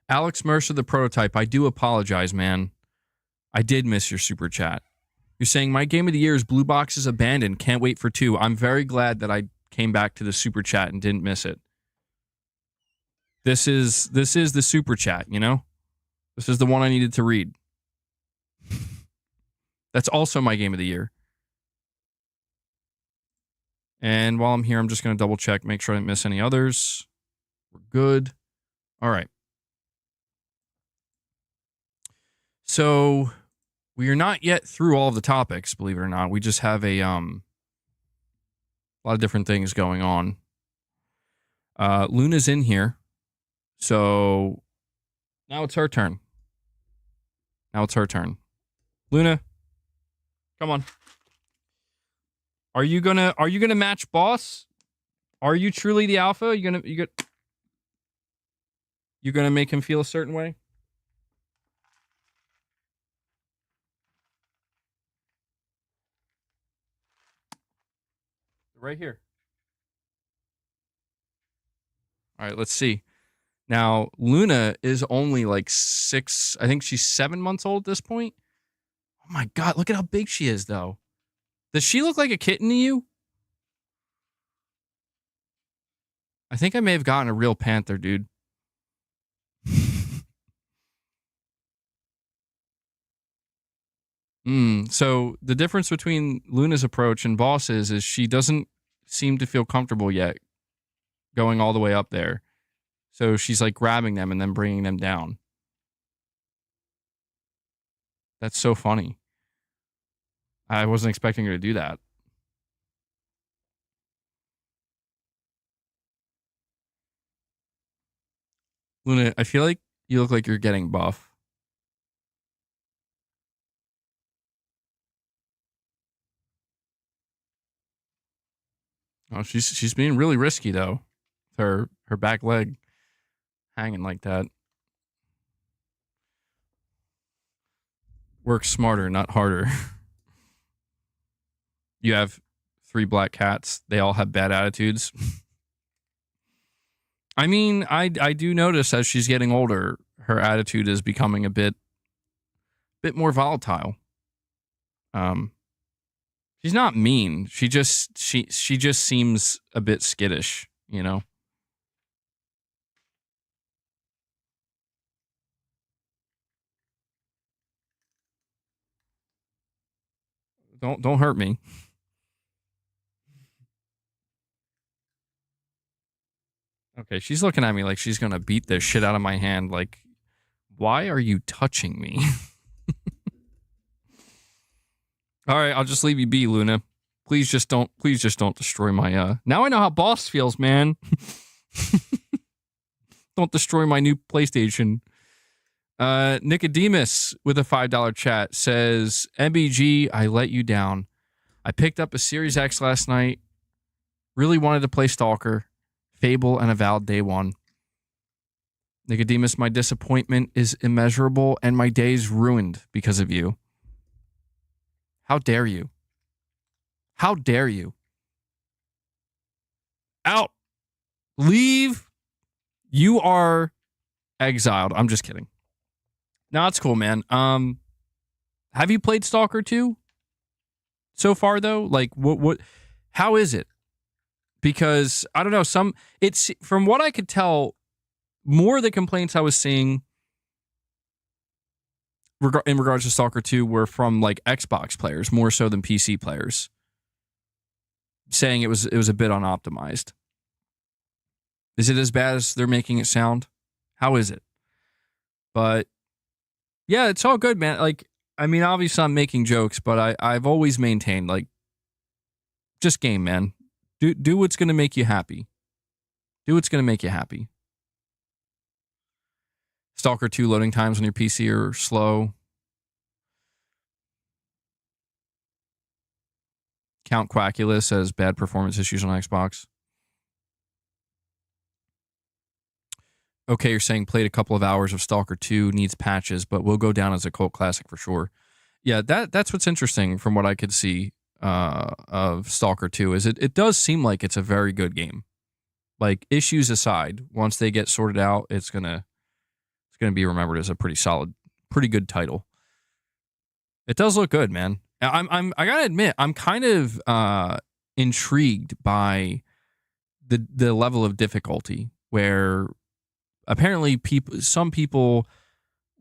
[SPEAKER 1] Alex Mercer, the prototype. I do apologize, man. I did miss your super chat. You're saying my game of the year is Blue Box's Abandoned. Can't wait for 2. I'm very glad that I came back to the super chat and didn't miss it. This is the super chat, you know? This is the one I needed to read. That's also my game of the year. And while I'm here, I'm just going to double check, make sure I didn't miss any others. We're good. All right. So we are not yet through all of the topics, believe it or not. We just have a lot of different things going on. Luna's in here. So now it's her turn. Luna, come on. Are you gonna match boss? Are you truly the alpha? You gonna make him feel a certain way? Right here. All right, let's see. Now, Luna is only like 6, I think she's 7 months old at this point. Oh my God, look at how big she is, though. Does she look like a kitten to you? I think I may have gotten a real panther, dude. So the difference between Luna's approach and Boss's is she doesn't seem to feel comfortable yet going all the way up there. So she's like grabbing them and then bringing them down. That's so funny. I wasn't expecting her to do that. Luna, I feel like you look like you're getting buff. Oh, she's being really risky though. Her back leg hanging like that. Work smarter, not harder. You have 3 black cats. They all have bad attitudes. I mean, I do notice as she's getting older, her attitude is becoming a bit more volatile. She's not mean. She just seems a bit skittish, you know. Don't hurt me. Okay, she's looking at me like she's gonna beat the shit out of my hand. Like, why are you touching me? All right, I'll just leave you be, Luna. Please just don't destroy my Now I know how boss feels, man. Don't destroy my new PlayStation. Nicodemus with a $5 chat says, MBG, I let you down. I picked up a Series X last night. Really wanted to play Stalker, Fable, and Avowed day one. Nicodemus, my disappointment is immeasurable and my day's ruined because of you. How dare you? How dare you? Out. Leave. You are exiled. I'm just kidding. No, it's cool, man. Have you played Stalker 2 so far though? Like what how is it? Because I don't know, it's from what I could tell, more of the complaints I was seeing in regards to Stalker 2 were from like Xbox players more so than PC players, saying it was a bit unoptimized. Is it as bad as they're making it sound? How is it? But yeah, it's all good, man. Like, I mean, obviously I'm making jokes, but I've always maintained, like, just game, man. Do what's gonna make you happy. Do what's gonna make you happy. Stalker 2 loading times on your PC are slow. Count Quacula says bad performance issues on Xbox. Okay, you're saying played a couple of hours of Stalker 2, needs patches, but will go down as a cult classic for sure. Yeah, that's what's interesting from what I could see of Stalker 2 is it does seem like it's a very good game. Like, issues aside, once they get sorted out, it's gonna be remembered as a pretty good title. It does look good, man. I gotta admit, I'm kind of intrigued by the level of difficulty where apparently some people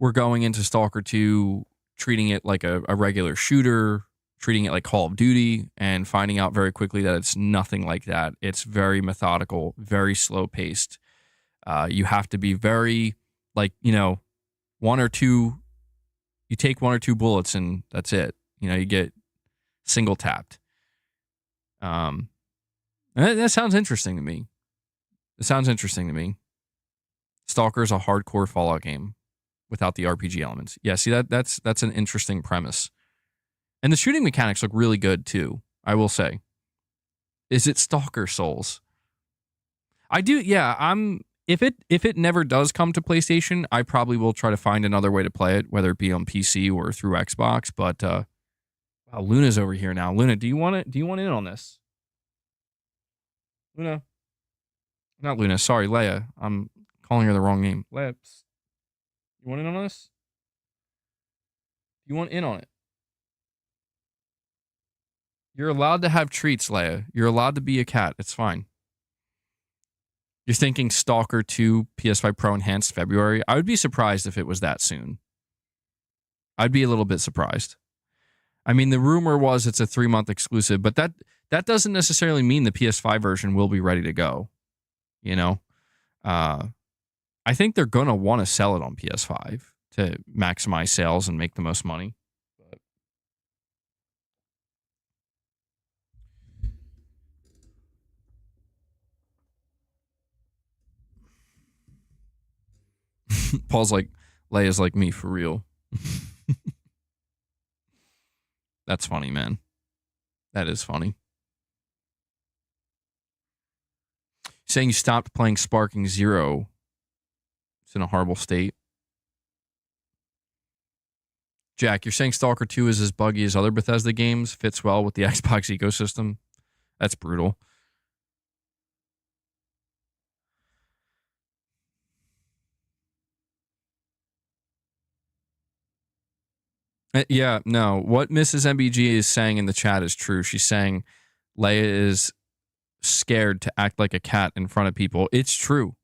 [SPEAKER 1] were going into Stalker 2 treating it like a regular shooter, treating it like Call of Duty, and finding out very quickly that it's nothing like that. It's very methodical, very slow paced. You have to be very, like, one or two, you take one or two bullets and that's it. You get single tapped. That sounds interesting to me. Stalker is a hardcore Fallout game without the RPG elements. Yeah, see, that's an interesting premise. And the shooting mechanics look really good too, I will say. Is it Stalker Souls? I do, yeah. If it never does come to PlayStation, I probably will try to find another way to play it, whether it be on PC or through Xbox. But wow, Luna's over here now. Luna, do you want in on this? Luna. Not Luna, sorry, Leia. I'm calling her the wrong name. Leia, you want in on this? You want in on it? You're allowed to have treats, Leia. You're allowed to be a cat. It's fine. You're thinking Stalker 2 PS5 Pro Enhanced February? I would be surprised if it was that soon. I'd be a little bit surprised. I mean, the rumor was it's a 3-month exclusive, but that doesn't necessarily mean the PS5 version will be ready to go. I think they're going to want to sell it on PS5 to maximize sales and make the most money. Paul's like, Leia's like me for real. That's funny, man. That is funny. Saying you stopped playing Sparking Zero. It's in a horrible state. Jack, you're saying Stalker 2 is as buggy as other Bethesda games, fits well with the Xbox ecosystem? That's brutal. Yeah, no. What Mrs. MBG is saying in the chat is true. She's saying Leia is scared to act like a cat in front of people. It's true.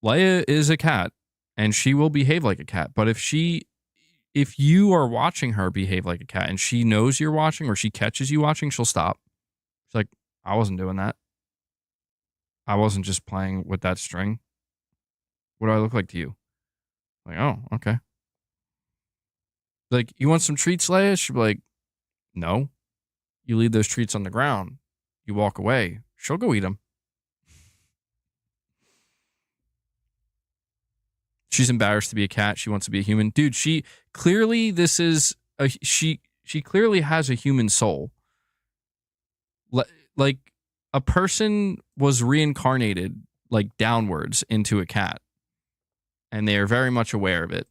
[SPEAKER 1] Leia is a cat, and she will behave like a cat. But if you are watching her behave like a cat and she knows you're watching or she catches you watching, she'll stop. She's like, I wasn't doing that. I wasn't just playing with that string. What do I look like to you? Like, oh, okay. Like, you want some treats, Leia? She'll be like, no. You leave those treats on the ground. You walk away. She'll go eat them. She's embarrassed to be a cat. She wants to be a human. Dude, she clearly clearly has a human soul. Like, a person was reincarnated, like, downwards into a cat. And they are very much aware of it.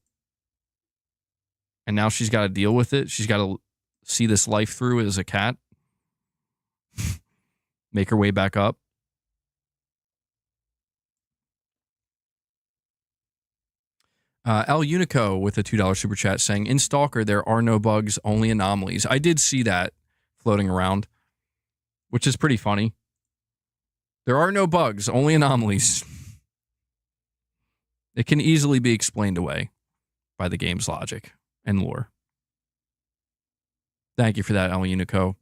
[SPEAKER 1] And now she's got to deal with it. She's got to see this life through as a cat. make her way back up. El Unico with a $2 super chat saying, in Stalker, there are no bugs, only anomalies. I did see that floating around, which is pretty funny. There are no bugs, only anomalies. It can easily be explained away by the game's logic and lore. Thank you for that, El Unico.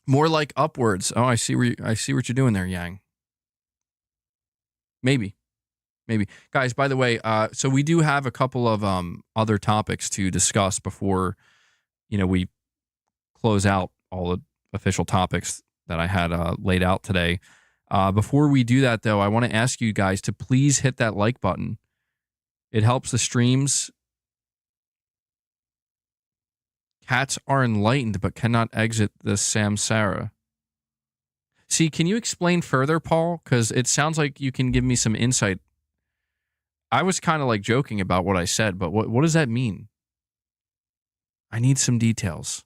[SPEAKER 1] More like upwards. Oh, I see what you're doing there, Yang. Maybe. Guys, by the way, so we do have a couple of other topics to discuss before, we close out all the official topics that I had laid out today. Before we do that, though, I want to ask you guys to please hit that like button. It helps the streams. Cats are enlightened but cannot exit the samsara. See, can you explain further, Paul? Because it sounds like you can give me some insight. I was kind of like joking about what I said, but what does that mean? I need some details,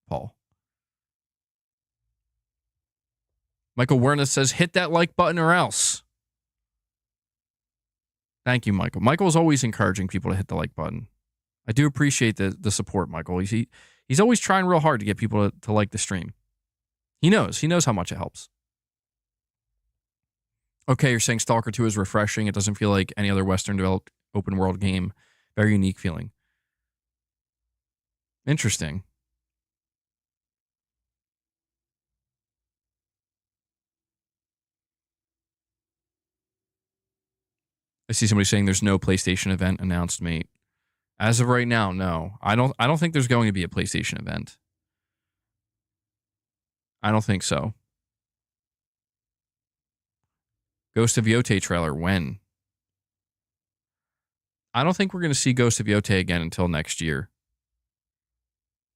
[SPEAKER 1] Paul. Michael Werner says, hit that like button or else. Thank you, Michael. Michael is always encouraging people to hit the like button. I do appreciate the support, Michael. He's always trying real hard to get people to like the stream. He knows how much it helps. Okay, you're saying Stalker 2 is refreshing. It doesn't feel like any other Western developed open world game. Very unique feeling. Interesting. I see somebody saying there's no PlayStation event announced, mate. As of right now, no. I don't think there's going to be a PlayStation event. I don't think so. Ghost of Yotei trailer, when? I don't think we're going to see Ghost of Yotei again until next year.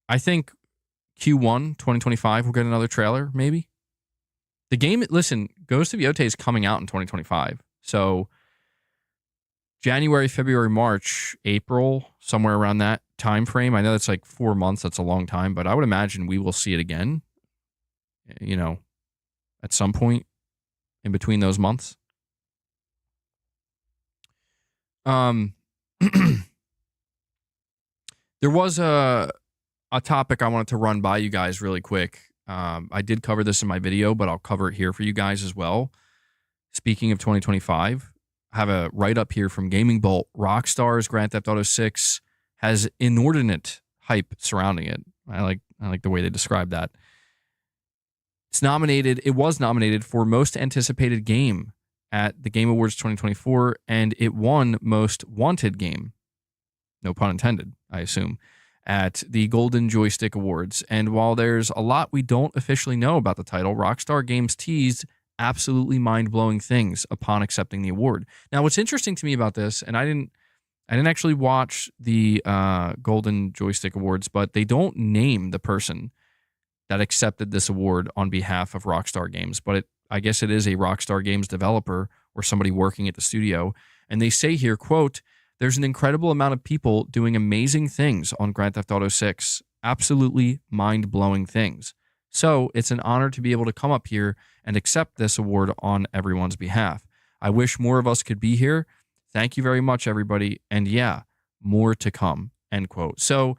[SPEAKER 1] I think Q1 2025 we'll get another trailer, maybe. The game, listen, Ghost of Yotei is coming out in 2025. So January, February, March, April, somewhere around that time frame. I know that's like 4 months. That's a long time, but I would imagine we will see it again, at some point in between those months. There was a topic I wanted to run by you guys really quick. I did cover this in my video, but I'll cover it here for you guys as well. Speaking of 2025, I have a write-up here from Gaming Bolt. Rockstar's Grand Theft Auto 6 has inordinate hype surrounding it. I like the way they describe that. It was nominated for Most Anticipated Game at the Game Awards 2024, and it won Most Wanted Game. No pun intended, I assume, at the Golden Joystick Awards. And while there's a lot we don't officially know about the title, Rockstar Games teased absolutely mind-blowing things upon accepting the award. Now, what's interesting to me about this, and I didn't actually watch the Golden Joystick Awards, but they don't name the person that accepted this award on behalf of Rockstar Games, but I guess it is a Rockstar Games developer or somebody working at the studio. And they say here, quote, there's an incredible amount of people doing amazing things on Grand Theft Auto 6, absolutely mind-blowing things. So it's an honor to be able to come up here and accept this award on everyone's behalf. I wish more of us could be here. Thank you very much, everybody. And yeah, more to come, end quote. So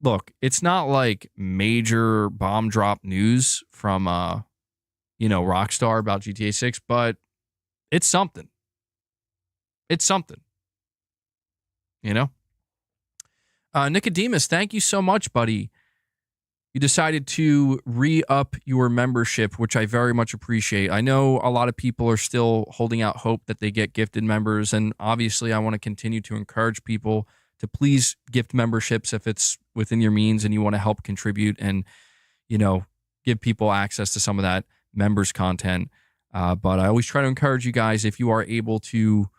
[SPEAKER 1] look, it's not like major bomb drop news from, Rockstar about GTA 6, but it's something. It's something. Nicodemus, thank you so much, buddy. You decided to re-up your membership, which I very much appreciate. I know a lot of people are still holding out hope that they get gifted members, and obviously I want to continue to encourage people to please gift memberships if it's within your means and you want to help contribute and, give people access to some of that members content. But I always try to encourage you guys, if you are able to,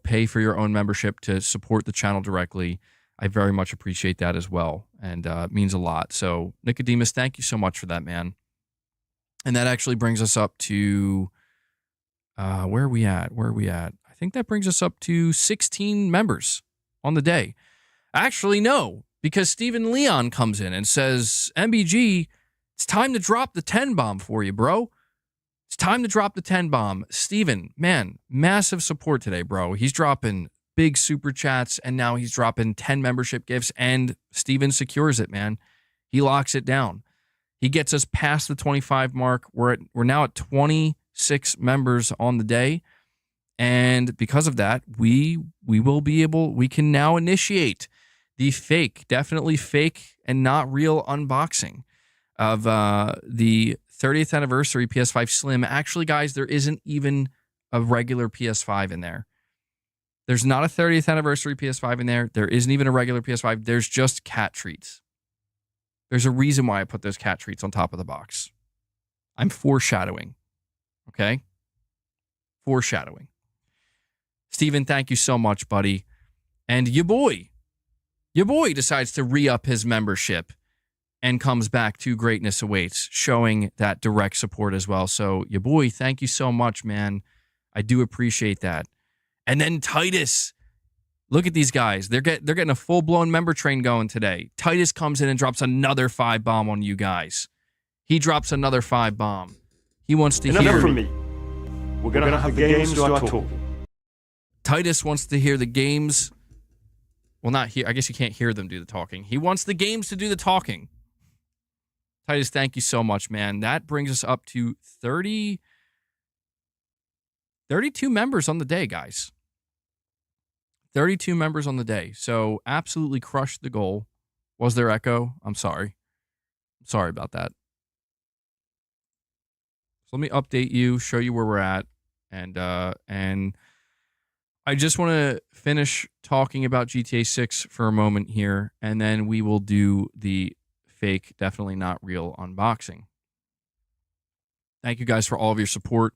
[SPEAKER 1] pay for your own membership to support the channel directly, I very much appreciate that as well. And it means a lot. So Nicodemus, thank you so much for that, man. And that actually brings us up to, where are we at? I think that brings us up to 16 members on the day. Actually, no, because Steven Leon comes in and says, MBG, it's time to drop the 10 bomb for you, bro. It's time to drop the 10 bomb. Steven, man, massive support today, bro. He's dropping big super chats, and now he's dropping 10 membership gifts, and Steven secures it, man. He locks it down. He gets us past the 25 mark. We're now at 26 members on the day. And because of that, we can now initiate the fake, definitely fake and not real unboxing of the 30th anniversary PS5 Slim. Actually, guys, there isn't even a regular PS5 in there. There's not a 30th anniversary PS5 in there. There isn't even a regular PS5. There's just cat treats. There's a reason why I put those cat treats on top of the box. I'm foreshadowing. Okay? Foreshadowing. Steven, thank you so much, buddy. And your boy decides to re-up his membership and comes back to greatness awaits, showing that direct support as well. So your boy, thank you so much, man. I do appreciate that. And then Titus, look at these guys. They're getting a full-blown member train going today. Titus comes in and drops another 5 bomb on you guys. He drops another 5 bomb. He wants to hear...
[SPEAKER 3] Enough from me. We're gonna have the games do our talk.
[SPEAKER 1] Titus wants to hear the games. Well, not here. I guess you can't hear them do the talking. He wants the games to do the talking. Titus, thank you so much, man. That brings us up to 32 members on the day, guys. 32 members on the day. So absolutely crushed the goal. Was there echo? I'm sorry. I'm sorry about that. So let me update you, show you where we're at. And I just want to finish talking about GTA 6 for a moment here, and then we will do the fake, definitely not real unboxing. Thank you guys for all of your support.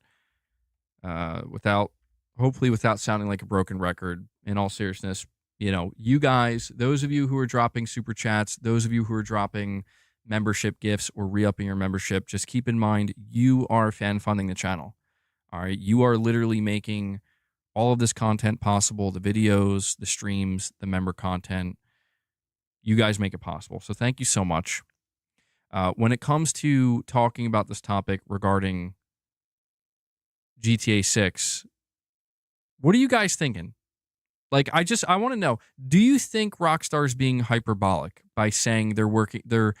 [SPEAKER 1] Hopefully without sounding like a broken record, in all seriousness, you guys, those of you who are dropping super chats, those of you who are dropping membership gifts or re-upping your membership, just keep in mind, you are fan funding the channel. All right. You are literally making all of this content possible, the videos, the streams, the member content. You guys make it possible. So thank you so much. When it comes to talking about this topic regarding GTA 6, what are you guys thinking? Like, I want to know, do you think Rockstar is being hyperbolic by saying they're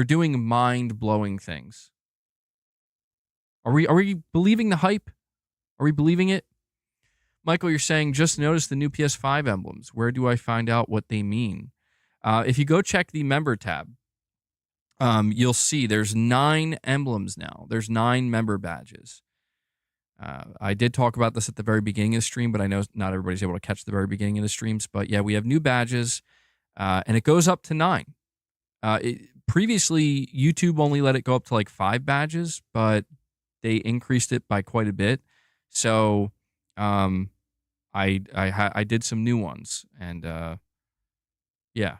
[SPEAKER 1] doing mind-blowing things? Are we believing the hype? Are we believing it? Michael, you're saying, just notice the new PS5 emblems. Where do I find out what they mean? If you go check the member tab, you'll see there's 9 emblems now. There's 9 member badges. I did talk about this at the very beginning of the stream, but I know not everybody's able to catch the very beginning of the streams. But yeah, we have new badges, and it goes up to 9. Previously, YouTube only let it go up to like 5 badges, but they increased it by quite a bit. So I did some new ones, and yeah,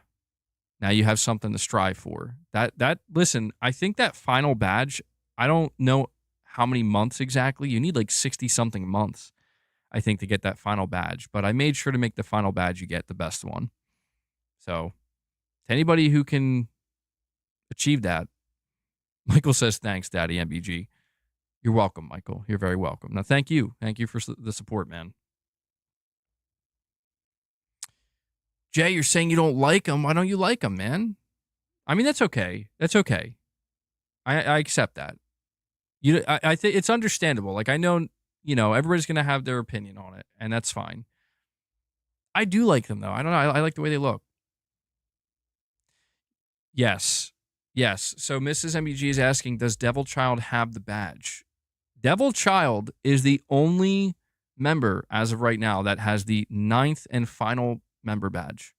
[SPEAKER 1] now you have something to strive for. Listen, I think that final badge, I don't know how many months exactly. You need like 60 something months, I think, to get that final badge. But I made sure to make the final badge you get the best one. So to anybody who can achieve that, Michael says, thanks, Daddy MBG. You're welcome, Michael. You're very welcome. Now, thank you. Thank you for the support, man. Jay, you're saying you don't like them. Why don't you like them, man? I mean, that's okay. That's okay. I accept that. I think it's understandable. Like, I know, everybody's going to have their opinion on it, and that's fine. I do like them, though. I don't know. I like the way they look. Yes. Yes. So Mrs. MBG is asking, does Devil Child have the badge? Devil Child is the only member as of right now that has the 9th and final member badge.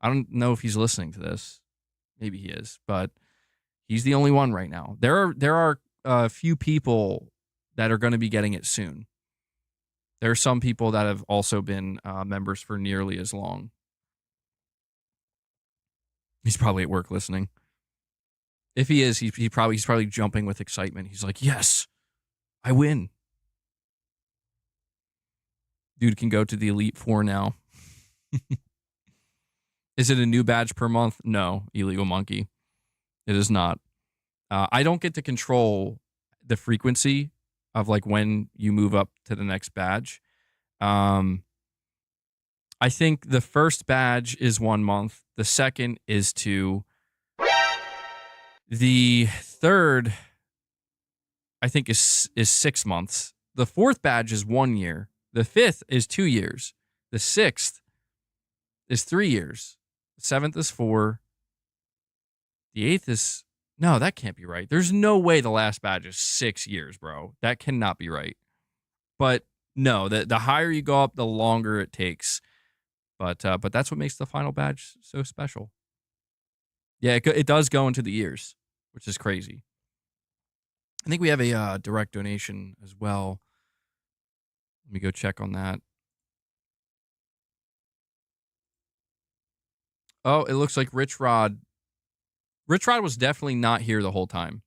[SPEAKER 1] I don't know if he's listening to this. Maybe he is, but he's the only one right now. There are a few people that are going to be getting it soon. There are some people that have also been members for nearly as long. He's probably at work listening. If he is, he's probably jumping with excitement. He's like, yes, I win. Dude can go to the Elite Four now. Is it a new badge per month? No, illegal monkey. It is not. I don't get to control the frequency of like when you move up to the next badge. I think the first badge is 1 month. The second is 2. The third, I think, is 6 months. The fourth badge is 1 year. The fifth is 2 years. The sixth is 3 years. The seventh is 4. The eighth is... No, that can't be right. There's no way the last badge is 6 years, bro. That cannot be right. But no, the higher you go up, the longer it takes. But that's what makes the final badge so special. Yeah, it does go into the years, which is crazy. I think we have a direct donation as well. Let me go check on that. Oh, it looks like Rich Rod was definitely not here the whole time.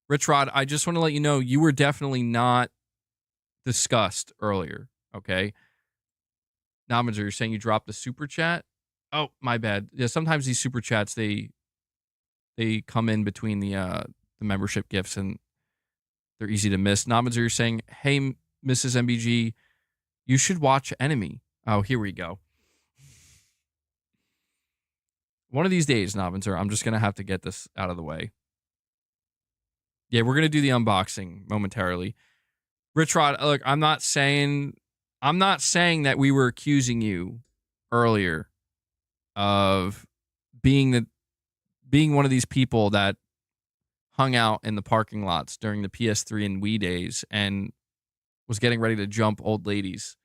[SPEAKER 1] Rich Rod, I just want to let you know you were definitely not discussed earlier, okay? Nominator, you're saying you dropped the super chat? Oh, my bad. Yeah, sometimes these super chats, they come in between the membership gifts and they're easy to miss. Nominator, you're saying, hey, Mrs. MBG, you should watch Enemy. Oh, here we go. One of these days, Novinzer, I'm just going to have to get this out of the way. Yeah, we're going to do the unboxing momentarily. Rich Rod, look, I'm not saying that we were accusing you earlier of being one of these people that hung out in the parking lots during the PS3 and Wii days and was getting ready to jump old ladies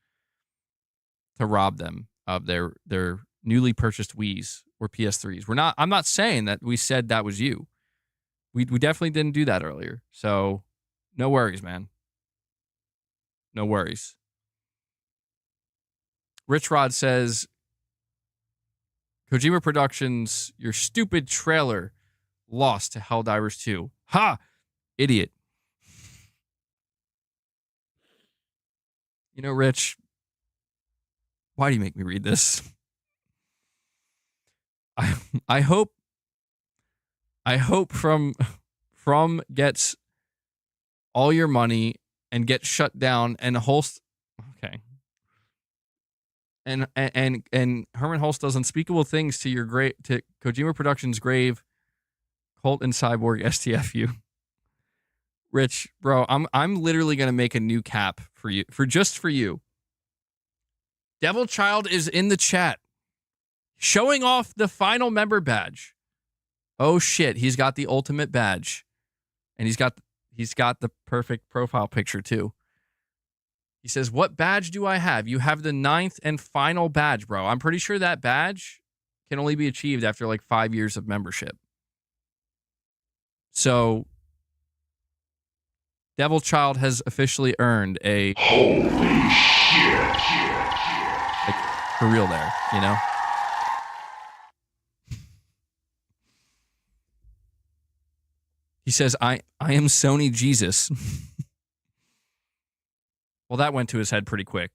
[SPEAKER 1] to rob them of their newly purchased Wiis or PS3s. I'm not saying that we said that was you. We definitely didn't do that earlier. So no worries, man. No worries. Rich Rod says, Kojima Productions, your stupid trailer lost to Helldivers 2. Ha! Idiot. You know, Rich, why do you make me read this? I hope from gets all your money and gets shut down and Holst okay. And Herman Holst does unspeakable things to to Kojima Productions' grave, Colt and Cyborg STFU. Rich, bro, I'm literally gonna make a new cap for you for you. Devil Child is in the chat, showing off the final member badge. Oh shit, he's got the ultimate badge, and he's got the perfect profile picture too. He says, "What badge do I have? You have the 9th and final badge, bro. I'm pretty sure that badge can only be achieved after like 5 years of membership. So, Devil Child has officially earned a
[SPEAKER 3] Holy shit.
[SPEAKER 1] like for real there, you know." He says, I am Sony Jesus. Well, that went to his head pretty quick.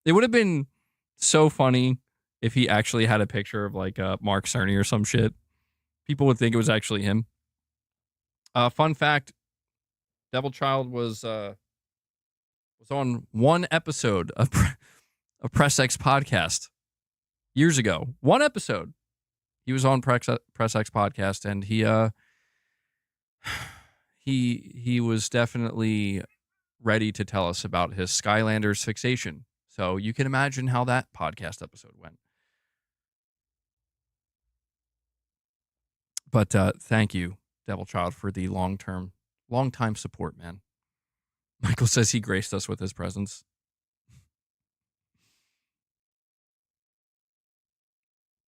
[SPEAKER 1] It would have been so funny if he actually had a picture of like Mark Cerny or some shit. People would think it was actually him. Fun fact, Devil Child was on one episode of Press X podcast years ago. One episode. He was on Press X podcast, and he was definitely ready to tell us about his Skylanders fixation. So you can imagine how that podcast episode went. But thank you, Devil Child, for the long time support, man. Michael says he graced us with his presence.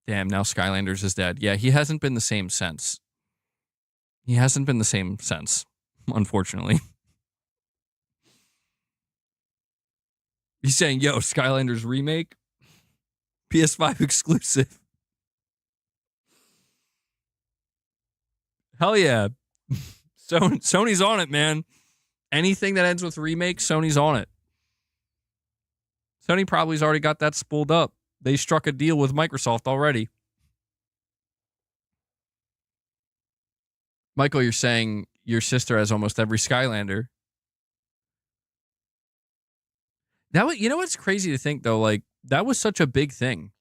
[SPEAKER 1] Damn, now Skylanders is dead. Yeah, he hasn't been the same since. Unfortunately. He's saying, yo, Skylanders remake? PS5 exclusive. Hell yeah. Sony's on it, man. Anything that ends with remake, Sony's on it. Sony probably's already got that spooled up. They struck a deal with Microsoft already. Michael, you're saying your sister has almost every Skylander. That was, you know what's crazy to think though, like that was such a big thing.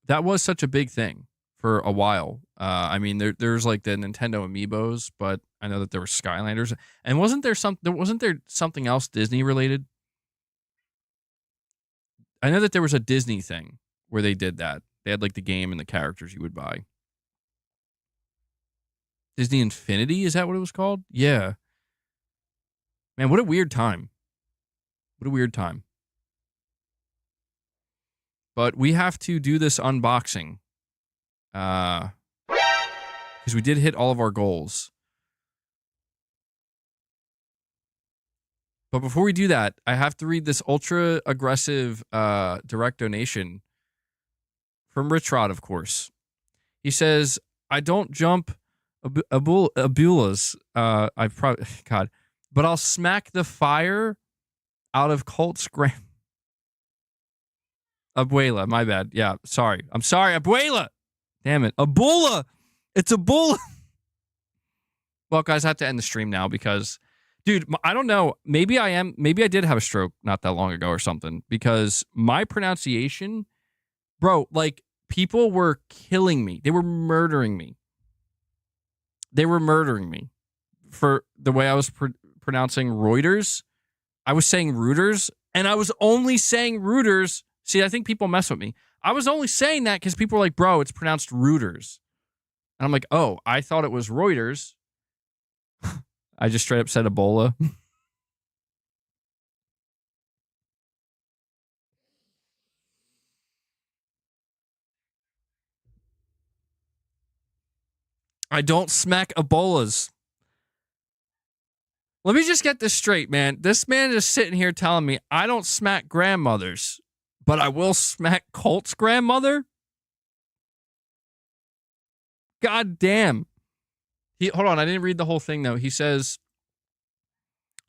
[SPEAKER 1] That was such a big thing for a while. I mean, there's like the Nintendo Amiibos, but I know that there were Skylanders, and wasn't there something else Disney related? I know that there was a Disney thing where they did that. They had like the game and the characters you would buy. Disney Infinity, is that what it was called? Yeah. Man, what a weird time. What a weird time. But we have to do this unboxing. Because we did hit all of our goals. But before we do that, I have to read this ultra aggressive direct donation from Rich Rod, of course. He says, I don't jump abulas. I probably, God, but I'll smack the fire out of Colt's Abuela, my bad. Yeah, sorry. I'm sorry, Abuela. Damn it. Abula. It's Abula. Well, guys, I have to end the stream now because, dude, I don't know. Maybe I did have a stroke not that long ago or something because my pronunciation, bro, like people were killing me. They were murdering me. They were murdering me for the way I was pronouncing Reuters. I was saying Reuters, and I was only saying Reuters. See, I think people mess with me. I was only saying that because people were like, bro, it's pronounced Reuters. And I'm like, oh, I thought it was Reuters. I just straight up said Ebola. I don't smack Ebolas. Let me just get this straight, man. This man is sitting here telling me I don't smack grandmothers, but I will smack Colt's grandmother? God damn. Hold on, I didn't read the whole thing, though. He says,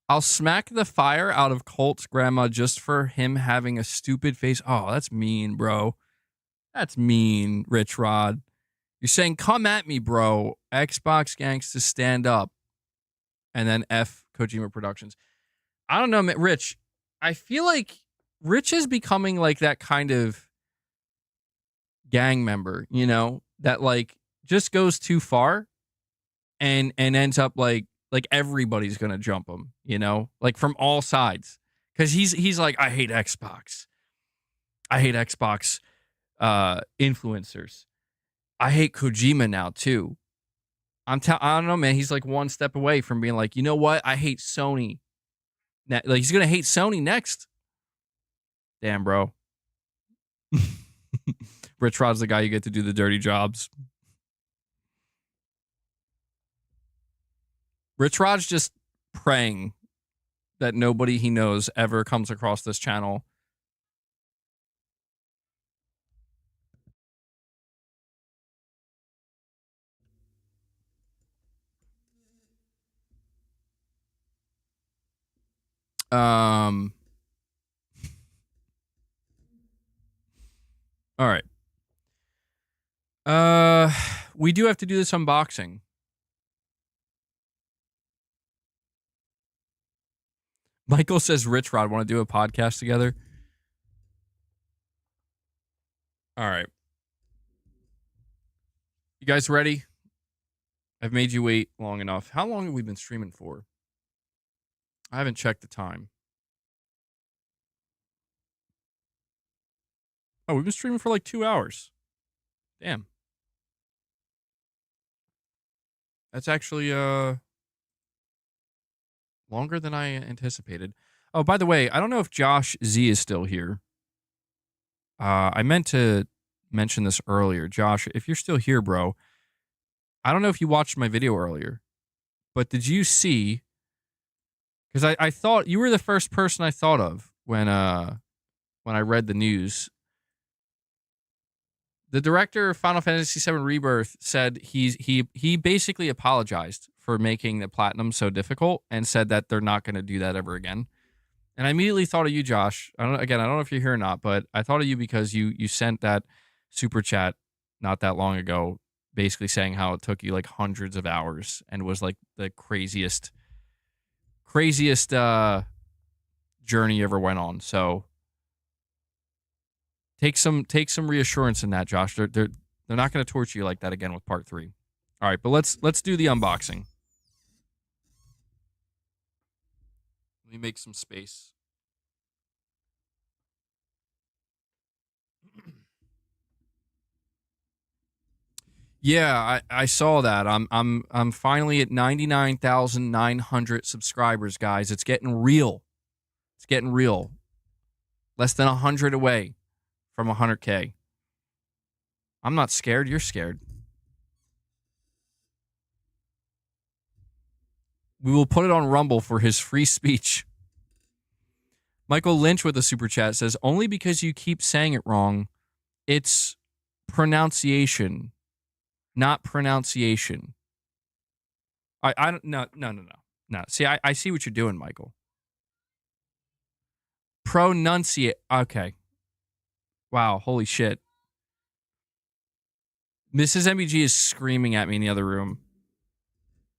[SPEAKER 1] I'll smack the fire out of Colt's grandma just for him having a stupid face. Oh, that's mean, bro. That's mean, Rich Rod. You're saying, come at me, bro. Xbox gangsters stand up. And then F Kojima Productions. I don't know, man. Rich, I feel like Rich is becoming like that kind of gang member, you know, that like just goes too far and ends up like everybody's gonna jump him, you know, like from all sides. Cause he's like, I hate Xbox. I hate Xbox influencers. I hate Kojima now too. I don't know, man. He's like one step away from being like, you know what? I hate Sony. Like he's gonna hate Sony next. Damn, bro. Rich Rod's the guy you get to do the dirty jobs. Rich Rod's just praying that nobody he knows ever comes across this channel. All right. We do have to do this unboxing. Michael says Rich Rod want to do a podcast together. All right. You guys ready? I've made you wait long enough. How long have we been streaming for? I haven't checked the time. Oh, we've been streaming for like 2 hours. Damn. That's actually longer than I anticipated. Oh, by the way, I don't know if Josh Z is still here. I meant to mention this earlier. Josh, if you're still here, bro, I don't know if you watched my video earlier, but did you see? Because I thought you were the first person I thought of when I read the news. The director of Final Fantasy VII Rebirth said he basically apologized for making the platinum so difficult and said that they're not going to do that ever again. And I immediately thought of you, Josh. I don't know if you're here or not, but I thought of you because you sent that super chat not that long ago, basically saying how it took you like hundreds of hours and was like the craziest journey you ever went on. So take some reassurance in that, Josh. They're not going to torture you like that again with part 3. All right, but let's do the unboxing. Let me make some space. Yeah, I saw that. I'm finally at 99,900 subscribers, guys. It's getting real. It's getting real. Less than 100 away from 100K. I'm not scared. You're scared. We will put it on Rumble for his free speech. Michael Lynch with a super chat says, only because you keep saying it wrong, it's pronunciation, not pronunciation. I don't, no. See, I see what you're doing, Michael. Pronunciate. Okay. Wow. Holy shit. Mrs. MBG is screaming at me in the other room.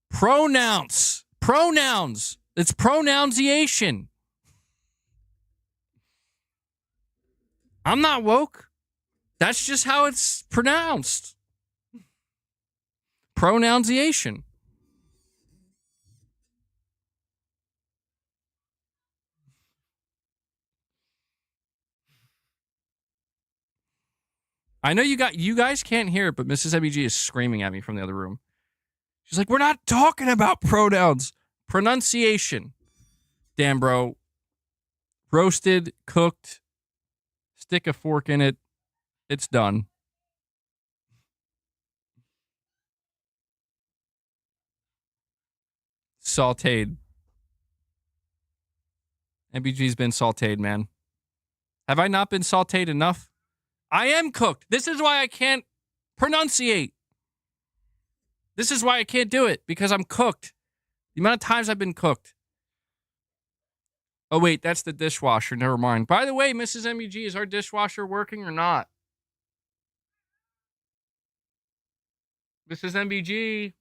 [SPEAKER 1] Pronouns. It's pronunciation. I'm not woke. That's just how it's pronounced. Pronunciation. I know you guys can't hear it, but Mrs. MBG is screaming at me from the other room. She's like, we're not talking about pronouns. Pronunciation. Damn, bro. Roasted, cooked, stick a fork in it. It's done. Sauteed. MBG's been sauteed, man. Have I not been sauteed enough? I am cooked. This is why I can't pronunciate. This is why I can't do it, because I'm cooked. The amount of times I've been cooked. Oh, wait, that's the dishwasher. Never mind. By the way, Mrs. MEG, is our dishwasher working or not? Mrs. MBG.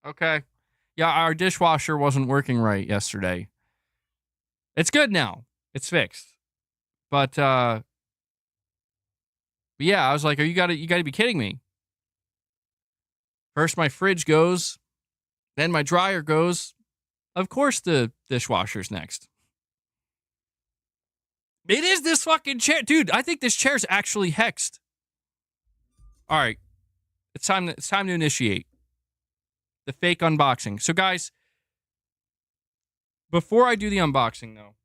[SPEAKER 1] Okay. Yeah, our dishwasher wasn't working right yesterday. It's good now. It's fixed. But yeah, I was like, you gotta be kidding me. First my fridge goes, then my dryer goes. Of course the dishwasher's next. It is this fucking chair. Dude, I think this chair's actually hexed. All right. It's time to initiate the fake unboxing. So guys, before I do the unboxing though,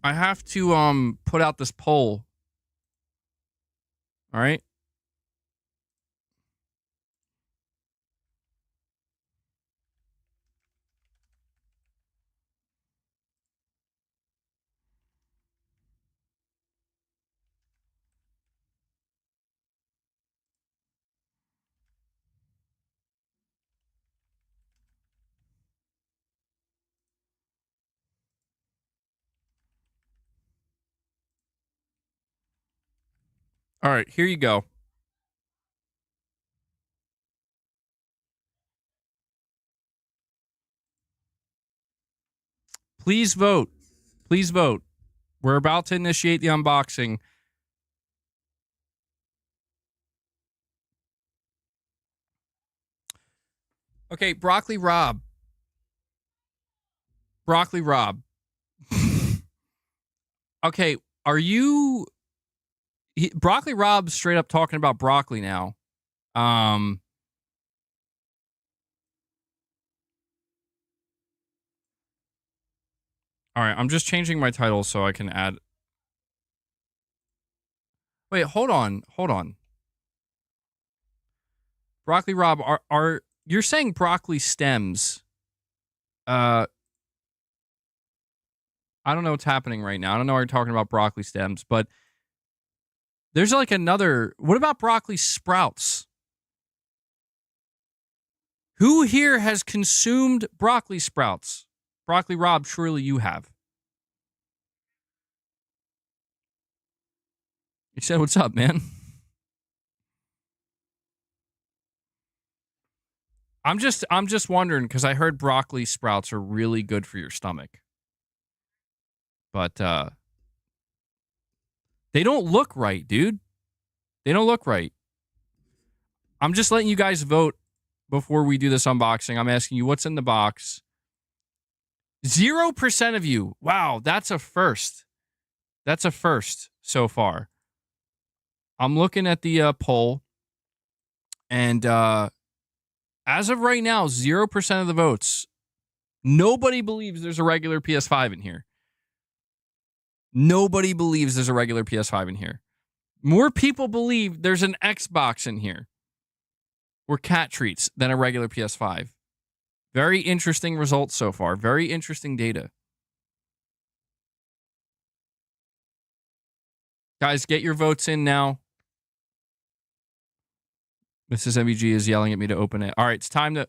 [SPEAKER 1] I have to put out this poll. All right? All right, here you go. Please vote. Please vote. We're about to initiate the unboxing. Okay, Broccoli Rob. Okay, are you... Broccoli Rob straight up talking about broccoli now. All right, I'm just changing my title so I can add... Wait, hold on. Broccoli Rob, are you're saying broccoli stems? I don't know what's happening right now. I don't know why you're talking about broccoli stems, but there's like another... What about broccoli sprouts? Who here has consumed broccoli sprouts? Broccoli Rob, surely you have. He said, "What's up, man?" I'm just wondering because I heard broccoli sprouts are really good for your stomach, but they don't look right, dude. They don't look right. I'm just letting you guys vote before we do this unboxing. I'm asking you what's in the box. 0% of you. Wow, that's a first. That's a first so far. I'm looking at the poll, and as of right now, 0% of the votes. Nobody believes there's a regular PS5 in here. Nobody believes there's a regular PS5 in here. More people believe there's an Xbox in here or cat treats than a regular PS5. Very interesting results so far. Very interesting data. Guys, get your votes in now. Mrs. MBG is yelling at me to open it. All right, it's time to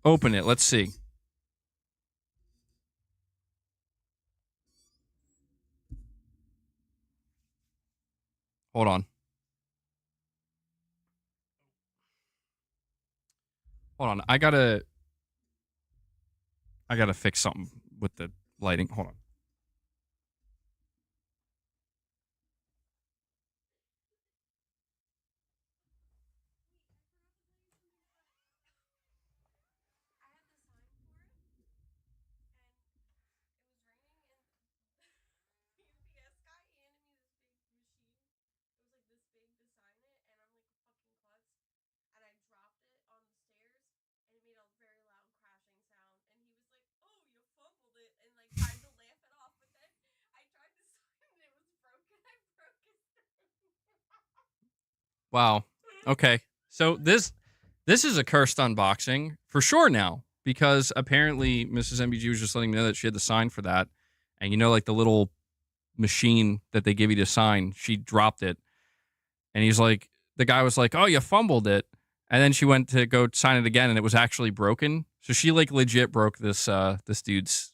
[SPEAKER 1] open it. Let's see. Hold on. Hold on. I gotta fix something with the lighting. Hold on. Wow. Okay. So this is a cursed unboxing for sure now because apparently Mrs. MBG was just letting me know that she had to sign for that. And you know, like the little machine that they give you to sign, she dropped it. And he's like, the guy was like, "Oh, you fumbled it." And then she went to go sign it again and it was actually broken. So she like legit broke this this dude's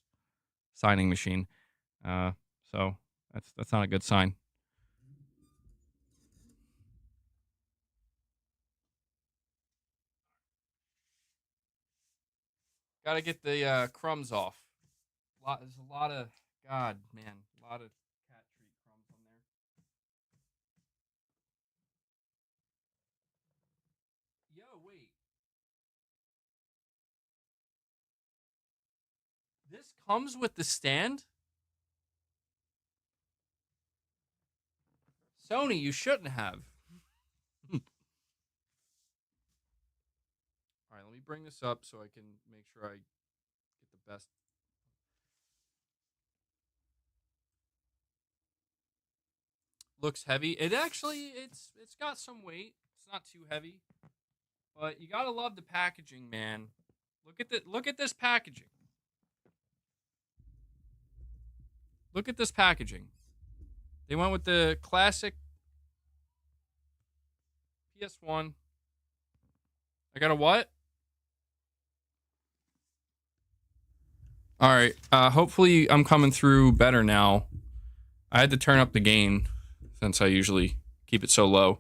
[SPEAKER 1] signing machine. So that's not a good sign. Got to get the crumbs off. There's a lot of God, man, a lot of cat treat crumbs on there. Yo, wait. This comes with the stand? Sony, you shouldn't have. All right, let me bring this up so I can make sure I get the best. Looks heavy. It actually it's got some weight. It's not too heavy. But you got to love the packaging, man. Look at this packaging. Look at this packaging. They went with the classic PS1. I got a what? All right. Hopefully I'm coming through better now. I had to turn up the gain since I usually keep it so low.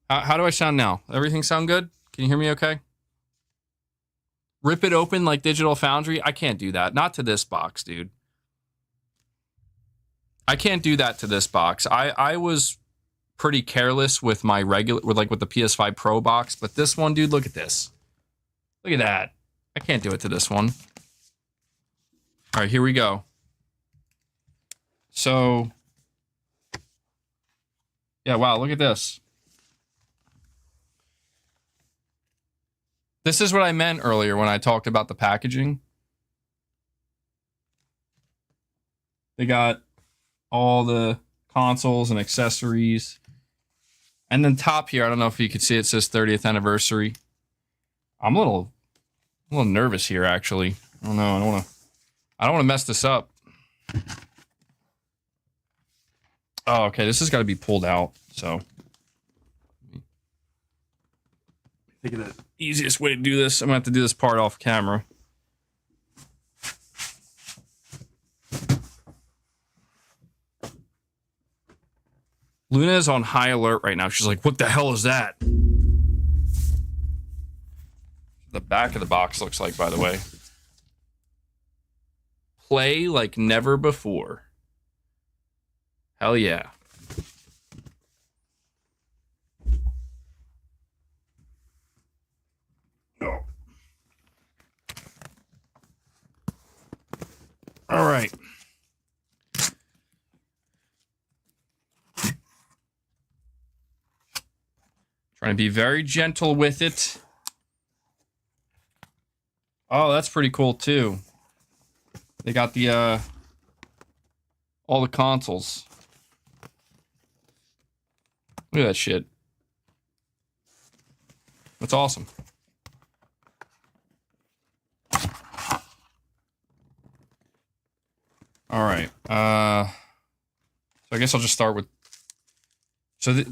[SPEAKER 1] How do I sound now? Everything sound good? Can you hear me okay? Rip it open like Digital Foundry? I can't do that. Not to this box, dude. I can't do that to this box. I was pretty careless with my regular, with the PS5 Pro box, but this one, dude, look at this. Look at that. I can't do it to this one. All right, here we go. So, yeah, wow, look at this. This is what I meant earlier when I talked about the packaging. They got all the consoles and accessories. And then top here, I don't know if you can see, it says 30th anniversary. I'm a little nervous here, actually. I don't know. I don't want to mess this up. Oh, okay. This has got to be pulled out. So let me think of the easiest way to do this. I'm gonna have to do this part off camera. Luna is on high alert right now. She's like, what the hell is that? The back of the box looks like, by the way. Play like never before. Hell yeah. Oh. All right. Trying to be very gentle with it. Oh, that's pretty cool too. They got the all the consoles. Look at that shit. That's awesome. All right. So I guess I'll just start with. So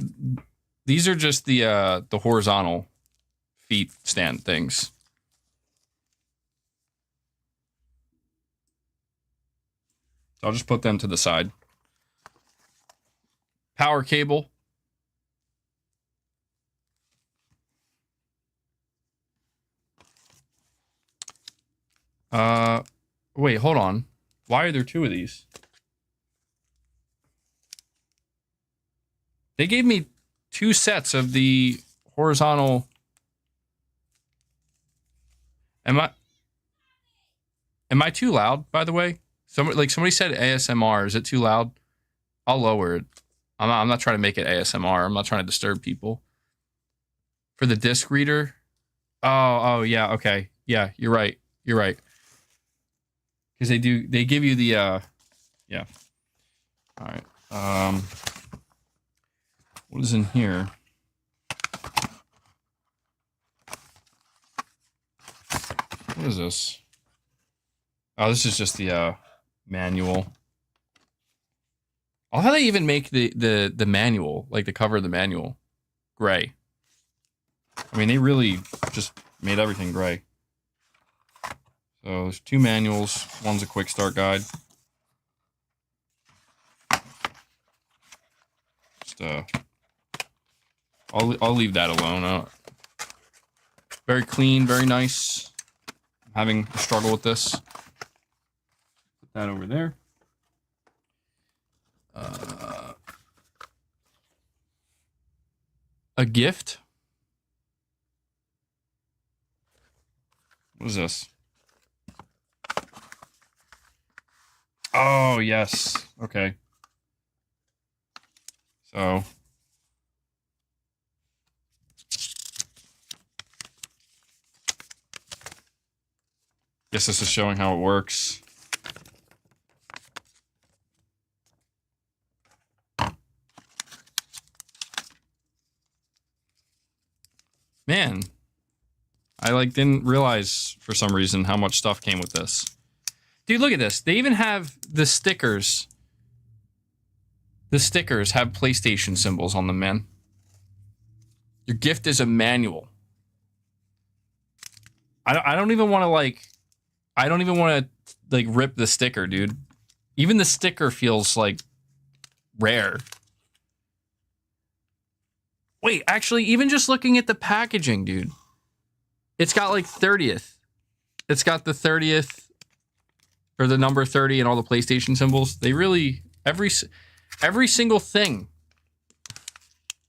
[SPEAKER 1] these are just the horizontal feet stand things. So I'll just put them to the side. Power cable. Wait, hold on. Why are there two of these? They gave me two sets of the horizontal. Am I too loud, by the way? Somebody said ASMR. Is it too loud? I'll lower it. I'm not trying to make it ASMR. I'm not trying to disturb people. For the disc reader. Oh yeah, okay. Yeah, you're right. You're right. Because they give you the yeah. All right. What is in here? What is this? Oh, this is just the manual. Oh, how they even make the manual, like the cover of the manual, gray. I mean, they really just made everything gray. So there's two manuals. One's a quick start guide. Just I'll leave that alone. Very clean, very nice. I'm having a struggle with this. Put that over there. A gift. What is this? Oh, yes. Okay. So. Guess this is showing how it works. Man, I didn't realize for some reason how much stuff came with this. Dude, look at this. They even have the stickers. The stickers have PlayStation symbols on them, man. Your gift is a manual. I don't even want to I don't even want to rip the sticker, dude. Even the sticker feels rare. Wait, actually, even just looking at the packaging, dude. It's got 30th. It's got the 30th or the number 30 and all the PlayStation symbols. They really every single thing.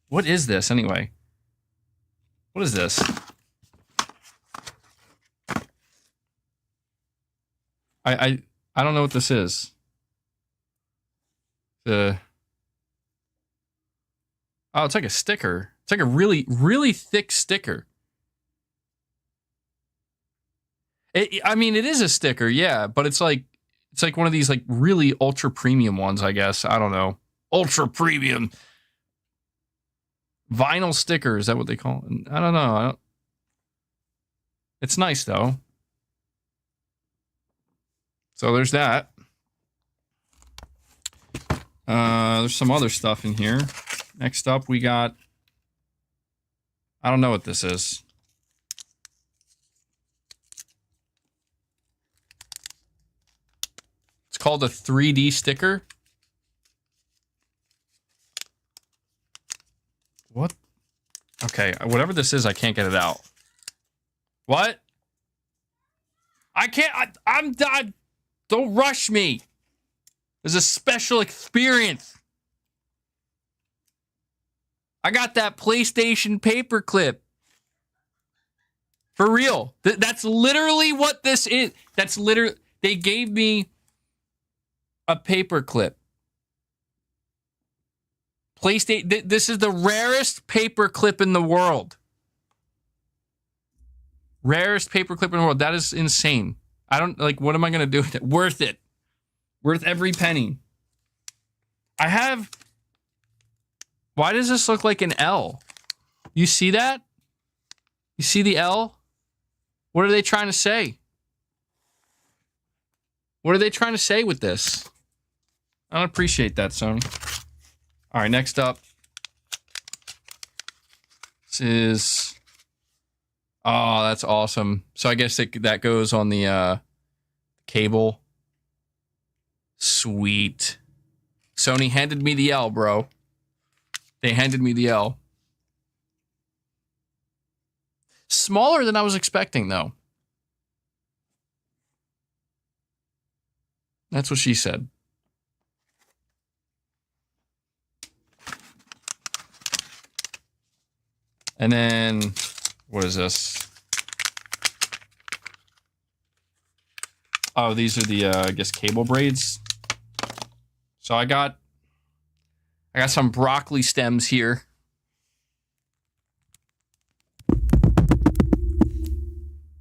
[SPEAKER 1] What is this anyway? What is this? I don't know what this is. Oh, it's like a sticker. It's like a really, really thick sticker. I mean, it is a sticker, yeah, but it's like one of these really ultra premium ones, I guess. I don't know. Ultra premium vinyl sticker, is that what they call it? I don't know. It's nice though. So there's that. There's some other stuff in here. Next up, we got. I don't know what this is. called a 3D sticker. What? Okay, whatever this is, I can't get it out. What? I can't. I'm done. Don't rush me. There's a special experience. I got that PlayStation paperclip. For real. That's literally what this is. That's literally... They gave me a paperclip. PlayStation... This is the rarest paperclip in the world. Rarest paperclip in the world. That is insane. I don't... Like, what am I going to do with it? Worth it. Worth every penny. I have... Why does this look like an L? You see that? You see the L? What are they trying to say? What are they trying to say with this? I don't appreciate that, Sony. All right, next up. This is... Oh, that's awesome. So I guess that goes on the cable. Sweet. Sony handed me the L, bro. They handed me the L. Smaller than I was expecting, though. That's what she said. And then, what is this? Oh, these are the, I guess, cable braids. So I got some broccoli stems here.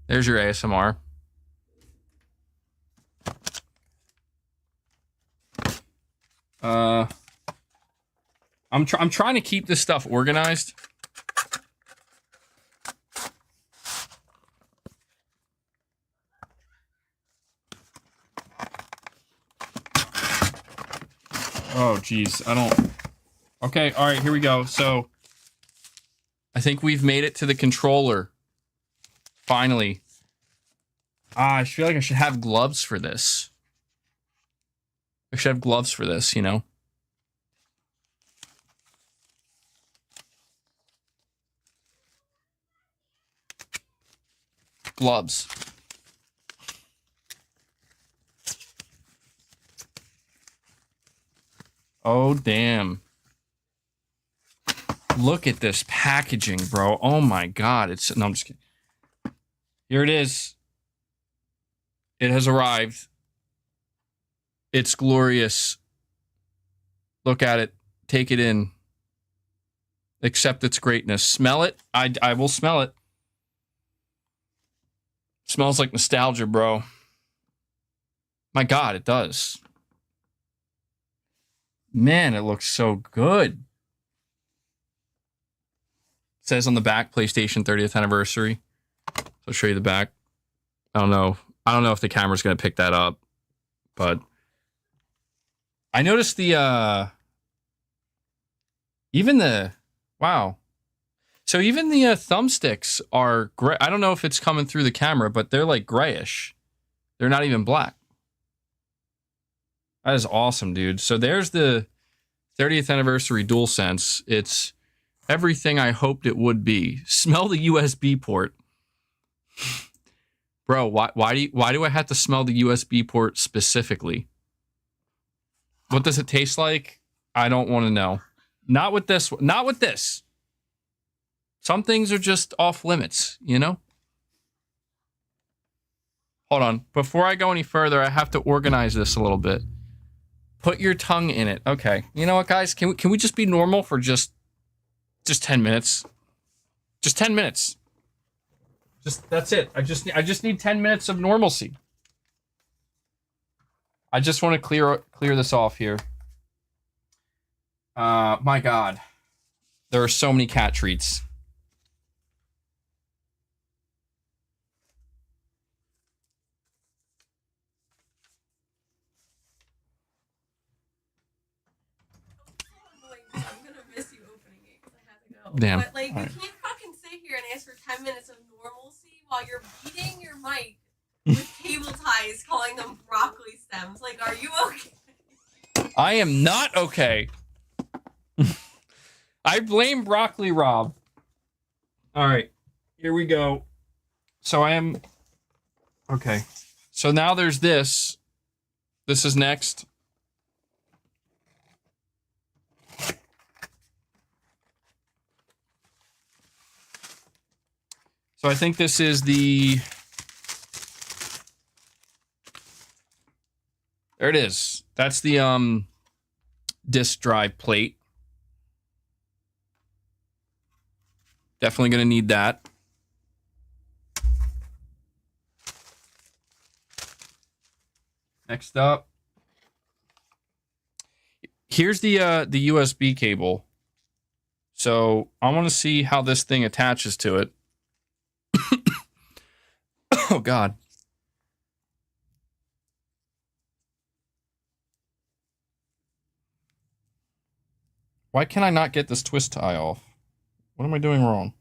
[SPEAKER 1] There's your ASMR. I'm trying to keep this stuff organized. Oh, geez. I don't... Okay, all right, here we go. So, I think we've made it to the controller. Finally. I feel like I should have gloves for this. I should have gloves for this, you know? Gloves. Oh, damn. Look at this packaging, bro. Oh, my God. It's... No, I'm just kidding. Here it is. It has arrived. It's glorious. Look at it. Take it in. Accept its greatness. Smell it. I will smell it. Smells like nostalgia, bro. My God, it does. Man, it looks so good. It says on the back, PlayStation 30th anniversary. I'll show you the back. I don't know if the camera's going to pick that up, but I noticed the, wow. So even the thumbsticks are gray. I don't know if it's coming through the camera, but they're like grayish. They're not even black. That is awesome, dude. So there's the 30th anniversary DualSense. It's everything I hoped it would be. Smell the USB port. Bro, why do I have to smell the USB port specifically? What does it taste like? I don't want to know. Not with this. Not with this. Some things are just off limits, you know? Hold on. Before I go any further, I have to organize this a little bit. Put your tongue in it. Okay. You know what, guys? Can we just be normal for just 10 minutes? Just 10 minutes. That's it. I just need 10 minutes of normalcy. I just want to clear this off here. My God. There are so many cat treats.
[SPEAKER 4] I'm gonna miss you opening it because I have to go.
[SPEAKER 1] Damn.
[SPEAKER 4] But like, you can't fucking sit here and ask for 10 minutes of normalcy while you're beating your mic with cable ties eyes, calling them broccoli stems. Like, are you okay?
[SPEAKER 1] I am not okay. I blame Broccoli Rob. All right, here we go. So I am... Okay. So now there's this. This is next. So I think this is the... There it is. That's the disk drive plate. Definitely going to need that. Next up. Here's the USB cable. So I want to see how this thing attaches to it. Oh, God. Why can I not get this twist tie off? What am I doing wrong?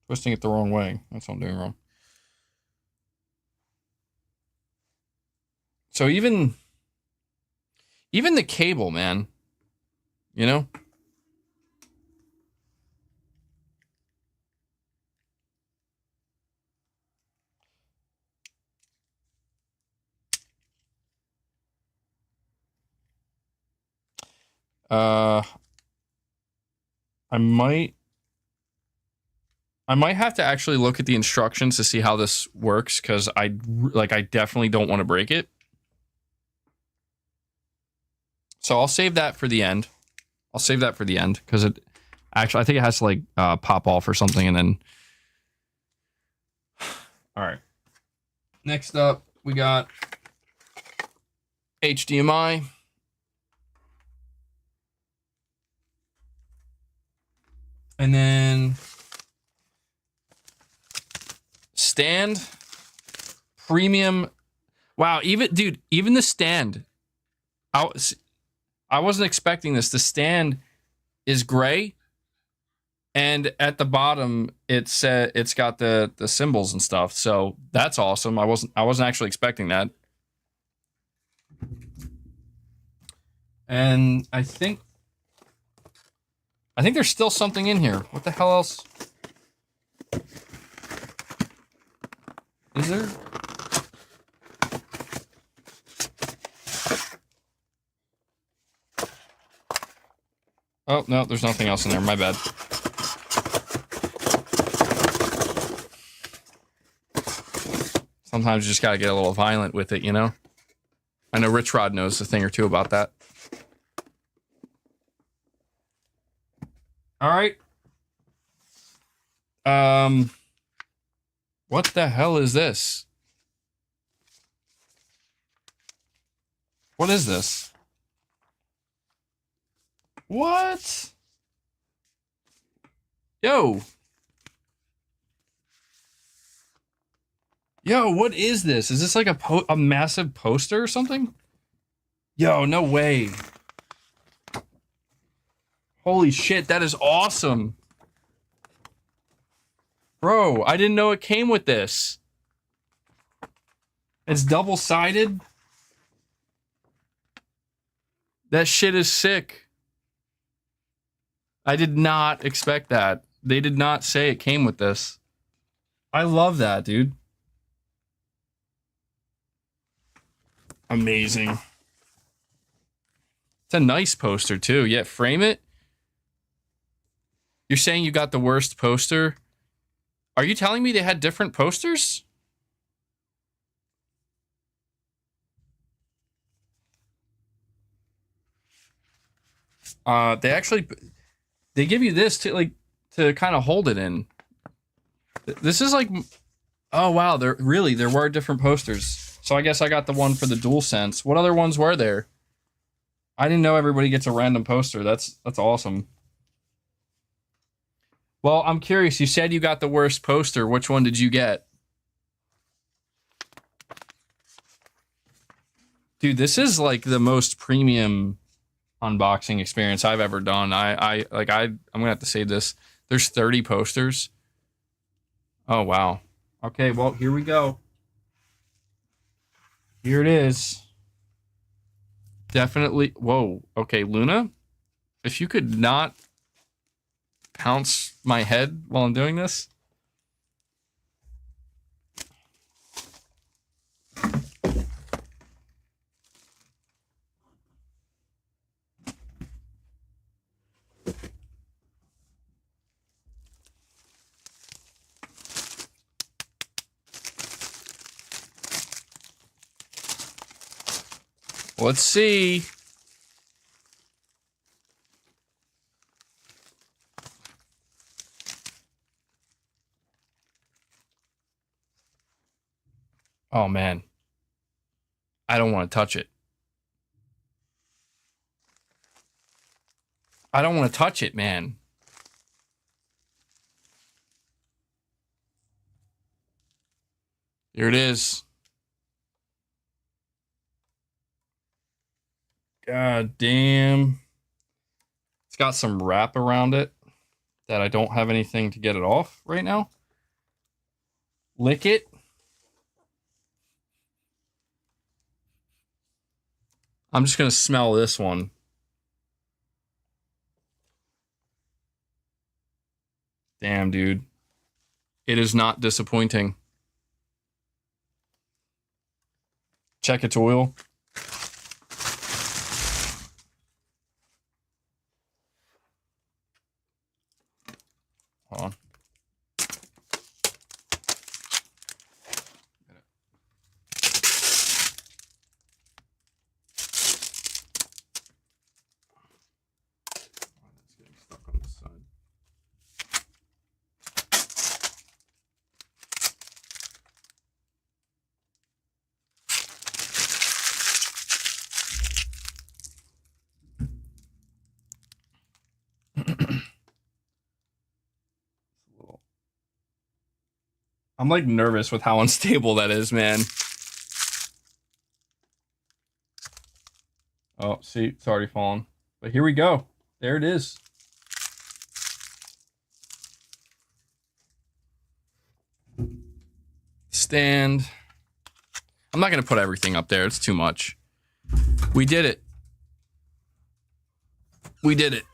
[SPEAKER 1] Twisting it the wrong way. That's what I'm doing wrong. So even the cable, man, you know? I might have to actually look at the instructions to see how this works, because I definitely don't want to break it. So I'll save that for the end. Because it actually, I think it has to like pop off or something, and then. All right. Next up, we got HDMI. And then stand, premium. Wow, even the stand. I wasn't expecting this. The stand is gray, and at the bottom it's got the symbols and stuff. So that's awesome. I wasn't actually expecting that. And I think there's still something in here. What the hell else? Is there? Oh, no, there's nothing else in there. My bad. Sometimes you just gotta get a little violent with it, you know? I know Rich Rod knows a thing or two about that. All right. What the hell is this? What is this? What? Yo, what is this? Is this like a massive poster or something? Yo, no way. Holy shit, that is awesome. Bro, I didn't know it came with this. It's double-sided. That shit is sick. I did not expect that. They did not say it came with this. I love that, dude. Amazing. It's a nice poster, too. Yeah, frame it. You're saying you got the worst poster? Are you telling me they had different posters? They give you this to kind of hold it in. This is like, oh wow, there were different posters. So I guess I got the one for the DualSense. What other ones were there? I didn't know everybody gets a random poster. That's awesome. Well, I'm curious. You said you got the worst poster. Which one did you get? Dude, this is like the most premium unboxing experience I've ever done. I'm gonna have to save this. There's 30 posters. Oh wow. Okay, well, here we go. Here it is. Definitely. Whoa. Okay, Luna, if you could not pounce my head while I'm doing this. Let's see. Oh, man. I don't want to touch it. I don't want to touch it, man. Here it is. God damn. It's got some wrap around it that I don't have anything to get it off right now. Lick it. I'm just going to smell this one. Damn, dude. It is not disappointing. Check its oil. Hold on. It's getting stuck on this side. I'm like nervous with how unstable that is, man. Oh, see, it's already fallen. But here we go. There it is. Stand. I'm not going to put everything up there. It's too much. We did it. We did it.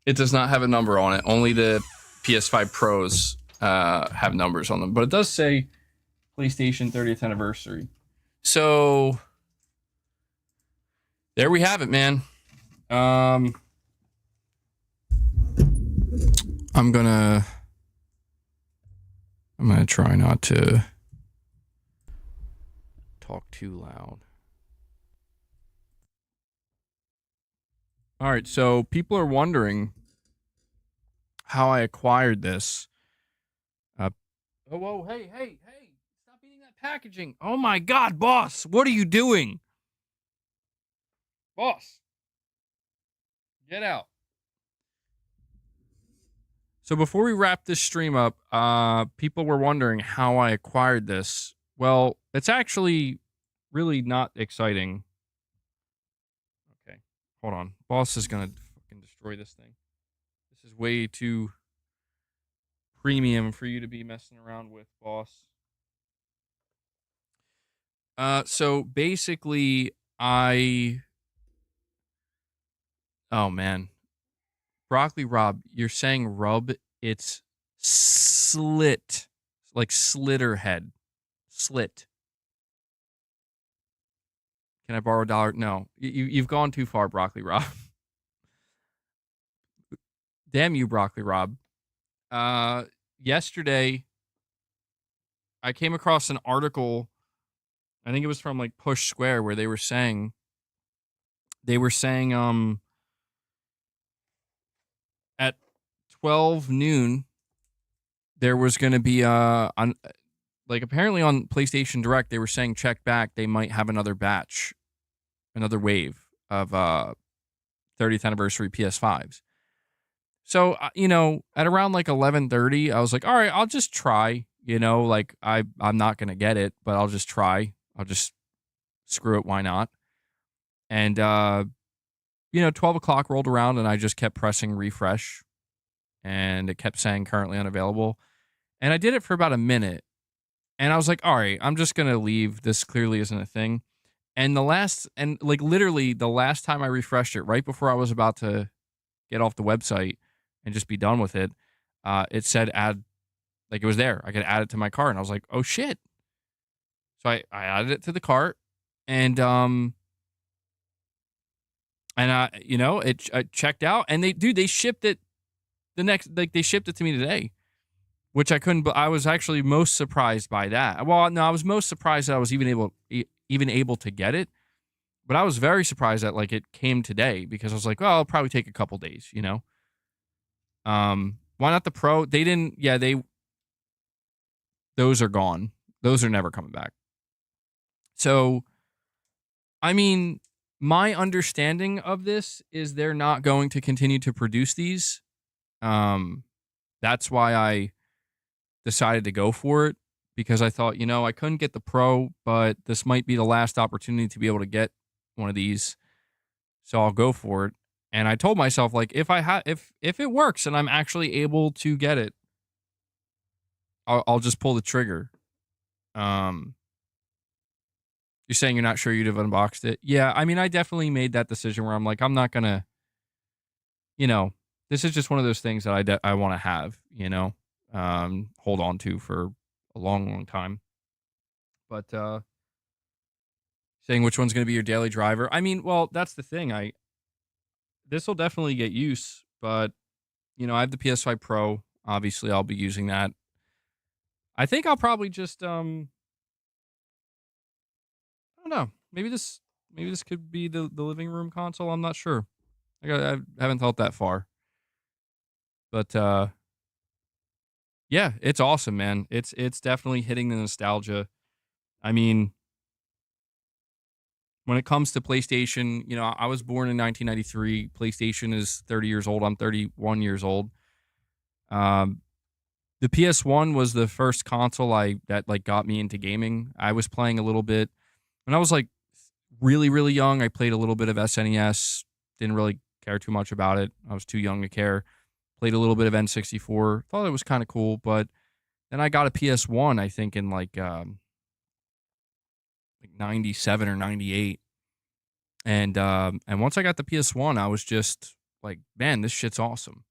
[SPEAKER 1] It does not have a number on it. Only the PS5 Pros have numbers on them. But it does say PlayStation 30th anniversary. So there we have it, man. I'm gonna try not to talk too loud. All right, so people are wondering how I acquired this. Oh, whoa, hey, stop eating that packaging. Oh my God, boss, what are you doing? Boss, get out. So before we wrap this stream up, people were wondering how I acquired this. Well, it's actually really not exciting. Okay, hold on. Boss is gonna fucking destroy this thing. This is way too premium for you to be messing around with, boss. So basically, oh man, Broccoli Rob, you're saying rub? It's slit, like slitter head, slit. Can I borrow $1? No, you've gone too far, Broccoli Rob. Damn you, Broccoli Rob. Yesterday, I came across an article. I think it was from like Push Square, where they were saying at 12 noon there was going to be on, like, apparently on PlayStation Direct they were saying check back, they might have another batch, another wave of 30th anniversary PS5s. So you know, at around like 11:30 I was like, all right, I'll just try, you know, like I'm not going to get it, but I'll just try. I'll just screw it, why not? And you know, 12 o'clock rolled around and I just kept pressing refresh and it kept saying currently unavailable. And I did it for about a minute. And I was like, all right, I'm just going to leave. This clearly isn't a thing. And literally the last time I refreshed it, right before I was about to get off the website and just be done with it, it said add, like it was there. I could add it to my cart. And I was like, oh shit. So I added it to the cart and it checked out and they shipped it they shipped it to me today, which I couldn't, but I was actually most surprised by that. Well, no, I was most surprised that I was even able to get it, but I was very surprised that like it came today because I was like, well, it'll probably take a couple days, you know? Why not the Pro? They didn't, yeah, those are gone. Those are never coming back. So, I mean, my understanding of this is they're not going to continue to produce these. That's why I decided to go for it, because I thought, I couldn't get the Pro, but this might be the last opportunity to be able to get one of these. So I'll go for it. And I told myself, like, if it works and I'm actually able to get it, I'll just pull the trigger. You're saying you're not sure you'd have unboxed it? Yeah, I mean, I definitely made that decision where I'm like, I'm not gonna, this is just one of those things that I want to have, hold on to for a long, long time. But saying which one's gonna be your daily driver? I mean, well, that's the thing. This will definitely get use, but I have the PS5 Pro. Obviously, I'll be using that. I think I'll probably just I don't know. Maybe this could be the living room console. I'm not sure. I haven't thought that far. But yeah, it's awesome, man. It's definitely hitting the nostalgia. I mean, when it comes to PlayStation, I was born in 1993. PlayStation is 30 years old. I'm 31 years old. The PS1 was the first console that got me into gaming. I was playing a little bit when I was like really, really young. I played a little bit of SNES. Didn't really care too much about it. I was too young to care. Played a little bit of N64. Thought it was kind of cool, but then I got a PS1, I think in like 97 or 98. And once I got the PS1, I was just like, man, this shit's awesome,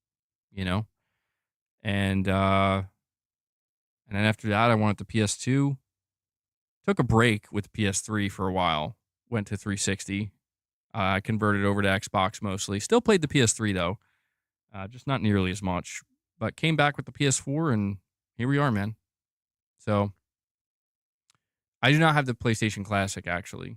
[SPEAKER 1] And then after that, I wanted the PS2. Took a break with PS3 for a while. Went to 360. I converted over to Xbox mostly. Still played the PS3 though, just not nearly as much. But came back with the PS4, and here we are, man. So I do not have the PlayStation Classic actually,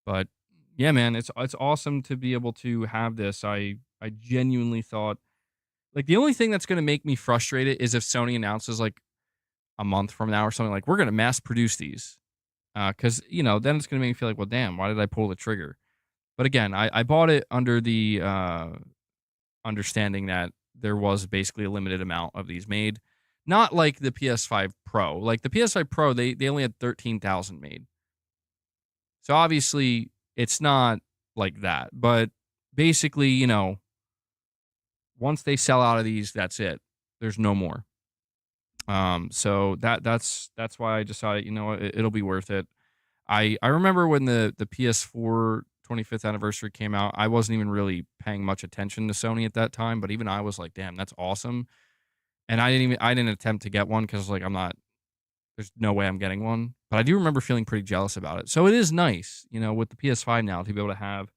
[SPEAKER 1] but yeah, man, it's awesome to be able to have this. I genuinely thought, like, the only thing that's going to make me frustrated is if Sony announces like a month from now or something, like, we're going to mass produce these. Because, then it's going to make me feel like, well, damn, why did I pull the trigger? But again, I bought it under the understanding that there was basically a limited amount of these made. Not like the PS5 Pro. Like the PS5 Pro, they only had 13,000 made. So obviously, it's not like that. But basically, once they sell out of these, that's it. There's no more. So that's why I decided, it'll be worth it. I remember when the PS4 25th anniversary came out, I wasn't even really paying much attention to Sony at that time, but even I was like, damn, that's awesome. And I didn't attempt to get one because like, there's no way I'm getting one, but I do remember feeling pretty jealous about it. So it is nice, with the PS5 now to be able to have,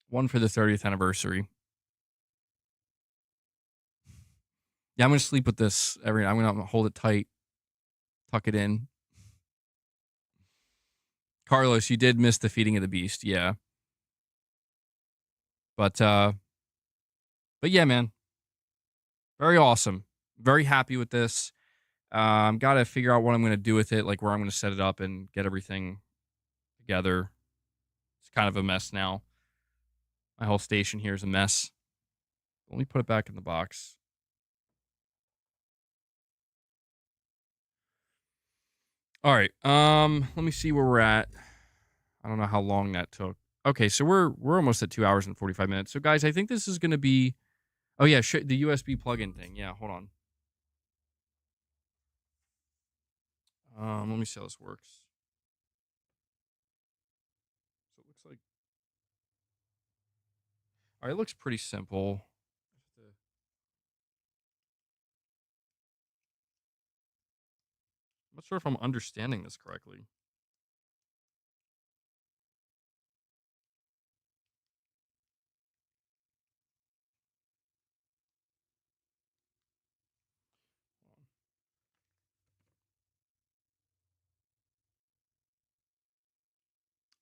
[SPEAKER 1] one for the 30th anniversary. Yeah, I'm going to sleep with this I'm going to hold it tight, tuck it in. Carlos, you did miss the feeding of the beast, yeah. But yeah, man. Very awesome. Very happy with this. Got to figure out what I'm going to do with it, like where I'm going to set it up and get everything together. It's kind of a mess now. My whole station here is a mess. Let me put it back in the box. All right. Let me see where we're at. I don't know how long that took. Okay, so we're almost at 2 hours and 45 minutes. So guys, I think this is going to be, oh yeah, the USB plug-in thing. Yeah, hold on. Let me see how this works. So it looks like, all right, it looks pretty simple. I'm not sure if I'm understanding this correctly.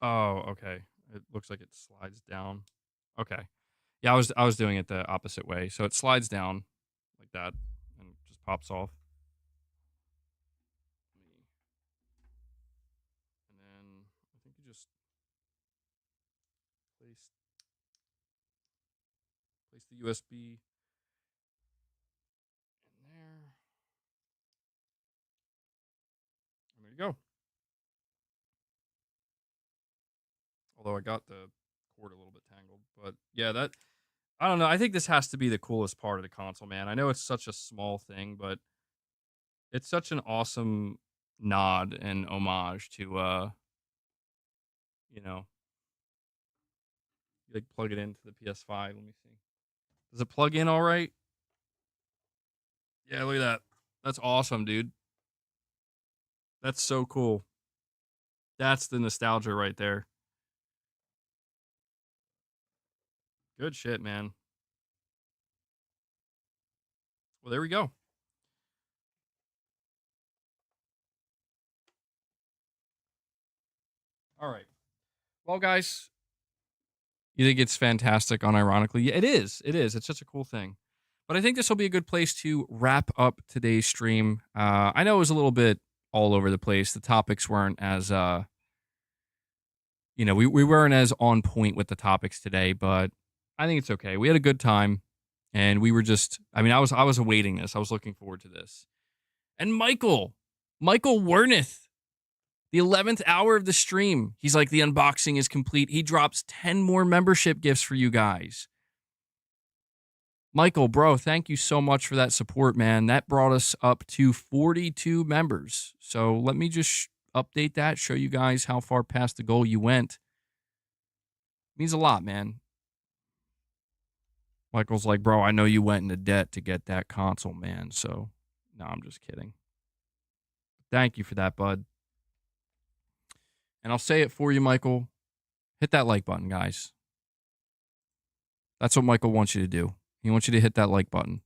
[SPEAKER 1] Oh, okay. It looks like it slides down. Okay. Yeah, I was doing it the opposite way. So it slides down like that and just pops off. And then I think you just place the USB in there. And there you go. Although I got the cord a little bit tangled, but yeah, that I don't know. I think this has to be the coolest part of the console, man. I know it's such a small thing, but it's such an awesome nod and homage to you know, you like plug it into the PS5. Let me see. Does it plug in all right? Yeah, look at that. That's awesome, dude. That's so cool. That's the nostalgia right there. Good shit, man. Well, there we go. All right. Well, guys, you think it's fantastic unironically? Yeah, it is. It is. It's such a cool thing. But I think this will be a good place to wrap up today's stream. I know it was a little bit all over the place. The topics weren't as we weren't as on point with the topics today, but I think it's okay. We had a good time, and we were just I was awaiting this. I was looking forward to this. And Michael Werneth, the 11th hour of the stream. He's like, the unboxing is complete. He drops 10 more membership gifts for you guys. Michael, bro, thank you so much for that support, man. That brought us up to 42 members. So let me just update that, show you guys how far past the goal you went. It means a lot, man. Michael's like, bro, I know you went into debt to get that console, man. So, no, I'm just kidding. Thank you for that, bud. And I'll say it for you, Michael. Hit that like button, guys. That's what Michael wants you to do. He wants you to hit that like button.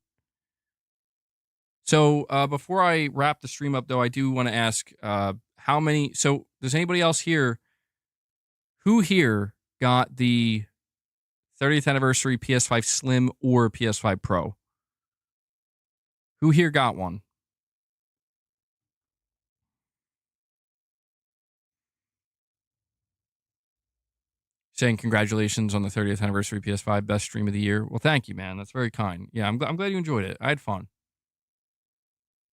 [SPEAKER 1] So before I wrap the stream up, though, I do want to ask how many. So does anybody else here? Who here got the 30th anniversary PS5 Slim or PS5 Pro? Who here got one? Saying congratulations on the 30th anniversary PS5, best stream of the year. Well, thank you, man. That's very kind. Yeah, I'm glad you enjoyed it. I had fun.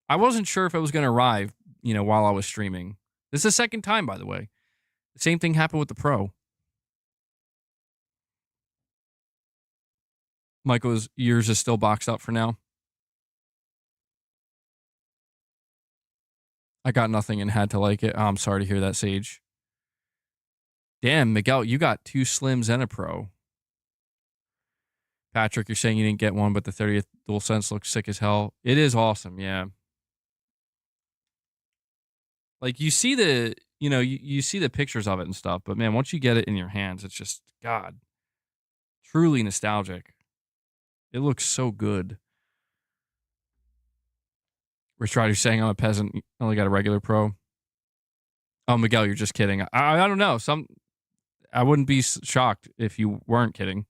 [SPEAKER 1] I wasn't sure if it was going to arrive, while I was streaming. This is the second time, by the way. The same thing happened with the Pro. Michael's yours is still boxed up for now. I got nothing and had to like it. Oh, I'm sorry to hear that, Sage. Damn, Miguel, you got 2 Slims and a Pro. Patrick, you're saying you didn't get one, but the 30th DualSense looks sick as hell. It is awesome, yeah. Like, you see the, you see the pictures of it and stuff, but man, once you get it in your hands, it's just, God, truly nostalgic. It looks so good. Rich Rider's saying I'm a peasant, I only got a regular Pro. Oh, Miguel, you're just kidding. I don't know. I wouldn't be shocked if you weren't kidding.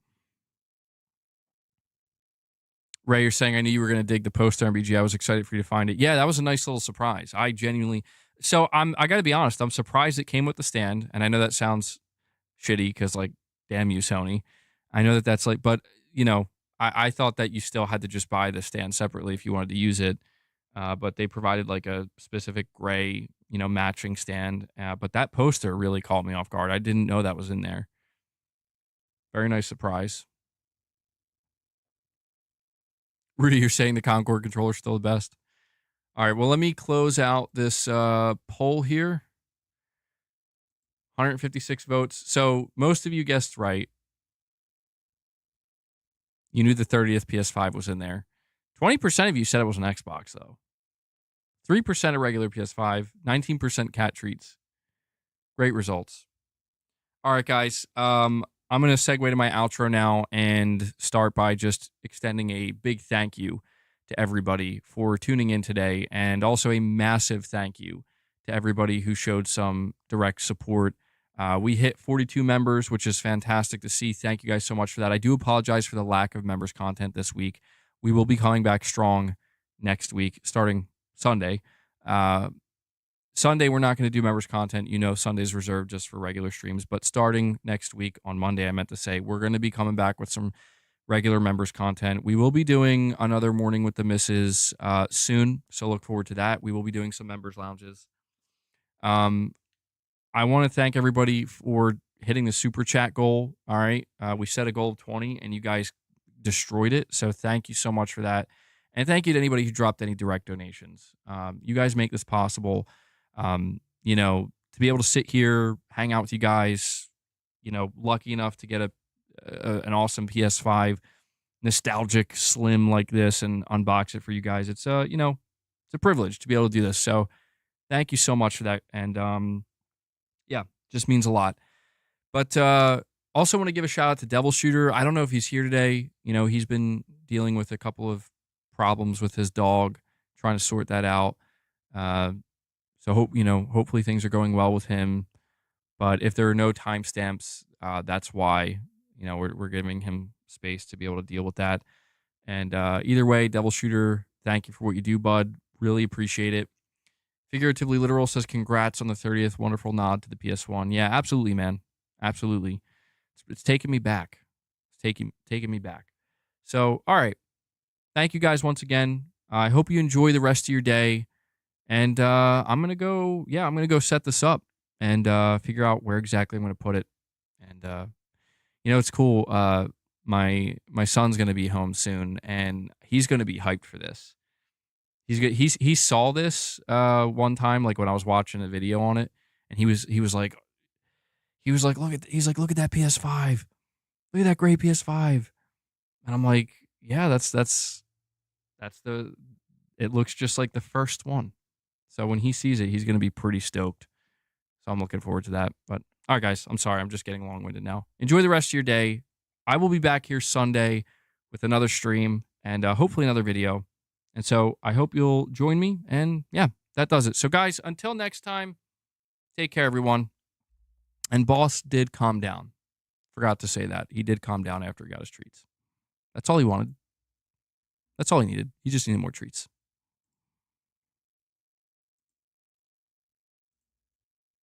[SPEAKER 1] Ray, you're saying I knew you were going to dig the post RBG. I was excited for you to find it. Yeah, that was a nice little surprise. I genuinely. So I got to be honest. I'm surprised it came with the stand, and I know that sounds shitty because like, damn you, Sony. I know that's like, but I thought that you still had to just buy the stand separately if you wanted to use it. But they provided like a specific gray, matching stand. But that poster really caught me off guard. I didn't know that was in there. Very nice surprise. Rudy, you're saying the Concord controller is still the best. All right, well, let me close out this poll here. 156 votes. So most of you guessed right. You knew the 30th PS5 was in there. 20% of you said it was an Xbox, though. 3% of regular PS5, 19% cat treats. Great results. All right, guys. I'm going to segue to my outro now and start by just extending a big thank you to everybody for tuning in today, and also a massive thank you to everybody who showed some direct support. We hit 42 members, which is fantastic to see. Thank you guys so much for that. I do apologize for the lack of members content this week. We will be coming back strong next week, starting Sunday. Sunday, we're not going to do members content. You know, Sunday's reserved just for regular streams. But starting next week on Monday, I meant to say, we're going to be coming back with some regular members content. We will be doing another Morning with the Misses soon, so look forward to that. We will be doing some members lounges. I want to thank everybody for hitting the super chat goal. All right, we set a goal of 20, and you guys destroyed it. So thank you so much for that, and thank you to anybody who dropped any direct donations. You guys make this possible. You know, to be able to sit here, hang out with you guys. You know, lucky enough to get an awesome PS5, nostalgic, slim like this, and unbox it for you guys. It's you know, it's a privilege to be able to do this. So thank you so much for that. And yeah, just means a lot. But also want to give a shout out to Devil Shooter. I don't know if he's here today. You know, he's been dealing with a couple of problems with his dog, trying to sort that out. So hopefully things are going well with him. But if there are no timestamps, that's why, you know, we're giving him space to be able to deal with that. And either way, Devil Shooter, thank you for what you do, bud. Really appreciate it. Figuratively Literal says, congrats on the 30th. Wonderful nod to the PS1. Yeah, absolutely, man. Absolutely. It's taking me back. It's taking me back. So, all right. Thank you guys once again. I hope you enjoy the rest of your day. And I'm going to go set this up and figure out where exactly I'm going to put it. And, you know, it's cool. My son's going to be home soon, and he's going to be hyped for this. He saw this one time, like when I was watching a video on it, and he was like, look at that PS5, look at that great PS5, and I'm like, yeah, that's it looks just like the first one. So when he sees it, he's gonna be pretty stoked. So I'm looking forward to that. But all right, guys, I'm sorry, I'm just getting long-winded now. Enjoy the rest of your day. I will be back here Sunday with another stream and hopefully another video. And so I hope you'll join me. And yeah, that does it. So guys, until next time, take care, everyone. And Boss did calm down. Forgot to say that. He did calm down after he got his treats. That's all he wanted. That's all he needed. He just needed more treats.